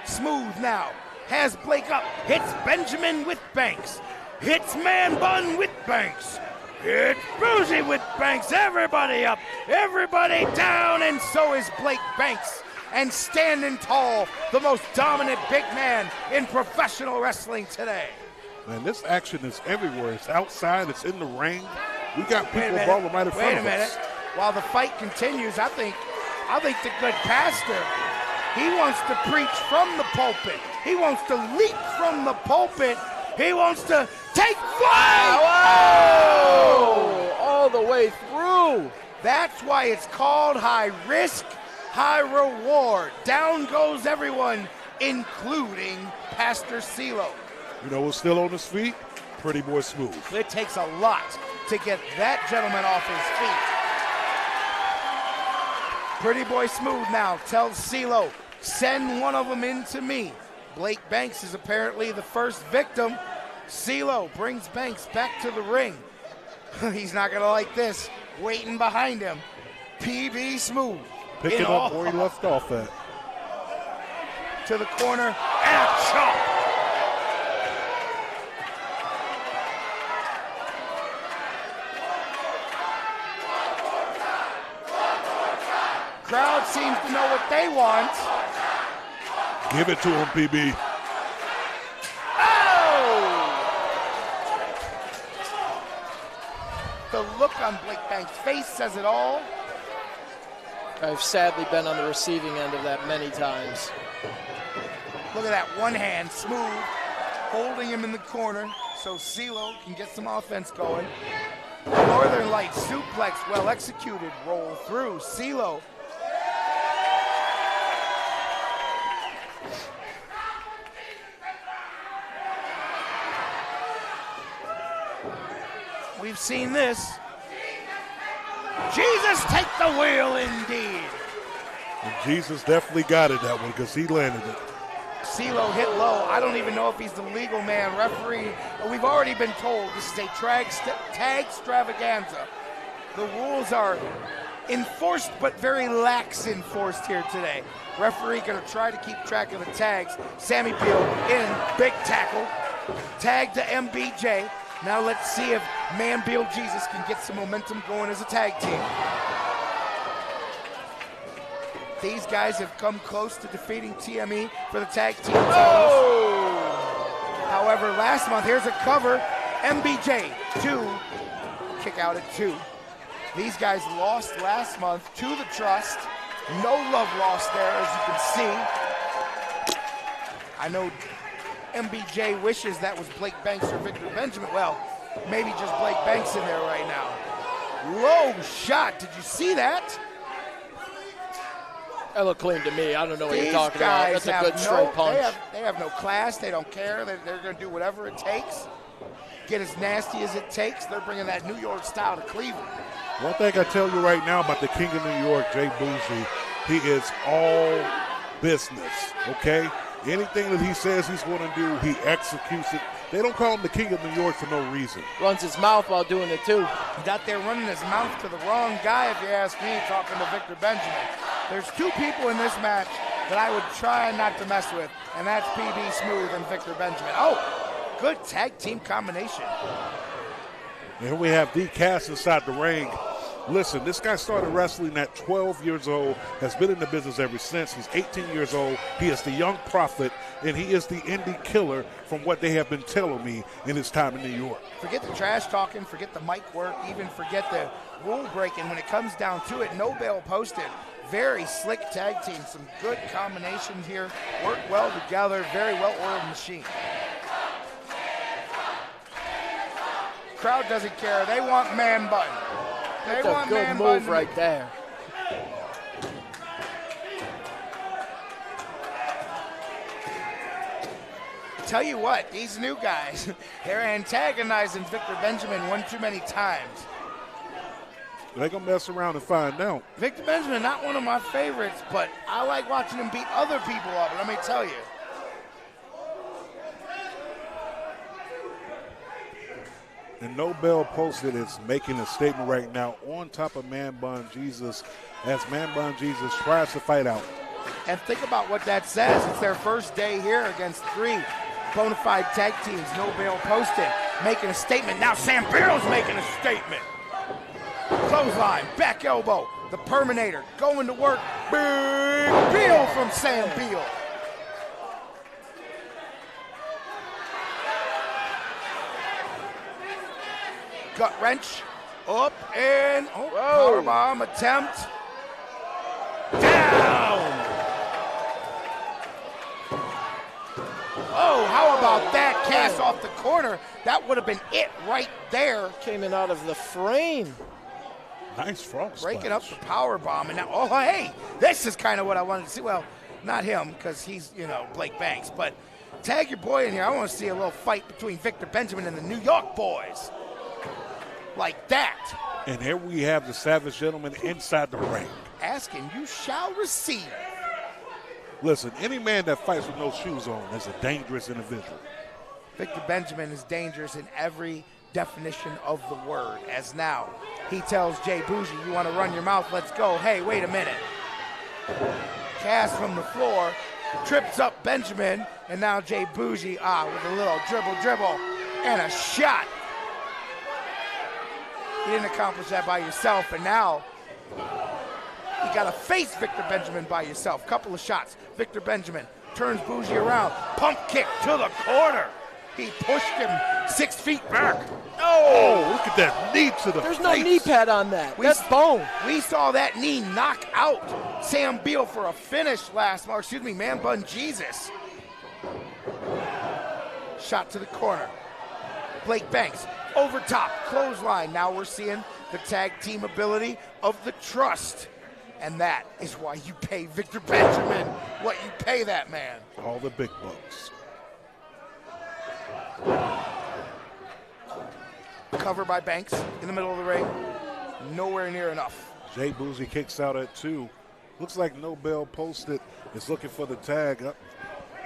Smooth now. Has Blake up. Hits Benjamin with Banks. Hits Man Bun with Banks. Hits Bougie with Banks. Everybody up. Everybody down. And so is Blake Banks. And standing tall, the most dominant big man in professional wrestling today. Man, this action is everywhere. It's outside. It's in the ring. We got people brawling right in front of us. While the fight continues, I think the good pastor, he wants to preach from the pulpit. He wants to leap from the pulpit. He wants to take flight. Whoa! All the way through. That's why it's called high risk, high reward. Down goes everyone, including Pastor CeeLo. You know who's still on his feet? Pretty Boy Smooth. It takes a lot to get that gentleman off his feet. Pretty Boy Smooth now tells CeeLo, send one of them in to me. Blake Banks is apparently the first victim. CeeLo brings Banks back to the ring. He's not going to like this. Waiting behind him. PB Smooth. Picking up where he left off at. To the corner and a chop. Crowd seems to know what they want. Give it to him, PB. The look on Blake Banks' face says it all. I've sadly been on the receiving end of that many times. Look at that one hand, smooth, holding him in the corner so CeeLo can get some offense going. Northern Light suplex, well executed, roll through. CeeLo. We've seen this. Jesus, take the wheel indeed. And Jesus definitely got it that one because he landed it. CeeLo hit low. I don't even know if he's the legal man. Referee, we've already been told this is a tag extravaganza. The rules are enforced but very lax enforced here today. Referee gonna try to keep track of the tags. Sammy Beal in, big tackle. Tag to MBealeJ. Now let's see if MBealeJesus can get some momentum going as a tag team. These guys have come close to defeating TME for the tag team titles. However, last month, here's a cover. MBealeJ, 2. Kick out at 2. These guys lost last month to the Trust. No love lost there, as you can see. I know MBealeJ wishes that was Blake Banks or Victor Benjamin. Well, maybe just Blake Banks in there right now. Low shot. Did you see that? That looked clean to me. I don't know what These you're talking about. That's a good straight punch. They have no class. They don't care. They're going to do whatever it takes. Get as nasty as it takes. They're bringing that New York style to Cleveland. One thing I tell you right now about the King of New York, Jay Bougie, he is all business, okay? Anything that he says he's going to do, he executes it. They don't call him the King of New York for no reason. Runs his mouth while doing it, too. He's out there running his mouth to the wrong guy, if you ask me, talking to Victor Benjamin. There's 2 people in this match that I would try not to mess with, and that's PB Smooth and Victor Benjamin. Oh, good tag team combination. And here we have D. Cass inside the ring. Listen, this guy started wrestling at 12 years old, has been in the business ever since. He's 18 years old. He is the young prophet, and he is the indie killer from what they have been telling me in his time in New York. Forget the trash talking, forget the mic work, even forget the rule breaking. When it comes down to it, no bail posted. Very slick tag team, some good combinations here. Work well together, very well-oiled machine. Crowd doesn't care. They want man bun. That's a good move right there. Tell you what, these new guys, they're antagonizing Victor Benjamin one too many times. They're going to mess around and find out. Victor Benjamin, not one of my favorites, but I like watching him beat other people up, let me tell you. And No Bell Posted is making a statement right now on top of MBealeJesus as MBealeJesus tries to fight out. And think about what that says. It's their first day here against 3 bona fide tag teams. No Bail Posted making a statement. Now Sam Beale's making a statement. Clothesline, back elbow, the Perminator going to work. Big Beal from Sam Beale. Gut wrench, up and powerbomb attempt. Down. Oh, how about that? Cast off the corner. That would have been it right there. Came in out of the frame. Nice frog splash. Breaking up the power bomb. And now, oh, hey, this is kind of what I wanted to see. Well, not him, because he's, Blake Banks. But tag your boy in here. I want to see a little fight between Victor Benjamin and the New York boys. Like that. And here we have the Savage Gentleman inside the ring. Asking, you shall receive. Listen, any man that fights with no shoes on is a dangerous individual. Victor Benjamin is dangerous in every definition of the word. As now, he tells Jay Bougie, you want to run your mouth, let's go. Hey, wait a minute. Cast from the floor, trips up Benjamin, and now Jay Bougie, with a little dribble, and a shot. You didn't accomplish that by yourself, and now You got to face Victor Benjamin by yourself. Couple of shots. Victor Benjamin turns Bougie around. Pump kick to the corner. He pushed him 6 feet back. Oh, look at that knee to the There's face. no knee pad on that. That's bone. We saw that knee knock out Sam Beale for a finish Man Bun Jesus. Shot to the corner. Blake Banks over top, clothesline. Now we're seeing the tag team ability of the Trust. And that is why you pay Victor Benjamin what you pay that man. All the big bucks. Cover by Banks in the middle of the ring. Nowhere near enough. Jay Boozy kicks out at 2. Looks like Nobel posted is looking for the tag.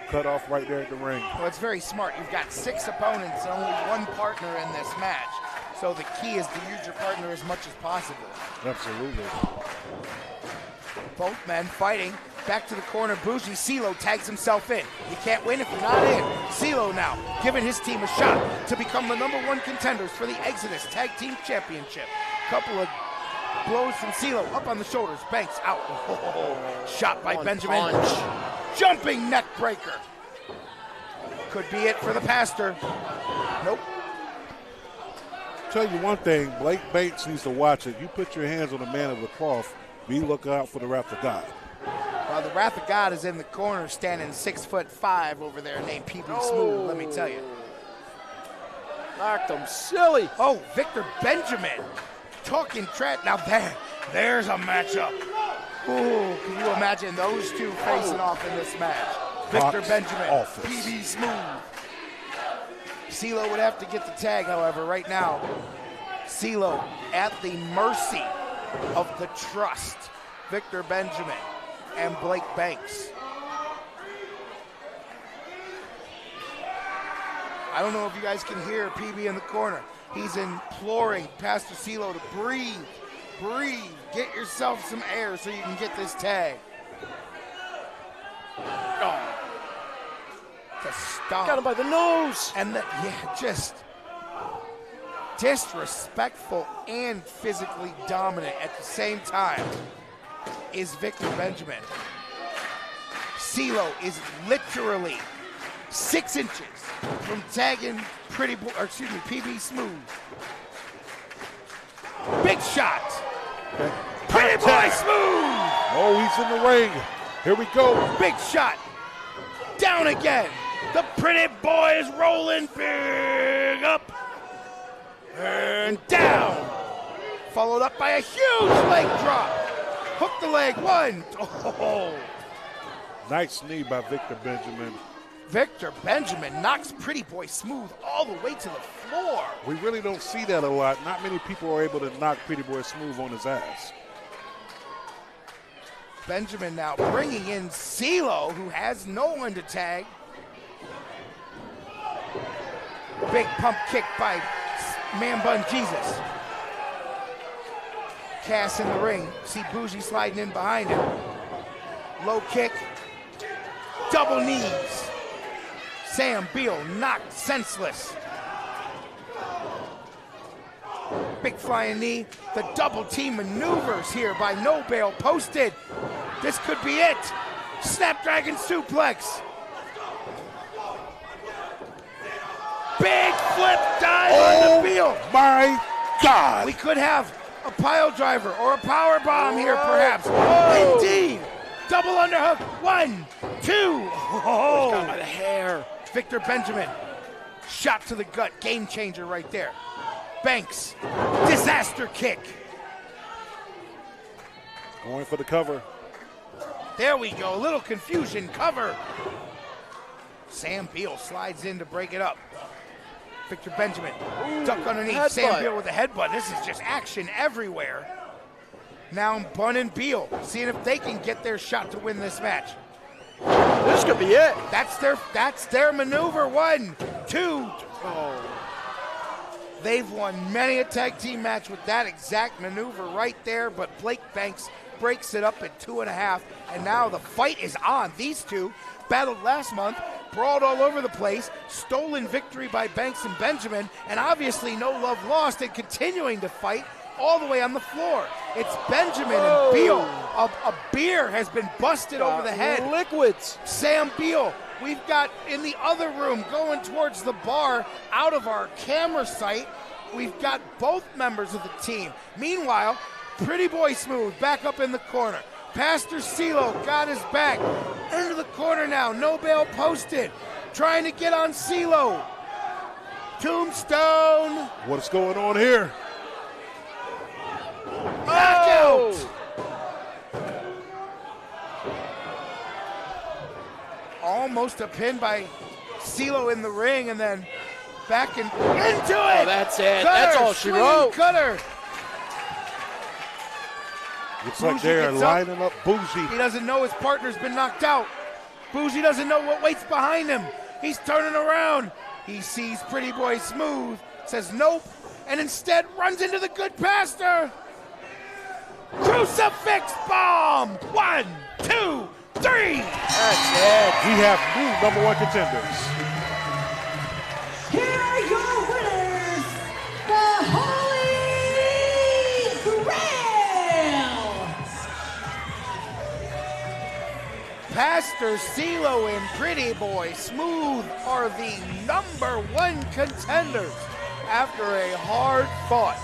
Cut off right there at the ring. Well, it's very smart. You've got 6 opponents and only 1 partner in this match. So the key is to use your partner as much as possible. Absolutely. Both men fighting. Back to the corner, Bougie. CeeLo tags himself in. You can't win if you're not in. CeeLo now giving his team a shot to become the #1 contenders for the Exodus Tag Team Championship. Couple of blows from CeeLo up on the shoulders. Banks out. Shot by Benjamin. Punch. Jumping neck breaker. Could be it for the pastor. Nope. Tell you one thing, Blake Banks needs to watch it. You put your hands on the man of the cloth, be looking out for the wrath of God. The Wrath of God is in the corner, standing 6'5" over there, named PB Smooth. Let me tell you. Knocked him silly. Oh, Victor Benjamin talking trash. Now there's a matchup. Ooh, can you imagine those two facing off in this match? Victor Benjamin, PB Smooth. CeeLo would have to get the tag, however, right now. CeeLo at the mercy of the Trust. Victor Benjamin and Blake Banks. I don't know if you guys can hear PB in the corner. He's imploring Pastor CeeLo to breathe, get yourself some air so you can get this tag. Oh. To stop. Got him by the nose. And just disrespectful and physically dominant at the same time is Victor Benjamin. CeeLo is literally 6 inches from tagging PB Smooth. Big shot. Pretty Boy Smooth. Oh, he's in the ring. Here we go. Big shot. Down again. The Pretty Boy is rolling big up and down. Followed up by a huge leg drop. Hook the leg. 1. Oh. Nice knee by Victor Benjamin. Victor Benjamin knocks Pretty Boy Smooth all the way to the floor. We really don't see that a lot. Not many people are able to knock Pretty Boy Smooth on his ass. Benjamin now bringing in CeeLo, who has no one to tag. Big pump kick by Man Bun Jesus. Cass in the ring. See Bougie sliding in behind him. Low kick. Double knees. Sam Beale knocked senseless. Big flying knee. The double team maneuvers here by Nobel posted. This could be it. Snapdragon suplex. Big flip dive on the Beale. My God. We could have a pile driver or a power bomb here, perhaps. Whoa. Indeed. Double underhook. 1, 2. Oh. Got by the hair. Victor Benjamin. Shot to the gut. Game changer right there. Banks. Disaster kick. Going for the cover. There we go. A little confusion. Cover. Sam Beale slides in to break it up. Victor Benjamin. Duck underneath. Headbutt. Sam Beale with a headbutt. This is just action everywhere. Now Bun and Beale seeing if they can get their shot to win this match. This could be it. That's their maneuver. 1, 2. Oh. They've won many a tag team match with that exact maneuver right there, but Blake Banks breaks it up at 2.5, and now the fight is on. These two battled last month, brawled all over the place, stolen victory by Banks and Benjamin, and obviously no love lost and continuing to fight all the way on the floor. It's Benjamin and Beal. A beer has been busted over the head. Liquids. Sam Beal. We've got in the other room going towards the bar out of our camera sight. We've got both members of the team. Meanwhile, Pretty Boy Smooth back up in the corner. Pastor CeeLo got his back. Into the corner now. No bail posted. Trying to get on CeeLo. Tombstone. What's going on here? Knockout. Almost a pin by CeeLo in the ring, and then back into it. Oh, that's it. Cutter, That's all she wrote. Cutter. Looks like they're lining up Bougie. He doesn't know his partner's been knocked out. Bougie doesn't know what waits behind him. He's turning around. He sees Pretty Boy Smooth, says nope, and instead runs into the good pastor. Crucifix bomb! 1, 2, 3! That's it. We have new #1 contenders. Here are your winners, the Holy Grail. Pastor CeeLo and Pretty Boy Smooth are the #1 contenders after a hard-fought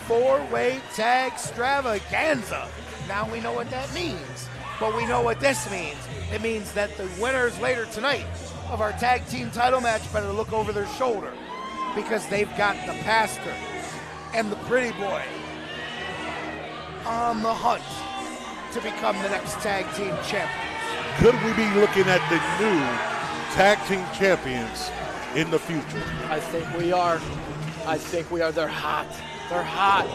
4-way tag extravaganza. Now we know what that means, but we know what this means. It means that the winners later tonight of our tag team title match better look over their shoulder, because they've got the pastor and the Pretty Boy on the hunt to become the next tag team champions. Could we be looking at the new tag team champions in the future? I think we are. They're hot. They're hot.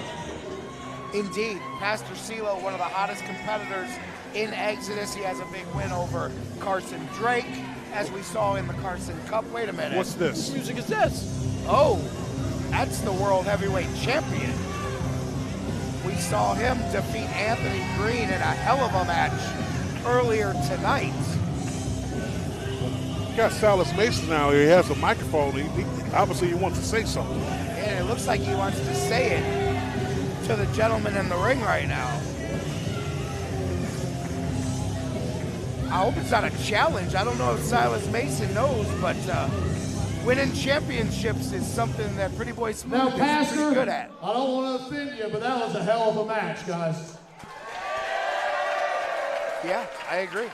Indeed. Pastor CeeLo, one of the hottest competitors in Exodus. He has a big win over Carson Drake, as we saw in the Carson Cup. Wait a minute. What's this? What music is this? Oh, that's the World Heavyweight Champion. We saw him defeat Anthony Greene in a hell of a match earlier tonight. You got Silas Mason now. He has a microphone. Obviously he wants to say something. And it looks like he wants to say it to the gentleman in the ring right now. I hope it's not a challenge. I don't know if Silas Mason knows, but winning championships is something that Pretty Boy Smooth Now, is Pastor, pretty good at. I don't want to offend you, but that was a hell of a match, guys. Yeah, I agree.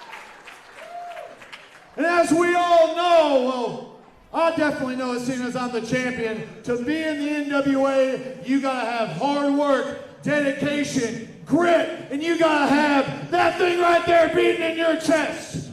And as we all know, well, I definitely know, as soon as I'm the champion, to be in the NWA, you gotta have hard work, dedication, grit, and you gotta have that thing right there beating in your chest.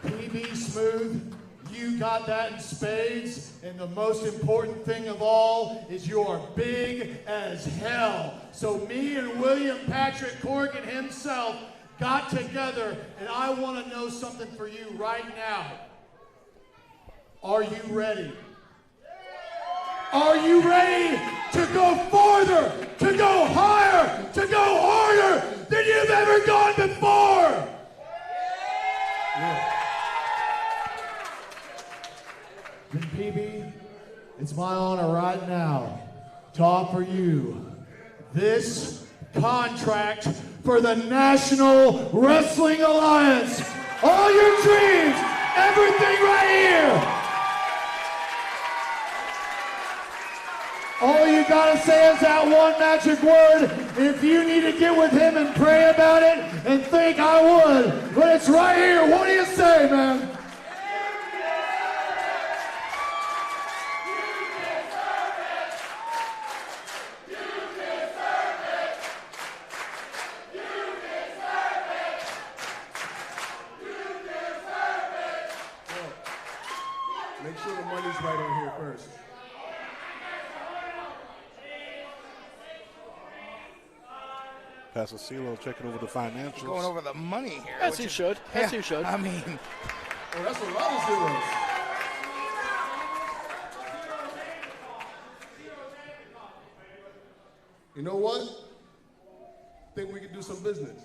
PB Smooth, you got that in spades, and the most important thing of all is you're big as hell. So me and William Patrick Corgan himself got together, and I want to know something for you right now. Are you ready? Are you ready to go farther, to go higher, to go harder than you've ever gone before? Yeah. Then PB, it's my honor right now to offer you this contract for the National Wrestling Alliance. All your dreams, everything right here. All you gotta say is that one magic word. If you need to get with him and pray about it and think, I would, but it's right here. What do you say, man? Make sure the money's right on here first. Pastor CeeLo checking over the financials. Going over the money here. As he should. As he should. I mean, Oh, that's what Rollins doing. You know what? Think we can do some business.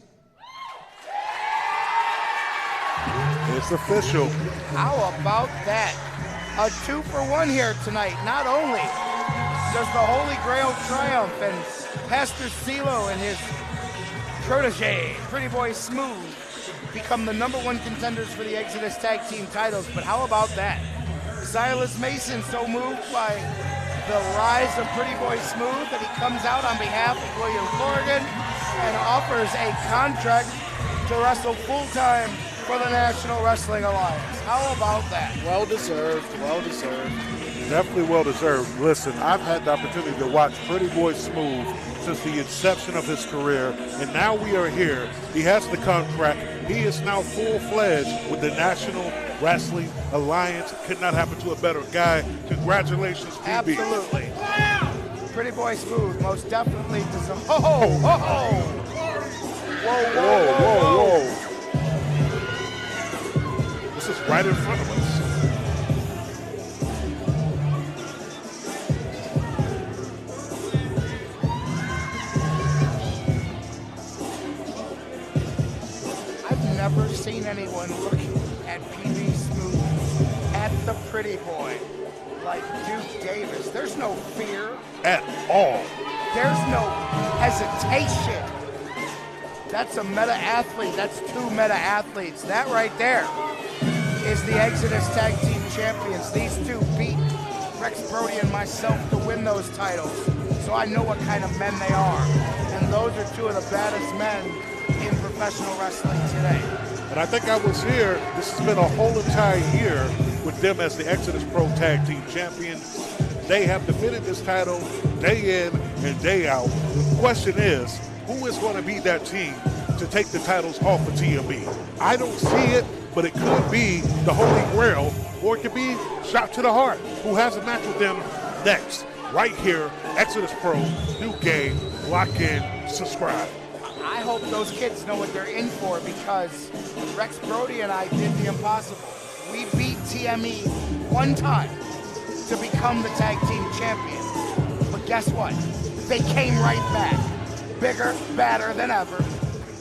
It's official. how about that? A 2-for-1 here tonight. Not only does the Holy Grail triumph and Pastor CeeLo and his protege, Pretty Boy Smooth, become the #1 contenders for the Exodus Tag Team titles. But how about that? Silas Mason so moved by the rise of Pretty Boy Smooth that he comes out on behalf of William Corrigan and offers a contract to wrestle full-time for the National Wrestling Alliance. How about that? Well deserved, well deserved. Definitely well deserved. Listen, I've had the opportunity to watch Pretty Boy Smooth since the inception of his career, and now we are here. He has the contract. He is now full-fledged with the National Wrestling Alliance. Could not happen to a better guy. Congratulations, PB. Absolutely. Pretty Boy Smooth most definitely deserves. Ho ho ho ho! Whoa whoa whoa whoa! This is right in front of us. Never seen anyone look at PB Smooth, at the Pretty Boy, like Duke Davis. There's no fear. At all. There's no hesitation. That's a meta-athlete. That's 2 meta-athletes. That right there is the Exodus Tag Team Champions. These 2 beat Rex Brody and myself to win those titles. So I know what kind of men they are. And those are 2 of the baddest men in professional wrestling today. And I think I was here, this has been a whole entire year with them as the Exodus Pro Tag Team Champions. They have defended this title day in and day out. The question is, who is going to be that team to take the titles off of TME? I don't see it, but it could be the Holy Grail, or it could be Shot to the Heart, who has a match with them next. Right here, Exodus Pro, new game, lock in, subscribe. I hope those kids know what they're in for, because Rex Brody and I did the impossible. We beat TME 1 time to become the tag team champions. But guess what? They came right back, bigger, badder than ever,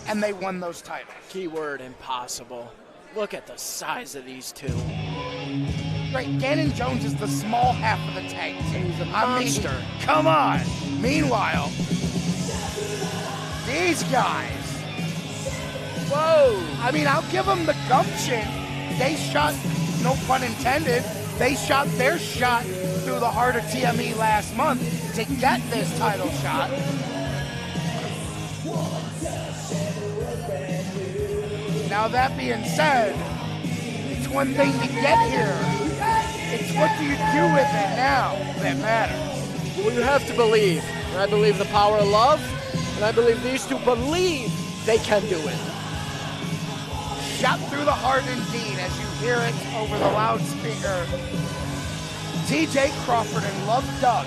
and they won those titles. Keyword impossible. Look at the size of these 2. Right, Gannon Jones is the small half of the tag team. He's a monster. I mean, come on. Meanwhile, these guys, whoa. I mean, I'll give them the gumption. They shot, no pun intended, they shot their shot through the heart of TME last month to get this title shot. Now that being said, it's one thing to get here. It's what do you do with it now that matters. Well, you have to believe. And I believe the power of love, and I believe these 2 believe they can do it. Shot through the heart indeed, as you hear it over the loudspeaker. TJ Crawford and Love Doug.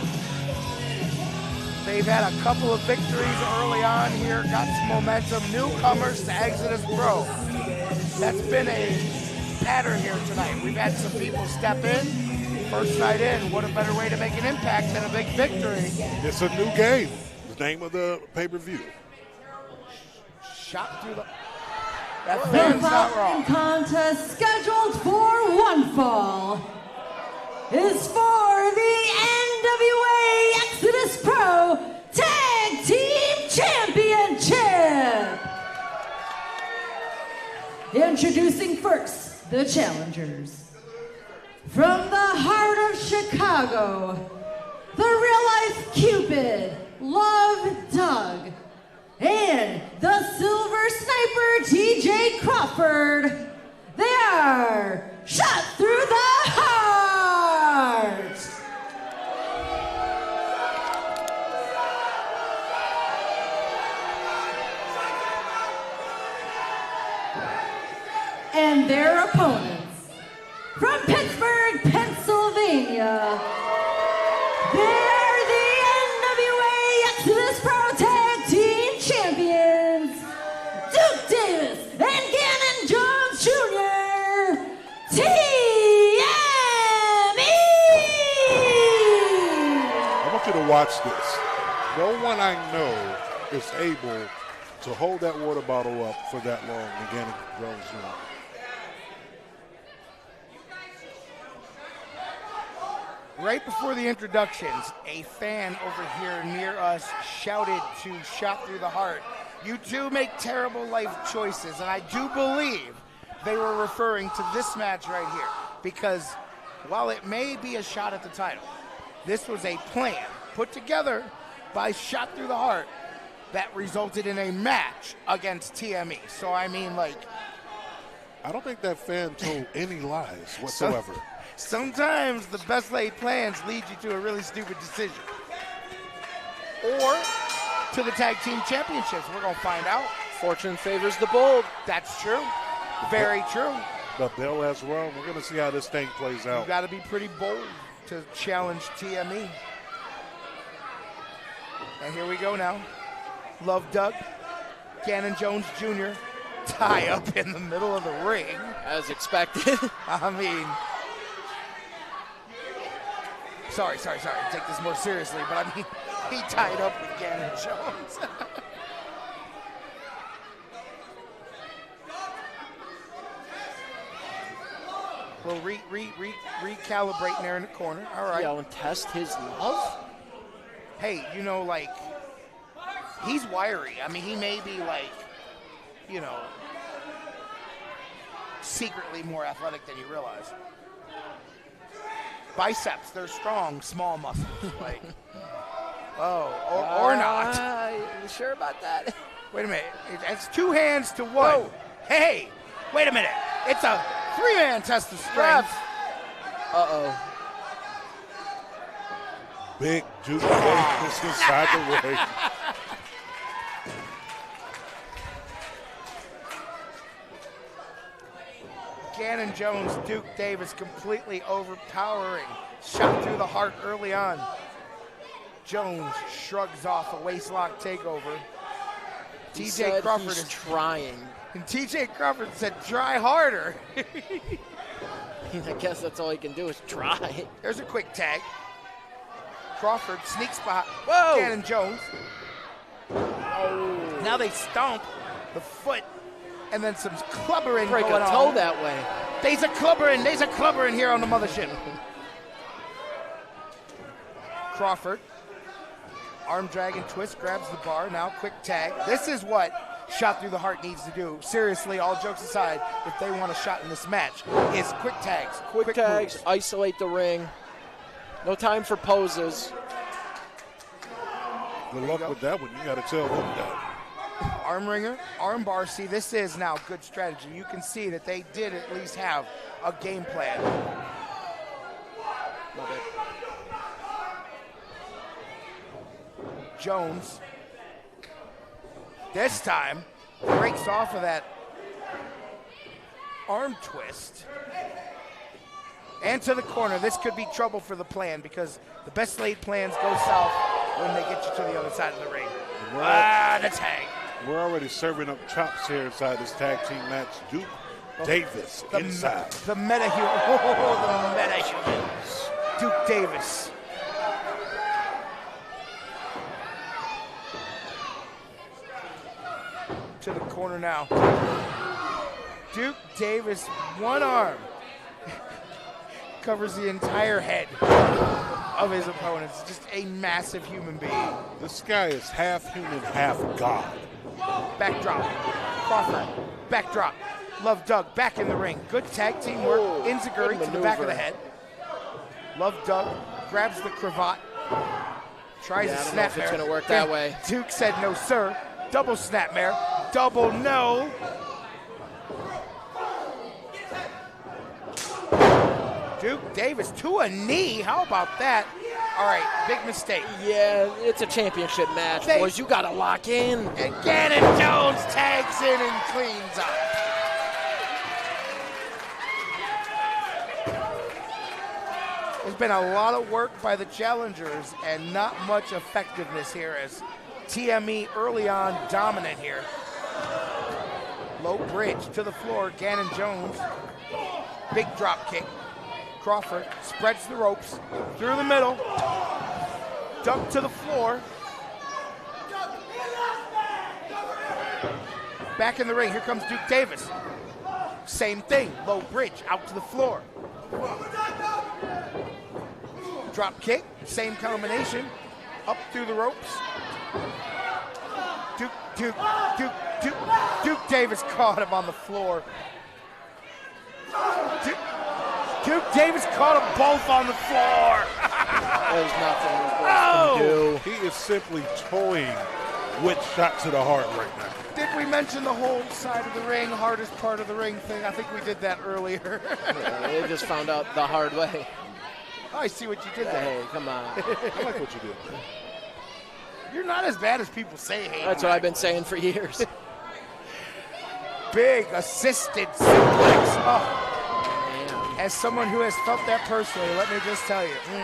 They've had a couple of victories early on here, got some momentum. Newcomers to Exodus Pro. That's been a pattern here tonight. We've had some people step in. First night in, what a better way to make an impact than a big victory. It's a new game. The name of the pay-per-view. Shot through the... That fan's not wrong. Contest scheduled for 1 fall is for the NWA Exodus Pro Tag Team Championship. Introducing first, the challengers. From the heart of Chicago, the real-life Cupid, Love Doug, and the Silver Sniper, TJ Crawford. They are shot through the heart. And their opponents, from Pittsburgh, Pennsylvania, they're the NWA Exodus Pro Tag Team Champions, Duke Davis and Gannon Jones Jr., TME! I want you to watch this. No one I know is able to hold that water bottle up for that long than Gannon Jones Jr. Right before the introductions, a fan over here near us shouted to Shot Through the Heart, "You two make terrible life choices," and I do believe they were referring to this match right here, because while it may be a shot at the title, this was a plan put together by Shot Through the Heart that resulted in a match against TME. So, I mean, like... I don't think that fan told any lies whatsoever. Sometimes the best laid plans lead you to a really stupid decision. Or to the tag team championships. We're going to find out. Fortune favors the bold. That's true. Very true. The bell has rung. We're going to see how this thing plays out. You got to be pretty bold to challenge TME. And here we go now. Love Doug, Gannon Jones Jr. tie up in the middle of the ring. As expected. I mean, sorry. Take this more seriously, but I mean, he tied up with Gannon Jones. We'll recalibrate there in the corner. All right. Yeah, and test his love? Hey, you know, like, he's wiry. I mean, he may be, like, you know, secretly more athletic than you realize. Biceps, they're strong, small muscles. Like, or not. You sure about that? Wait a minute. It's 2 hands to 1. Whoa. Hey, wait a minute. It's a 3-man test of strength. Uh-oh. Big Duke Davis inside the ring. Gannon Jones, Duke Davis completely overpowering. Shot through the heart early on. Jones shrugs off a waistlock takeover. TJ Crawford is trying. And TJ Crawford said, "Try harder." I guess that's all he can do is try. There's a quick tag. Crawford sneaks behind Gannon Jones. Oh. Now they stomp the foot, and then some clubbering Break going a toe on. that way. There's a clubbering here on the mothership. Crawford, arm drag and twist, grabs the bar. Now quick tag. This is what Shot Through the Heart needs to do. Seriously, all jokes aside, if they want a shot in this match, is quick tags. Quick tags, moves. isolate the ring. No time for poses. Good luck with that one. You got to tell them that. Arm ringer, arm bar. See, this is now good strategy. You can see that they did at least have a game plan. Love it. Jones, this time, breaks off of that arm twist. And to the corner. This could be trouble for the plan because the best laid plans go south when they get you to the other side of the ring. The tag. We're already serving up chops here inside this tag team match. Duke Davis inside. The meta-human. Oh, the meta-human. Duke Davis. To the corner now. Duke Davis, one arm, covers the entire head of his opponents. Just a massive human being. This guy is half human, half God. Backdrop. Crawford. Backdrop. Love Doug back in the ring. Good tag team work. Enziguri to the back of the head. Love Doug grabs the cravat. Tries a snapmare. It's going to work that way. Duke said no, sir. Double snapmare. Double no. Duke Davis to a knee. How about that? All right, big mistake. Yeah, it's a championship match, boys. You got to lock in. And Gannon Jones tags in and cleans up. There's been a lot of work by the challengers and not much effectiveness here as TME early on dominant here. Low bridge to the floor. Gannon Jones. Big drop kick. Crawford spreads the ropes through the middle. Dunk to the floor. Back in the ring. Here comes Duke Davis. Same thing. Low bridge out to the floor. Drop kick, same combination, up through the ropes. Duke Davis caught him on the floor. Duke Davis caught them both on the floor. There's nothing else can do. He is simply toying with Shot to the Heart right now. Did we mention the whole side of the ring, hardest part of the ring thing? I think we did that earlier. Yeah, they just found out the hard way. Oh, I see what you did there. Hey, come on. I like what you did. You're not as bad as people say, hey. That's what I've been saying for years. Big assisted suplex. Oh. As someone who has felt that personally, let me just tell you. You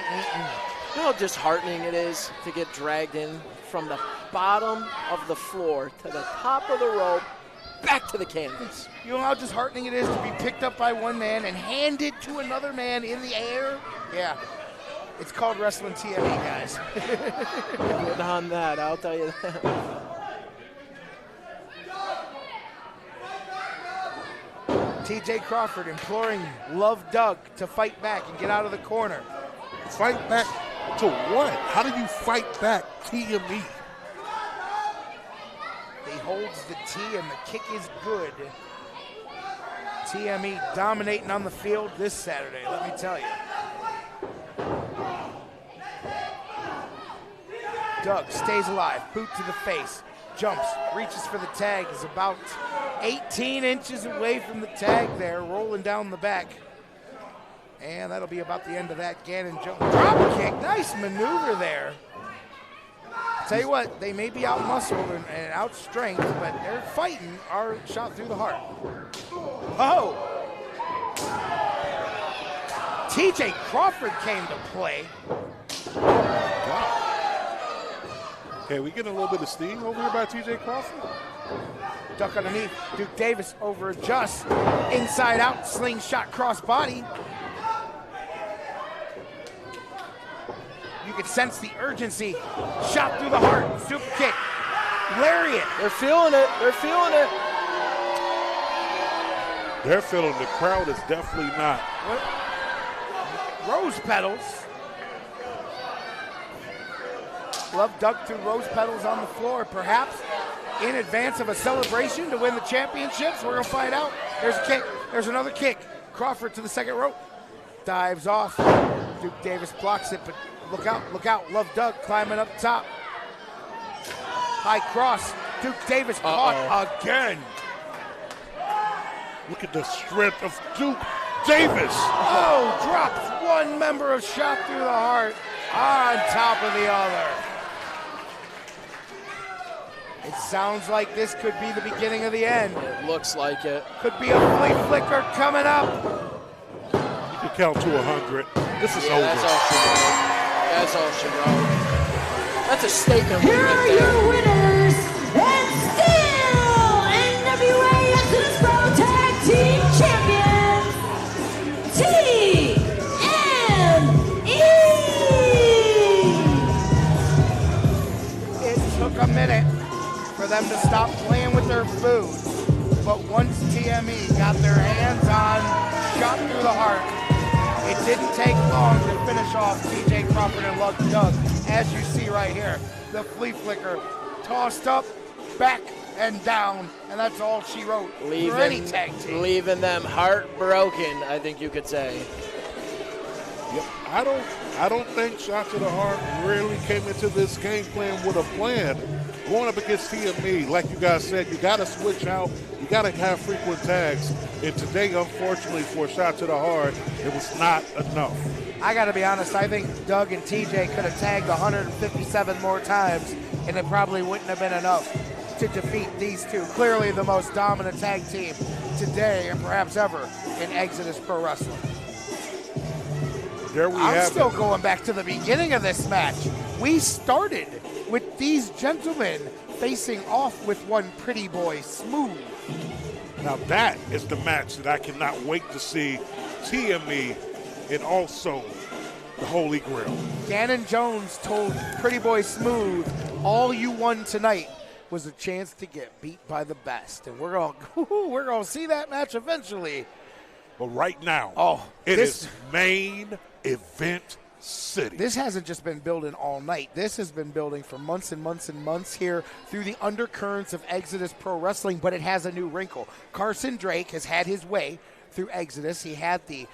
know how disheartening it is to get dragged in from the bottom of the floor to the top of the rope, back to the canvas. You know how disheartening it is to be picked up by one man and handed to another man in the air? Yeah. It's called wrestling TME, guys. Good on that, I'll tell you that. TJ Crawford imploring Love Doug to fight back and get out of the corner. Fight back to what? How do you fight back TME? He holds the T and the kick is good. TME dominating on the field this Saturday, let me tell you. Doug stays alive, boot to the face, jumps, reaches for the tag, is about 18 inches away from the tag there, rolling down the back. And that'll be about the end of that. Gannon jump, drop kick, nice maneuver there. Tell you what, they may be out-muscled and out-strength, but they're fighting our Shot through the heart. Oh! TJ Crawford came to play. Okay, we getting a little bit of steam over here by TJ Crawford? Duck underneath. Duke Davis over adjusts. Inside out, slingshot cross body. You can sense the urgency. Shot through the heart. Super kick. Lariat. They're feeling it. They're feeling it. They're feeling the crowd is definitely not. What? Rose petals. Love Doug through rose petals on the floor, perhaps in advance of a celebration to win the championships. We're going to find out. There's a kick. There's another kick. Crawford to the second rope. Dives off. Duke Davis blocks it, but look out, look out. Love Doug climbing up top. High cross. Duke Davis caught again. Look at the strength of Duke Davis. Oh, drops one member of Shot through the heart on top of the other. It sounds like this could be the beginning of the end. It looks like it. Could be a flea flicker coming up. You can count to 100. This is over. That's all she wrote. That's all she wrote. That's a statement. Here are your winners, and still NWA Exodus Pro Tag Team Champions, TME. It took a minute for them to stop playing with their food. But once TME got their hands on Shot through the heart, it didn't take long to finish off TJ Crawford and Love Doug. As you see right here, the flea flicker tossed up, back, and down, and that's all she wrote for any tag team. Leaving them heartbroken, I think you could say. Yep. I don't think Shot to the Heart really came into this game plan with a plan. Going up against TME, like you guys said, you got to switch out. You got to have frequent tags. And today, unfortunately, for Shot to the Heart, it was not enough. I got to be honest, I think Doug and TJ could have tagged 157 more times, and it probably wouldn't have been enough to defeat these two. Clearly the most dominant tag team today, and perhaps ever, in Exodus Pro Wrestling. There we have I'm still going back to the beginning of this match. We started with these gentlemen facing off with one Pretty Boy Smooth. Now that is the match that I cannot wait to see. TME and also the Holy Grail. Gannon Jones told Pretty Boy Smooth, all you won tonight was a chance to get beat by the best. And we're gonna see that match eventually. But right now, it is main event City. This hasn't just been building all night. This has been building for months and months and months here through the undercurrents of Exodus Pro Wrestling, but it has a new wrinkle. Carson Drake has had his way through Exodus. He had the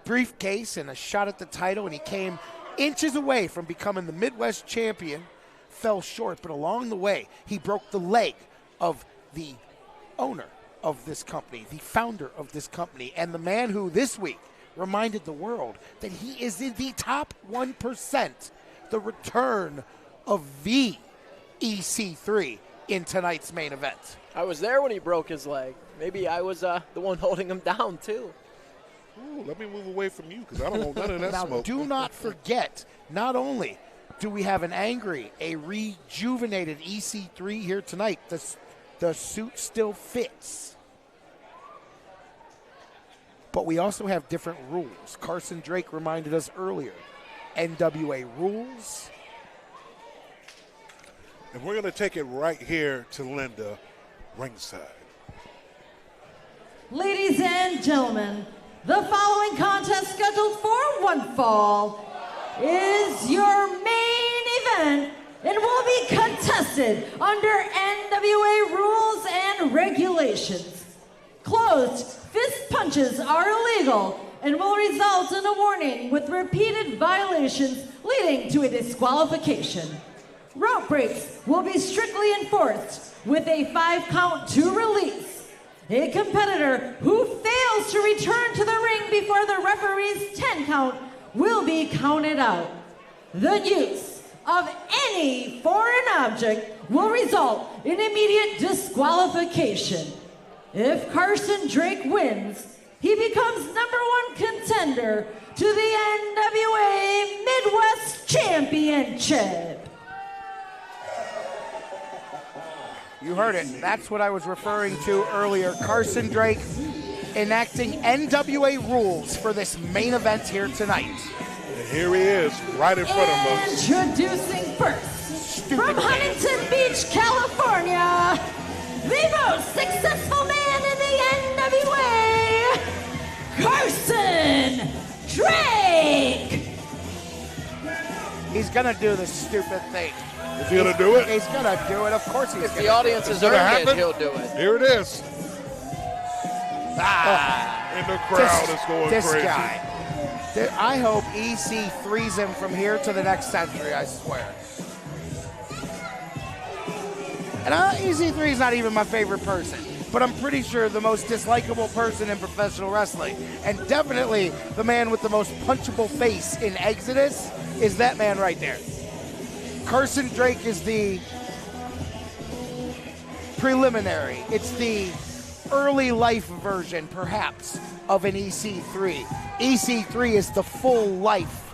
briefcase and a shot at the title, and he came inches away from becoming the Midwest champion, fell short, but along the way, he broke the leg of the owner of this company, the founder of this company, and the man who this week reminded the world that he is in the top 1%, the return of the EC3 in tonight's main event. I was there when he broke his leg. Maybe I was the one holding him down, too. Ooh, let me move away from you because I don't want none of that now, smoke. Do not forget, not only do we have an angry, a rejuvenated EC3 here tonight, the suit still fits. But we also have different rules. Carson Drake reminded us earlier. NWA rules. And we're going to take it right here to Linda, ringside. Ladies and gentlemen, the following contest scheduled for one fall is your main event and will be contested under NWA rules and regulations. Closed fist punches are illegal and will result in a warning with repeated violations leading to a disqualification. Rope breaks will be strictly enforced with a 5-count to release. A competitor who fails to return to the ring before the referee's 10 count will be counted out. The use of any foreign object will result in immediate disqualification. If Carson Drake wins, he becomes #1 contender to the NWA Midwest Championship. You heard it. That's what I was referring to earlier. Carson Drake enacting NWA rules for this main event here tonight. And here he is, right in front of us. Introducing first, from Huntington Beach, California, the most successful man in the NWA, Carson Drake. He's going to do the stupid thing. Is he going to do it? He's going to do it. Of course he's going to. If the audience has earned it, he'll do it. Here it is. And the crowd is going this crazy. Guy. I hope EC threes him from here to the next century, I swear. And EC3 is not even my favorite person, but I'm pretty sure the most dislikable person in professional wrestling, and definitely the man with the most punchable face in Exodus, is that man right there. Carson Drake is the preliminary. It's the early life version, perhaps, of an EC3. EC3 is the full life.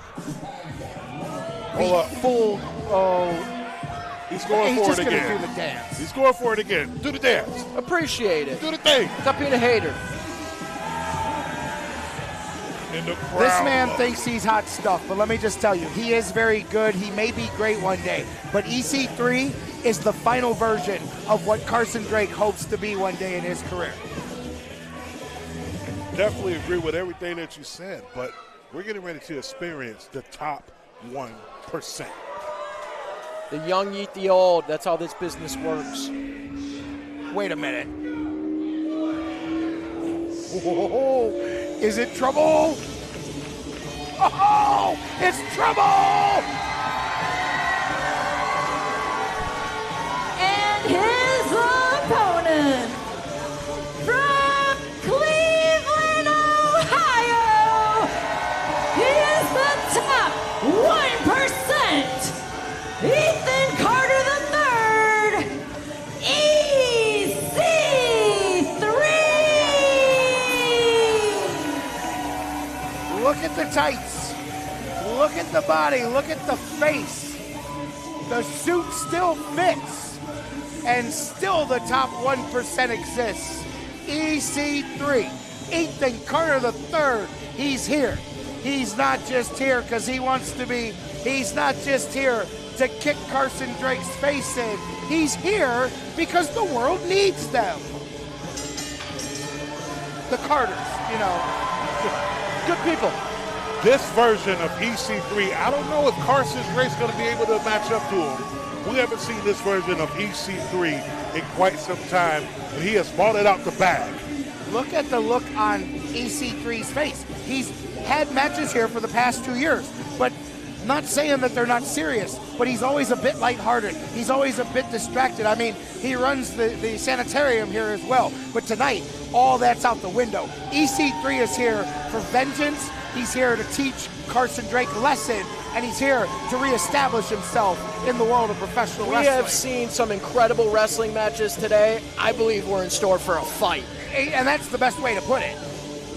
He's going for it again. He's just going to do the dance. He's going for it again. Do the dance. Appreciate it. Do the thing. Stop being a hater. In the crowd. This man thinks he's hot stuff, but let me just tell you, he is very good. He may be great one day, but EC3 is the final version of what Carson Drake hopes to be one day in his career. Definitely agree with everything that you said, but we're getting ready to experience the top 1%. The young eat the old. That's how this business works. Wait a minute. Whoa, is it trouble? Oh, it's trouble! And his opponent from Cleveland, Ohio, he is the top 1%. Ethan Carter III, EC3. Look at the tights. Look at the body. Look at the face. The suit still fits. And still the top 1% exists. EC3, Ethan Carter III. He's here. He's not just here because he wants to be. He's not just here to kick Carson Drake's face in. He's here because the world needs them. The Carters, you know. Good people. this version of EC3, I don't know if Carson Drake's going to be able to match up to him. We haven't seen this version of EC3 in quite some time, but he has bought it out the bag. Look at the look on EC3's face. He's had matches here for the past 2 years, but not saying that they're not serious, but he's always a bit lighthearted. He's always a bit distracted. I mean, he runs the sanitarium here as well, but tonight, all that's out the window. EC3 is here for vengeance. He's here to teach Carson Drake a lesson, and he's here to reestablish himself in the world of professional wrestling. We have seen some incredible wrestling matches today. I believe we're in store for a fight. And that's the best way to put it.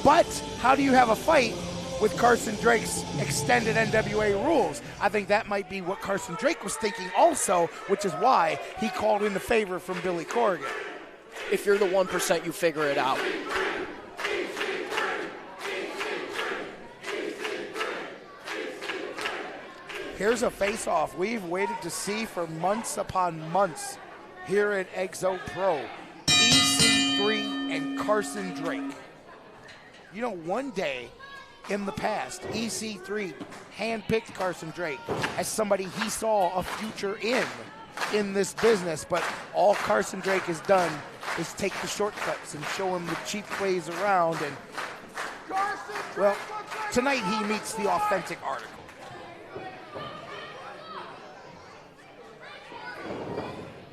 But how do you have a fight with Carson Drake's extended NWA rules? I think that might be what Carson Drake was thinking also, which is why he called in the favor from Billy Corgan. If you're the 1%, you figure it out. Here's a face-off we've waited to see for months upon months here at Exo Pro. EC3 and Carson Drake. You know, one day in the past, EC3 handpicked Carson Drake as somebody he saw a future in this business, but all Carson Drake has done is take the shortcuts and show him the cheap ways around. And, well, tonight he meets the authentic article.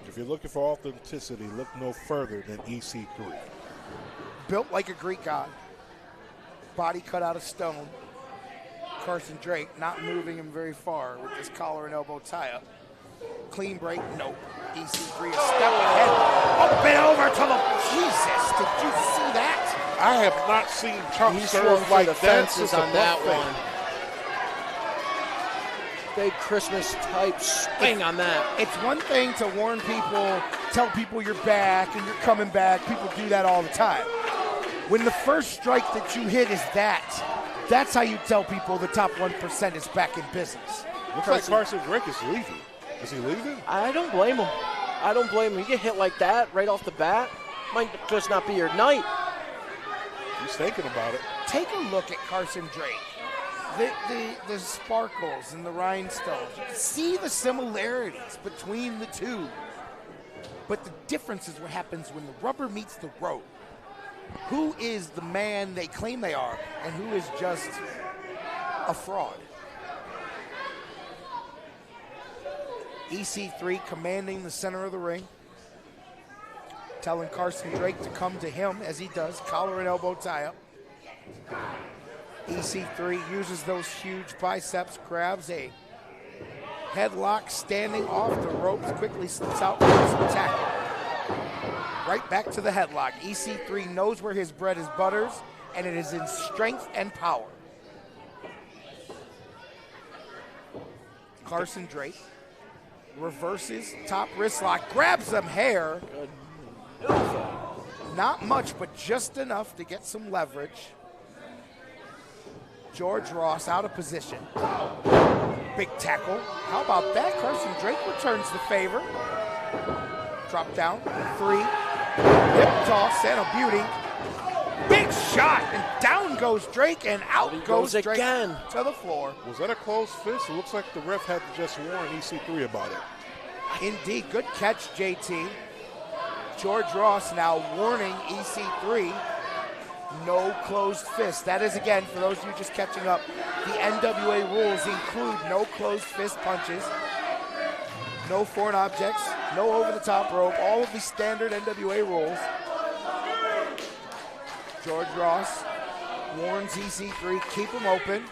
If you're looking for authenticity, look no further than EC3. Built like a Greek god. Body cut out of stone. Carson Drake not moving him very far with his collar and elbow tie-up. Clean break, nope. EC3 a step ahead. Up and over to the... Jesus, did you see that? I have not seen Chuck He serve swung for like the that fences since on a that buffet. one. Big Christmas type swing on that. It's one thing to warn people, tell people you're back and you're coming back. People do that all the time. When the first strike that you hit is that's how you tell people the top 1% is back in business. Looks like Carson Drake is leaving. Is he leaving? I don't blame him. I don't blame him. You get hit like that right off the bat, might just not be your night. He's thinking about it. Take a look at Carson Drake. The sparkles and the rhinestones. You can see the similarities between the two. But the difference is what happens when the rubber meets the road. Who is the man they claim they are, and who is just a fraud? EC3 commanding the center of the ring, telling Carson Drake to come to him as he does, collar and elbow tie-up. EC3 uses those huge biceps, grabs a headlock standing off the ropes, quickly slips out for some tackle. Right back to the headlock. EC3 knows where his bread is butters, and it is in strength and power. Carson Drake reverses, top wrist lock, grabs some hair. Not much, but just enough to get some leverage. George Ross out of position. Big tackle. How about that? Carson Drake returns the favor. Drop down, 3. Hip toss and a beauty. Big shot, and down goes Drake, and out goes Drake again to the floor. Was that a closed fist? It looks like the ref had to just warn EC3 about it. Indeed, good catch, JT. George Ross now warning EC3. No closed fist. That is, again, for those of you just catching up, the NWA rules include no closed fist punches, no foreign objects, no over-the-top rope, all of the standard NWA rules. George Ross warns EC3, keep him open.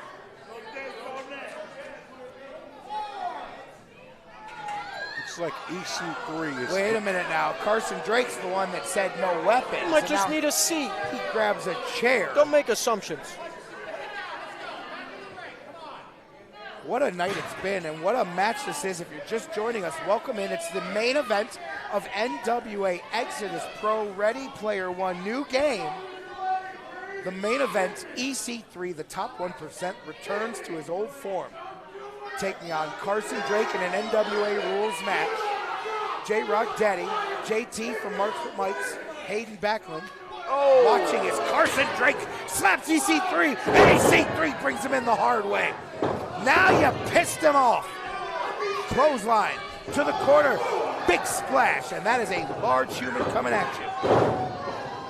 Looks like EC3 is... Wait a minute now. Carson Drake's the one that said no weapons. You might just need a seat. He grabs a chair. Don't make assumptions. What a night it's been, and what a match this is. If you're just joining us, welcome in. It's the main event of NWA Exodus Pro Ready Player One. New game. The main event, EC3, the top 1%, returns to his old form, taking on Carson Drake in an NWA rules match. J-Rock Daddy, JT from Marks with Mikes, Hayden Backlund, Watching as Carson Drake slaps EC3, and EC3 brings him in the hard way. Now you pissed him off. Clothesline to the corner, big splash, and that is a large human coming at you.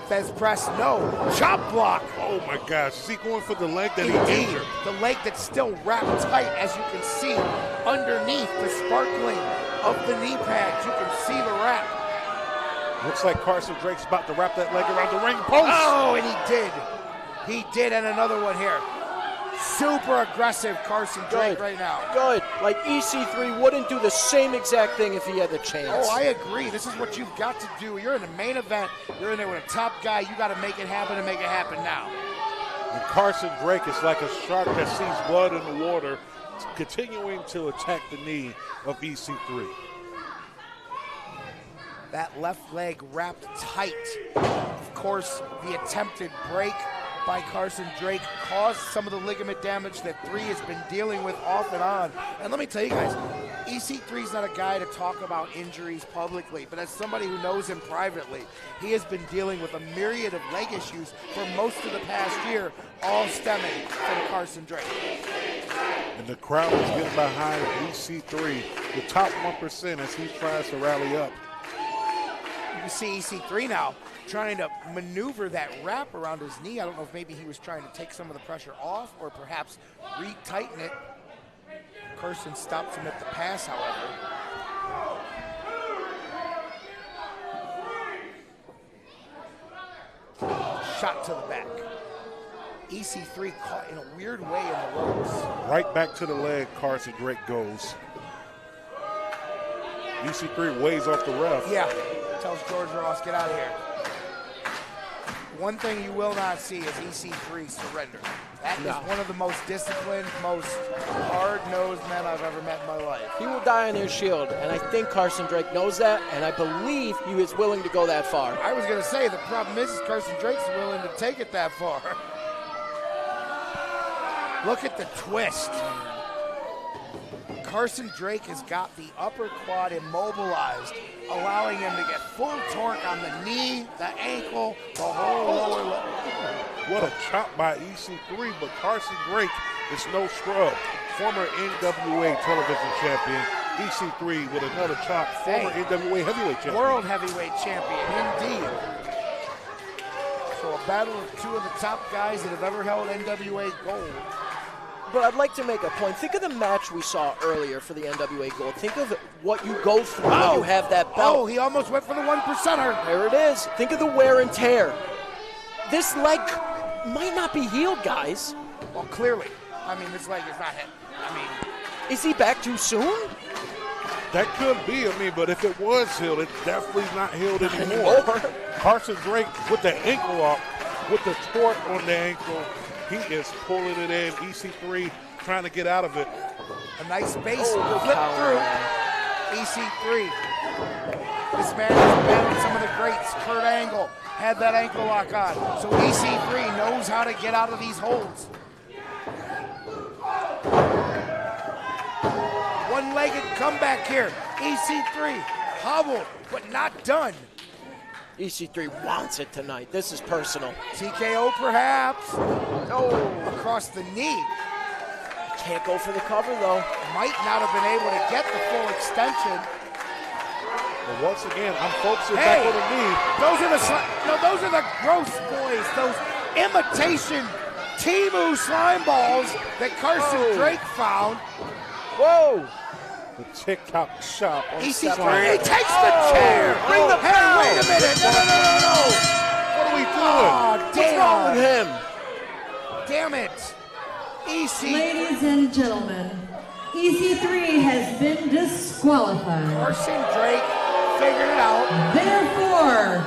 Fez press, no, chop block. Oh my gosh, is he going for the leg that he injured? The leg that's still wrapped tight, as you can see underneath the sparkling of the knee pads. You can see the wrap. Looks like Carson Drake's about to wrap that leg around the ring post. Oh, and he did. He did, and another one here. Super aggressive Carson Drake right now. Good. Like EC3 wouldn't do the same exact thing if he had the chance. Oh, I agree. This is what you've got to do. You're in the main event. You're in there with a top guy. You got to make it happen and make it happen now. And Carson Drake is like a shark that sees blood in the water, continuing to attack the knee of EC3. That left leg wrapped tight. Of course, the attempted break by Carson Drake caused some of the ligament damage that 3 has been dealing with off and on. And let me tell you guys, EC3 is not a guy to talk about injuries publicly, but as somebody who knows him privately, he has been dealing with a myriad of leg issues for most of the past year, all stemming from Carson Drake. And the crowd is getting behind EC3, the top 1% as he tries to rally up. You can see EC3 now trying to maneuver that wrap around his knee. I don't know if maybe he was trying to take some of the pressure off or perhaps retighten it. Carson stops him at the pass, however. Shot to the back. EC3 caught in a weird way in the ropes. Right back to the leg, Carson Drake goes. EC3 weighs off the ref. Yeah, tells George Ross, get out of here. One thing you will not see is EC3 surrender. That is one of the most disciplined, most hard-nosed men I've ever met in my life. He will die on his shield, and I think Carson Drake knows that, and I believe he is willing to go that far. I was going to say, the problem is Carson Drake's willing to take it that far. Look at the twist. Carson Drake has got the upper quad immobilized, allowing him to get full torque on the knee, the ankle, the whole lower leg. What a chop by EC3, but Carson Drake is no scrub. Former NWA television champion, EC3 with another chop, former NWA heavyweight champion. World heavyweight champion, indeed. So a battle of 2 of the top guys that have ever held NWA gold. But I'd like to make a point. Think of the match we saw earlier for the NWA Gold. Think of what you go through when you have that belt. Oh, he almost went for the 1%er. There it is. Think of the wear and tear. This leg might not be healed, guys. Well, clearly. I mean, this leg is not hit. I mean, is he back too soon? That could be, but if it was healed, it's definitely not healed anymore. Carson Drake with the ankle lock, with the torque on the ankle. He is pulling it in. EC3 trying to get out of it. A nice base flip through. EC3. This man has battled some of the greats. Kurt Angle had that ankle lock on. So EC3 knows how to get out of these holds. One-legged comeback here. EC3 hobbled, but not done. EC3 wants it tonight. This is personal. TKO perhaps. Oh, across the knee. Can't go for the cover though. Might not have been able to get the full extension. But once again, I'm focusing back on the knee. Those are the gross boys. Those imitation Temu slime balls that Carson Drake found. Whoa. The TikTok shop. EC3 takes the chair. Bring the bell. Wait a minute. No. What are we doing? Oh, what's wrong with him? Damn it. EC. Ladies and gentlemen, EC3 has been disqualified. Carson Drake figured it out. Therefore,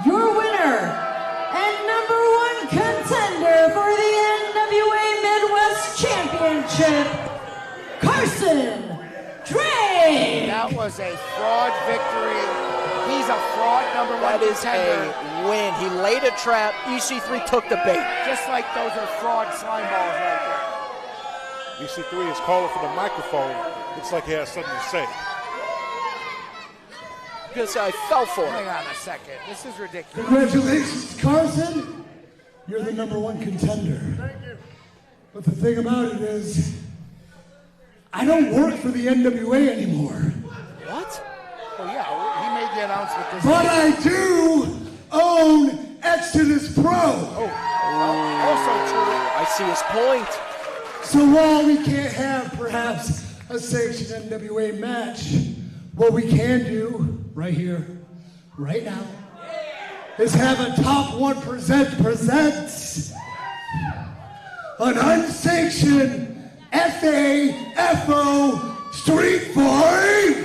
your winner and #1 contender for the NWA Midwest Championship, Carson Drake! That was a fraud victory. He's a fraud #1 That is contender. a win. He laid a trap. EC3 took the bait. Just like those are fraud slime balls right there. EC3 is calling for the microphone. Looks like he has something to say. going to say I fell for it. Hang on a second. This is ridiculous. Congratulations, Carson. You're the #1 contender. Thank you. But the thing about it is, I don't work for the NWA anymore. What? Oh, yeah, he made the announcement this But week. I do own Exodus Pro. Also true. I see his point. So while we can't have perhaps a sanctioned NWA match, what we can do right here, right now, is have a Top 1 presents an unsanctioned FAFO street fight.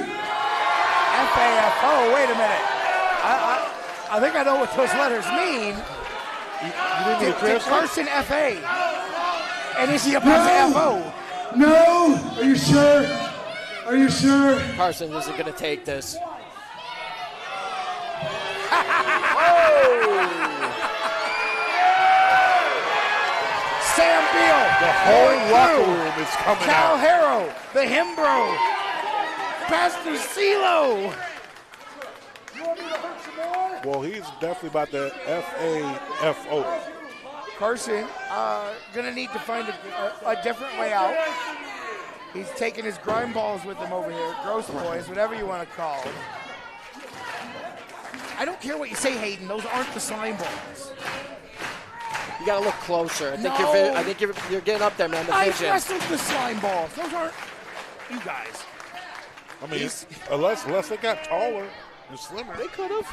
FAFO, wait a minute. I think I know what those letters mean. Did Carson FA? And is he about to FO? No? Are you sure? Are you sure? Carson isn't going to take this. Sam Beale. The whole locker room is coming Cal out. Herro, the Himbro, Pastor CeeLo. Well, he's definitely about the FAFO. Carson, gonna need to find a different way out. He's taking his grime balls with him over here, gross boys, whatever you want to call them. I don't care what you say, Hayden. Those aren't the slime balls. You got to look closer. I think you're getting up there, man. The I vision. wrestled the slime balls. Those aren't you guys. I mean, unless they got taller and slimmer. They could have.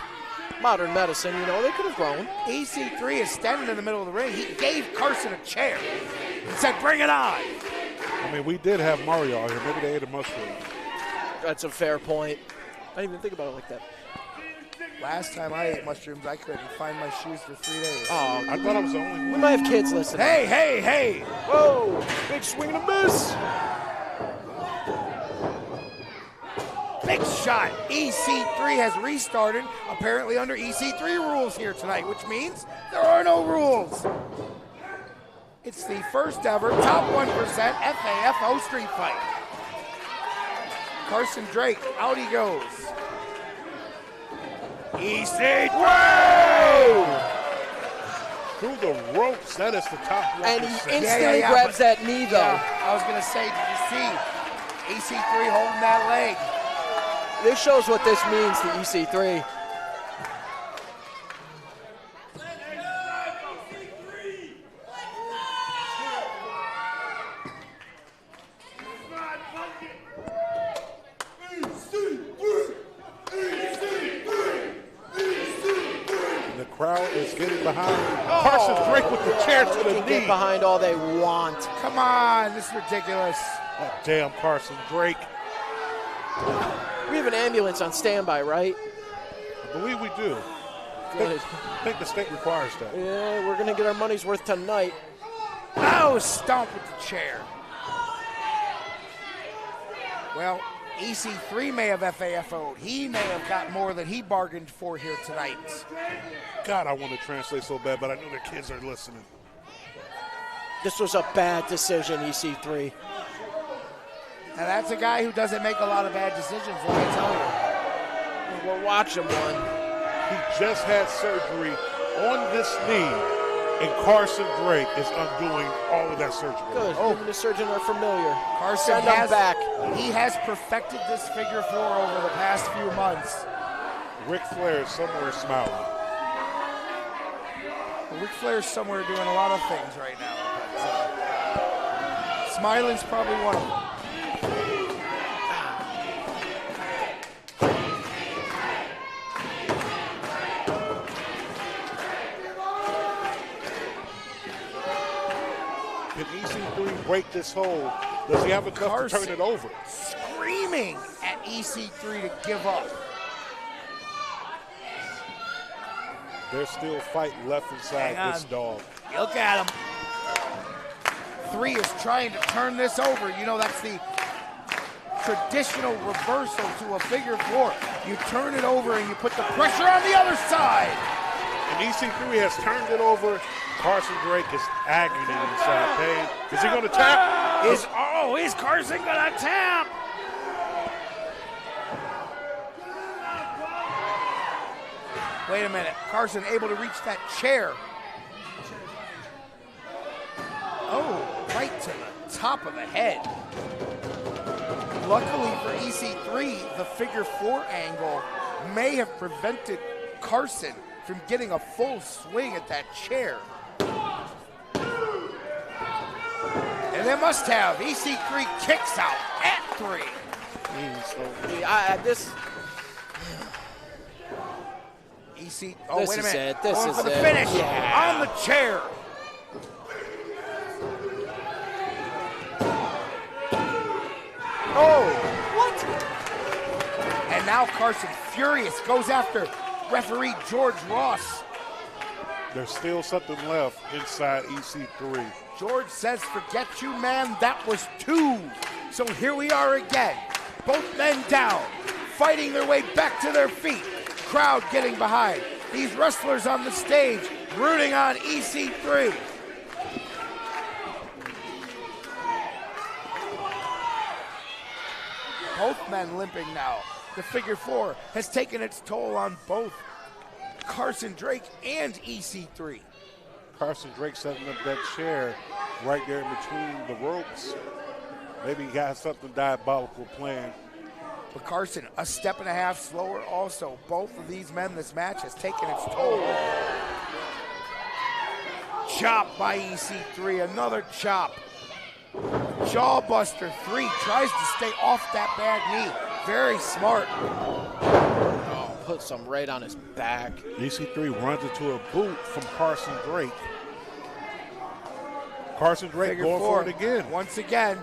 Modern medicine, they could have grown. EC3 is standing in the middle of the ring. He gave Carson a chair and said, bring it on. I mean, we did have Mario out here. Maybe they ate a mushroom. That's a fair point. I didn't even think about it like that. Last time I ate mushrooms, I couldn't find my shoes for 3 days. Oh, I thought I was the only one. We might have kids listening. Hey. Whoa, big swing and a miss. Big shot. EC3 has restarted, apparently under EC3 rules here tonight, which means there are no rules. It's the first ever top 1% FAFO street fight. Carson Drake, out he goes. EC3! Through the ropes, that is the top 1%. And he instantly grabs that knee, though. Yeah, I was going to say, did you see EC3 holding that leg? This shows what this means to EC3. The crowd is getting behind Carson Drake with the chair to the knee. Get behind all they want. Come on, this is ridiculous. Oh, damn, Carson Drake. We have an ambulance on standby, right? I believe we do. Good. I think the state requires that. Yeah, we're going to get our money's worth tonight. Oh, stomp with the chair. Well, EC3 may have FAFO'd. He may have got more than he bargained for here tonight. God, I want to translate so bad, but I know their kids are listening. This was a bad decision, EC3. And that's a guy who doesn't make a lot of bad decisions, let me tell you. We're watching one. He just had surgery on this knee, and Carson Drake is undoing all of that surgery. Good. Him and the surgeon are familiar. Carson Send him back. He has perfected this figure 4 over the past few months. Ric Flair is somewhere smiling. Ric Flair's somewhere doing a lot of things right now. But, smiling's probably one of them. Can EC3 break this hold? Does he have enough to turn it over? Screaming at EC3 to give up. There's still fight left inside this dog. Look at him. 3 is trying to turn this over. You know, that's the traditional reversal to a figure 4. You turn it over and you put the pressure on the other side. And EC3 has turned it over. Carson Drake is agony inside pain. Is he going to tap? Is Carson going to tap? Wait a minute. Carson able to reach that chair. Oh, right to the top of the head. Luckily for EC3, the figure 4 angle may have prevented Carson from getting a full swing at that chair. And they must have. EC3 kicks out at 3. EC. Oh, this wait a is minute. it. This Going is for the it. finish Yeah. on the chair. Oh. What? And now Carson, furious, goes after referee George Ross. There's still something left inside EC3. George says, forget you, man, that was 2. So here we are again. Both men down, fighting their way back to their feet. Crowd getting behind. These wrestlers on the stage rooting on EC3. Both men limping now. The figure 4 has taken its toll on both Carson Drake and EC3. Carson Drake setting up that chair right there in between the ropes. Maybe he got something diabolical planned. But Carson, a step and a half slower also. Both of these men, this match has taken its toll. Chop by EC3, another chop. Jawbuster 3 tries to stay off that bad knee. Very smart. Oh, put some right on his back. EC3 runs into a boot from Carson Drake. Carson Drake Figure going 4. for it again. Once again.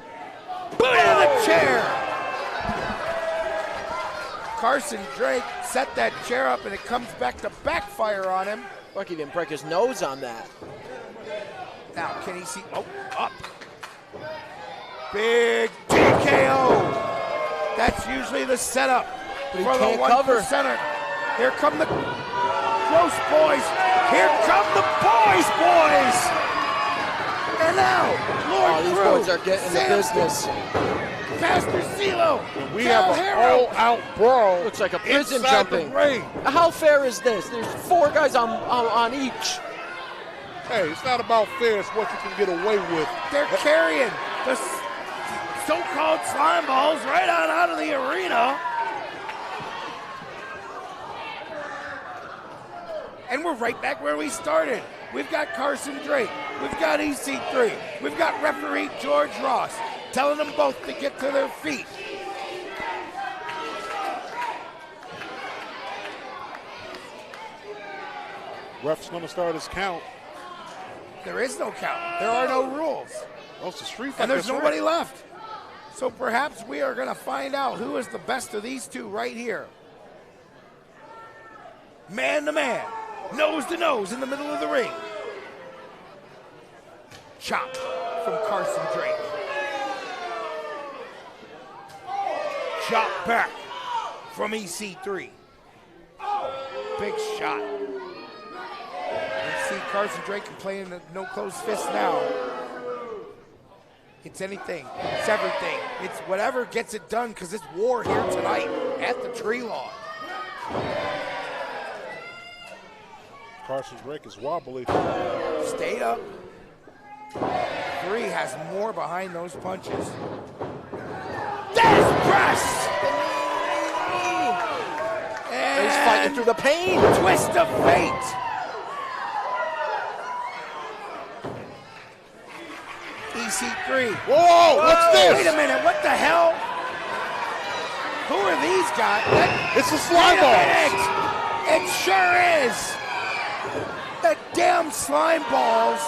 Boot into the chair. Carson Drake set that chair up and it comes back to backfire on him. Lucky he didn't break his nose on that. Now, can he see? Oh, up. Big TKO. That's usually the setup But he for the can't cover. 1%er. Here come the Gross boys. Here come the boys. And now, Lord these Crew, boys are getting the Sam, business. Pastor CeeLo, We Cal have an Herro. all-out brawl. Looks like a prison inside jumping. the ring. How fair is this? There's 4 guys on each. Hey, it's not about fair. It's what you can get away with. They're carrying the so-called slime balls right on out of the arena. And we're right back where we started. We've got Carson Drake. We've got EC3. We've got referee George Ross telling them both to get to their feet. Ref's going to start his count. There is no count. There are no rules. Oh, it's a street fight. And there's That's nobody right. left. So perhaps we are going to find out who is the best of these two right here. Man to man, nose to nose in the middle of the ring. Chop from Carson Drake. Chop back from EC3. Big shot. Let's see Carson Drake playing the no closed fist now. It's anything. It's everything. It's whatever gets it done because it's war here tonight at the Treelawn. Carson Drake is wobbly. Stayed up. 3 has more behind those punches. There's press! And he's fighting through the pain. Twist of fate. EC3. Whoa, what's this? Wait a minute, what the hell? Who are these guys? It's the slime balls. It sure is. The damn slime balls.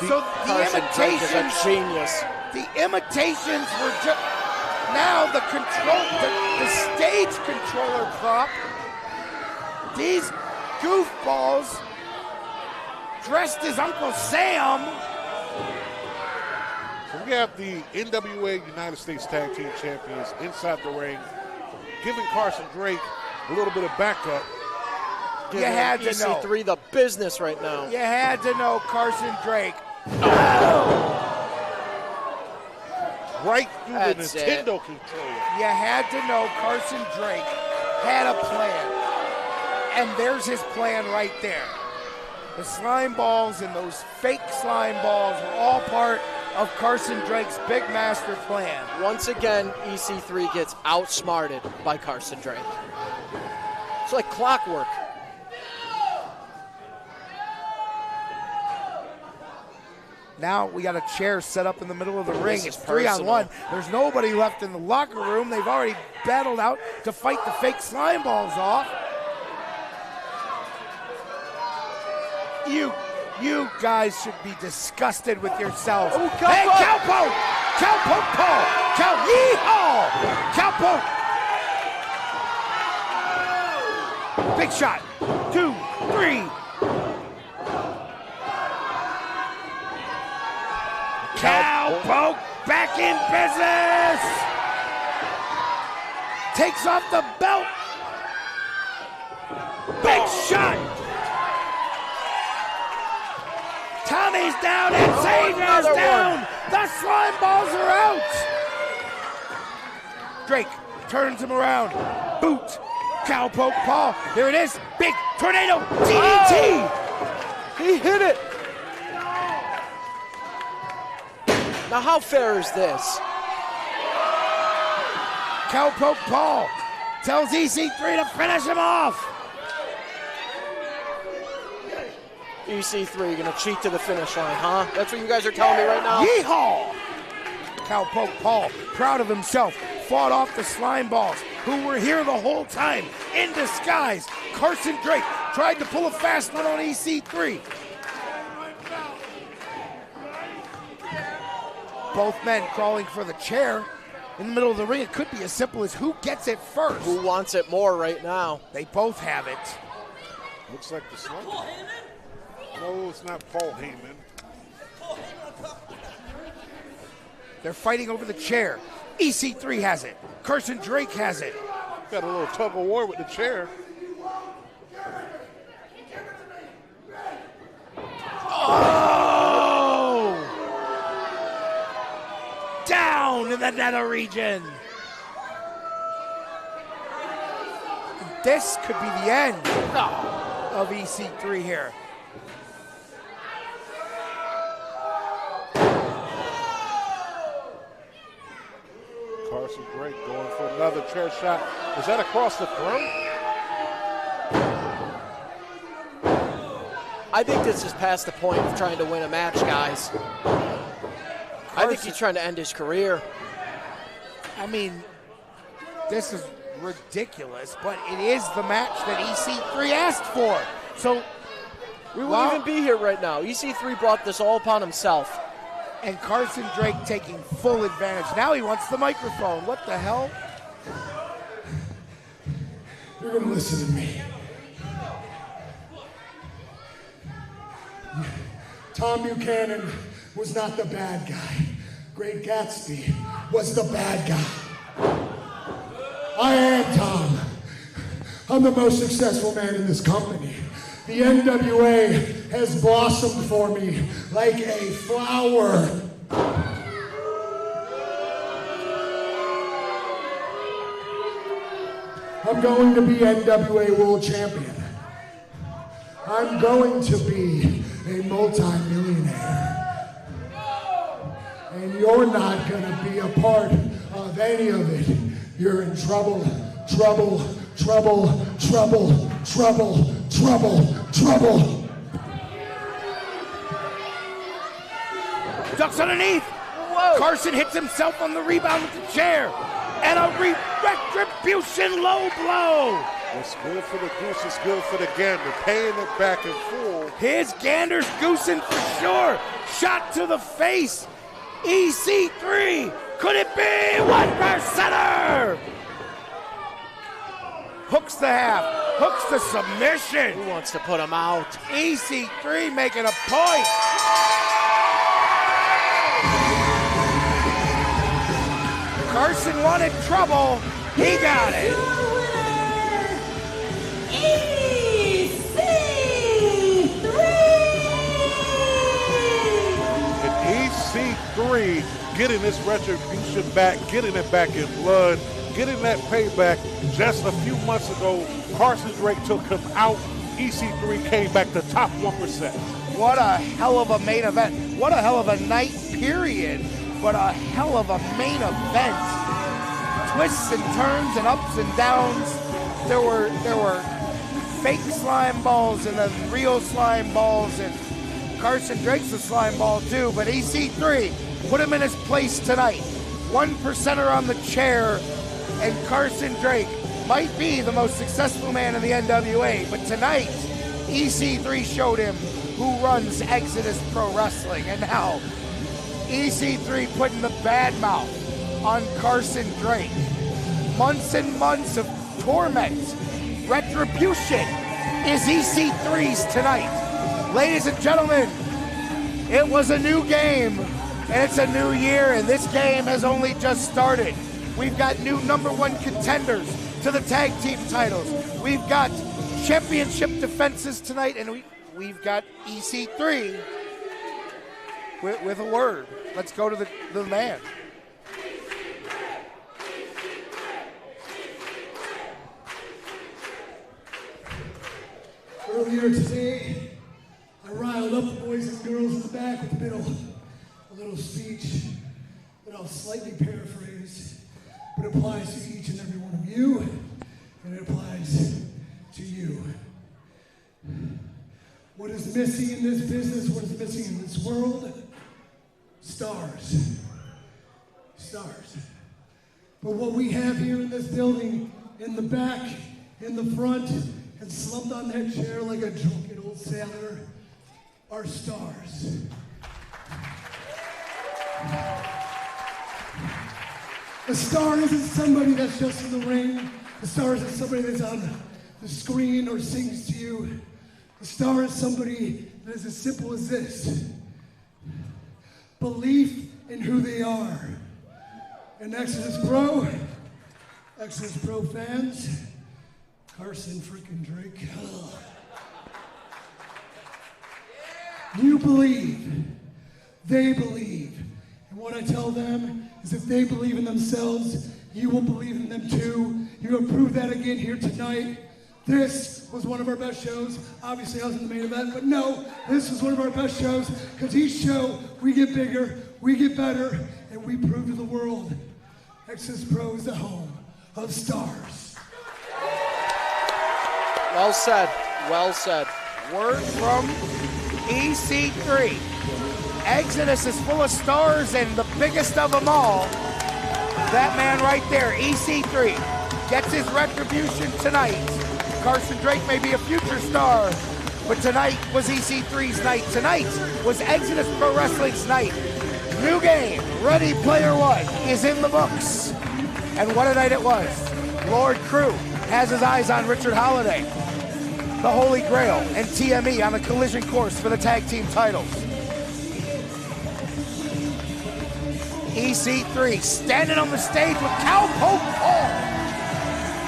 So the Carson Drake is a imitations, genius. the imitations were just now the stage controller prop. These goofballs dressed as Uncle Sam. So we have the NWA United States Tag Team Champions inside the ring, giving Carson Drake a little bit of backup. You had to know. EC3 the business right now. You had to know Carson Drake. Right through That's the Nintendo controller. You had to know Carson Drake had a plan. And there's his plan right there. The slime balls and those fake slime balls were all part of Carson Drake's big master plan. Once again, EC3 gets outsmarted by Carson Drake. It's like clockwork. Now we got a chair set up in the middle of the ring. It's 3 on personal. 1. There's nobody left in the locker room. They've already battled out to fight the fake slime balls off. You guys should be disgusted with yourselves. Oh, hey, Cowpoke! Cowpoke Paul! Yeehaw! Cowpoke! Big shot. 2, 3. Cowpoke back in business! Takes off the belt. Big shot! Tommy's down and Xavier's down! The slime balls are out! Drake turns him around. Boot. Cowpoke Paul. Here it is. Big tornado. DDT! He hit it! Now how fair is this? Cowpoke Paul tells EC3 to finish him off. EC3 gonna cheat to the finish line, huh? That's what you guys are telling me right now? Yeehaw! Cowpoke Paul, proud of himself, fought off the slime balls, who were here the whole time, in disguise. Carson Drake tried to pull a fast one on EC3. Both men crawling for the chair in the middle of the ring. It could be as simple as who gets it first. Who wants it more right now? They both have it. Looks like the slime. No, it's not Paul Heyman. They're fighting over the chair. EC3 has it. Carson Drake has it. Got a little tug of war with the chair. Oh! Down in the nether region. This could be the end of EC3 here. Carson Drake going for another chair shot. Is that across the throat? I think this is past the point of trying to win a match, guys. I think he's trying to end his career. I mean, this is ridiculous, but it is the match that EC3 asked for. So we wouldn't even be here right now. EC3 brought this all upon himself. And Carson Drake taking full advantage. Now he wants the microphone. What the hell? You're gonna listen to me. Tom Buchanan was not the bad guy. Great Gatsby was the bad guy. I am Tom. I'm the most successful man in this company. The NWA has blossomed for me like a flower. I'm going to be NWA World Champion. I'm going to be a multi-millionaire. And you're not going to be a part of any of it. You're in trouble, trouble, trouble, trouble, trouble, trouble, trouble. Ducks underneath. Whoa. Carson hits himself on the rebound with the chair. And a retribution low blow. What's good for the goose is good for the gander. Paying it back in full. His gander's goosing for sure. Shot to the face. EC3. Could it be 1%er? Hooks the half. Hooks the submission. Who wants to put him out? EC3 making a point. Carson wanted trouble. He got it. And EC3 getting this retribution back, getting it back in blood. getting that payback. Just a few months ago, Carson Drake took him out. EC3 came back to top 1%. What a hell of a main event. What a hell of a night, period. But a hell of a main event. Twists and turns and ups and downs. There were fake slime balls and then real slime balls, and Carson Drake's a slime ball too, but EC3 put him in his place tonight. 1%er on the chair, and Carson Drake might be the most successful man in the NWA, but tonight EC3 showed him who runs Exodus Pro Wrestling. And now EC3 putting the bad mouth on Carson Drake. Months and months of torment. Retribution is EC3's tonight. Ladies and gentlemen, it was a new game, and it's a new year, and this game has only just started. We've got new #1 contenders to the tag team titles. We've got championship defenses tonight, and we've got EC3 with a word. Let's go to the man. Earlier today, I riled up the boys and girls in the back with a little speech that I'll slightly paraphrase, but it applies to each and every one of you, and it applies to you. What is missing in this business? What is missing in this world? Stars. Stars. But what we have here in this building, in the back, in the front, and slumped on that chair like a drunken old sailor, are stars. A star isn't somebody that's just in the ring. A star isn't somebody that's on the screen or sings to you. A star is somebody that is as simple as this: belief in who they are. And Exodus Pro fans, Carson freaking Drake. You believe, they believe. And what I tell them is if they believe in themselves, you will believe in them too. You have proved that again here tonight. This was one of our best shows. Obviously I was in the main event, but no, this was one of our best shows because each show we get bigger, we get better, and we prove to the world Exodus Pro is the home of stars. Well said. Well said. Word from EC3. Exodus is full of stars, and the biggest of them all, that man right there, EC3, gets his retribution tonight. Carson Drake may be a future star, but tonight was EC3's night. Tonight was Exodus Pro Wrestling's night. New game, Ready Player One, is in the books. And what a night it was. Lord Crew has his eyes on Richard Holliday, the Holy Grail, and TME on the collision course for the tag team titles. EC3 standing on the stage with Cowpoke Paul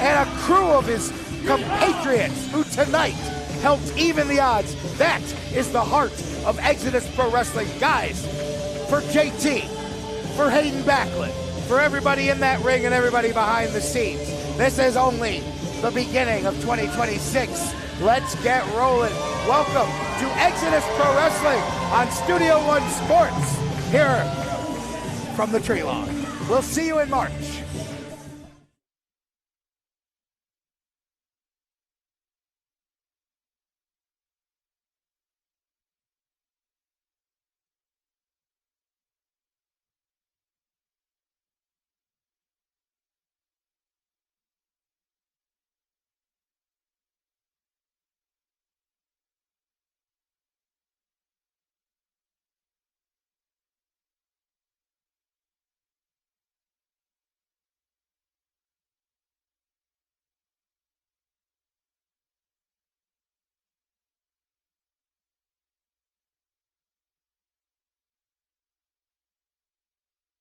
and a crew of his compatriots who tonight helped even the odds. That is the heart of Exodus Pro Wrestling. Guys, for JT, for Hayden Backlund, for everybody in that ring and everybody behind the scenes, this is only the beginning of 2026. Let's get rolling. Welcome to Exodus Pro Wrestling on Studio One Sports here from the Treelawn. We'll see you in March.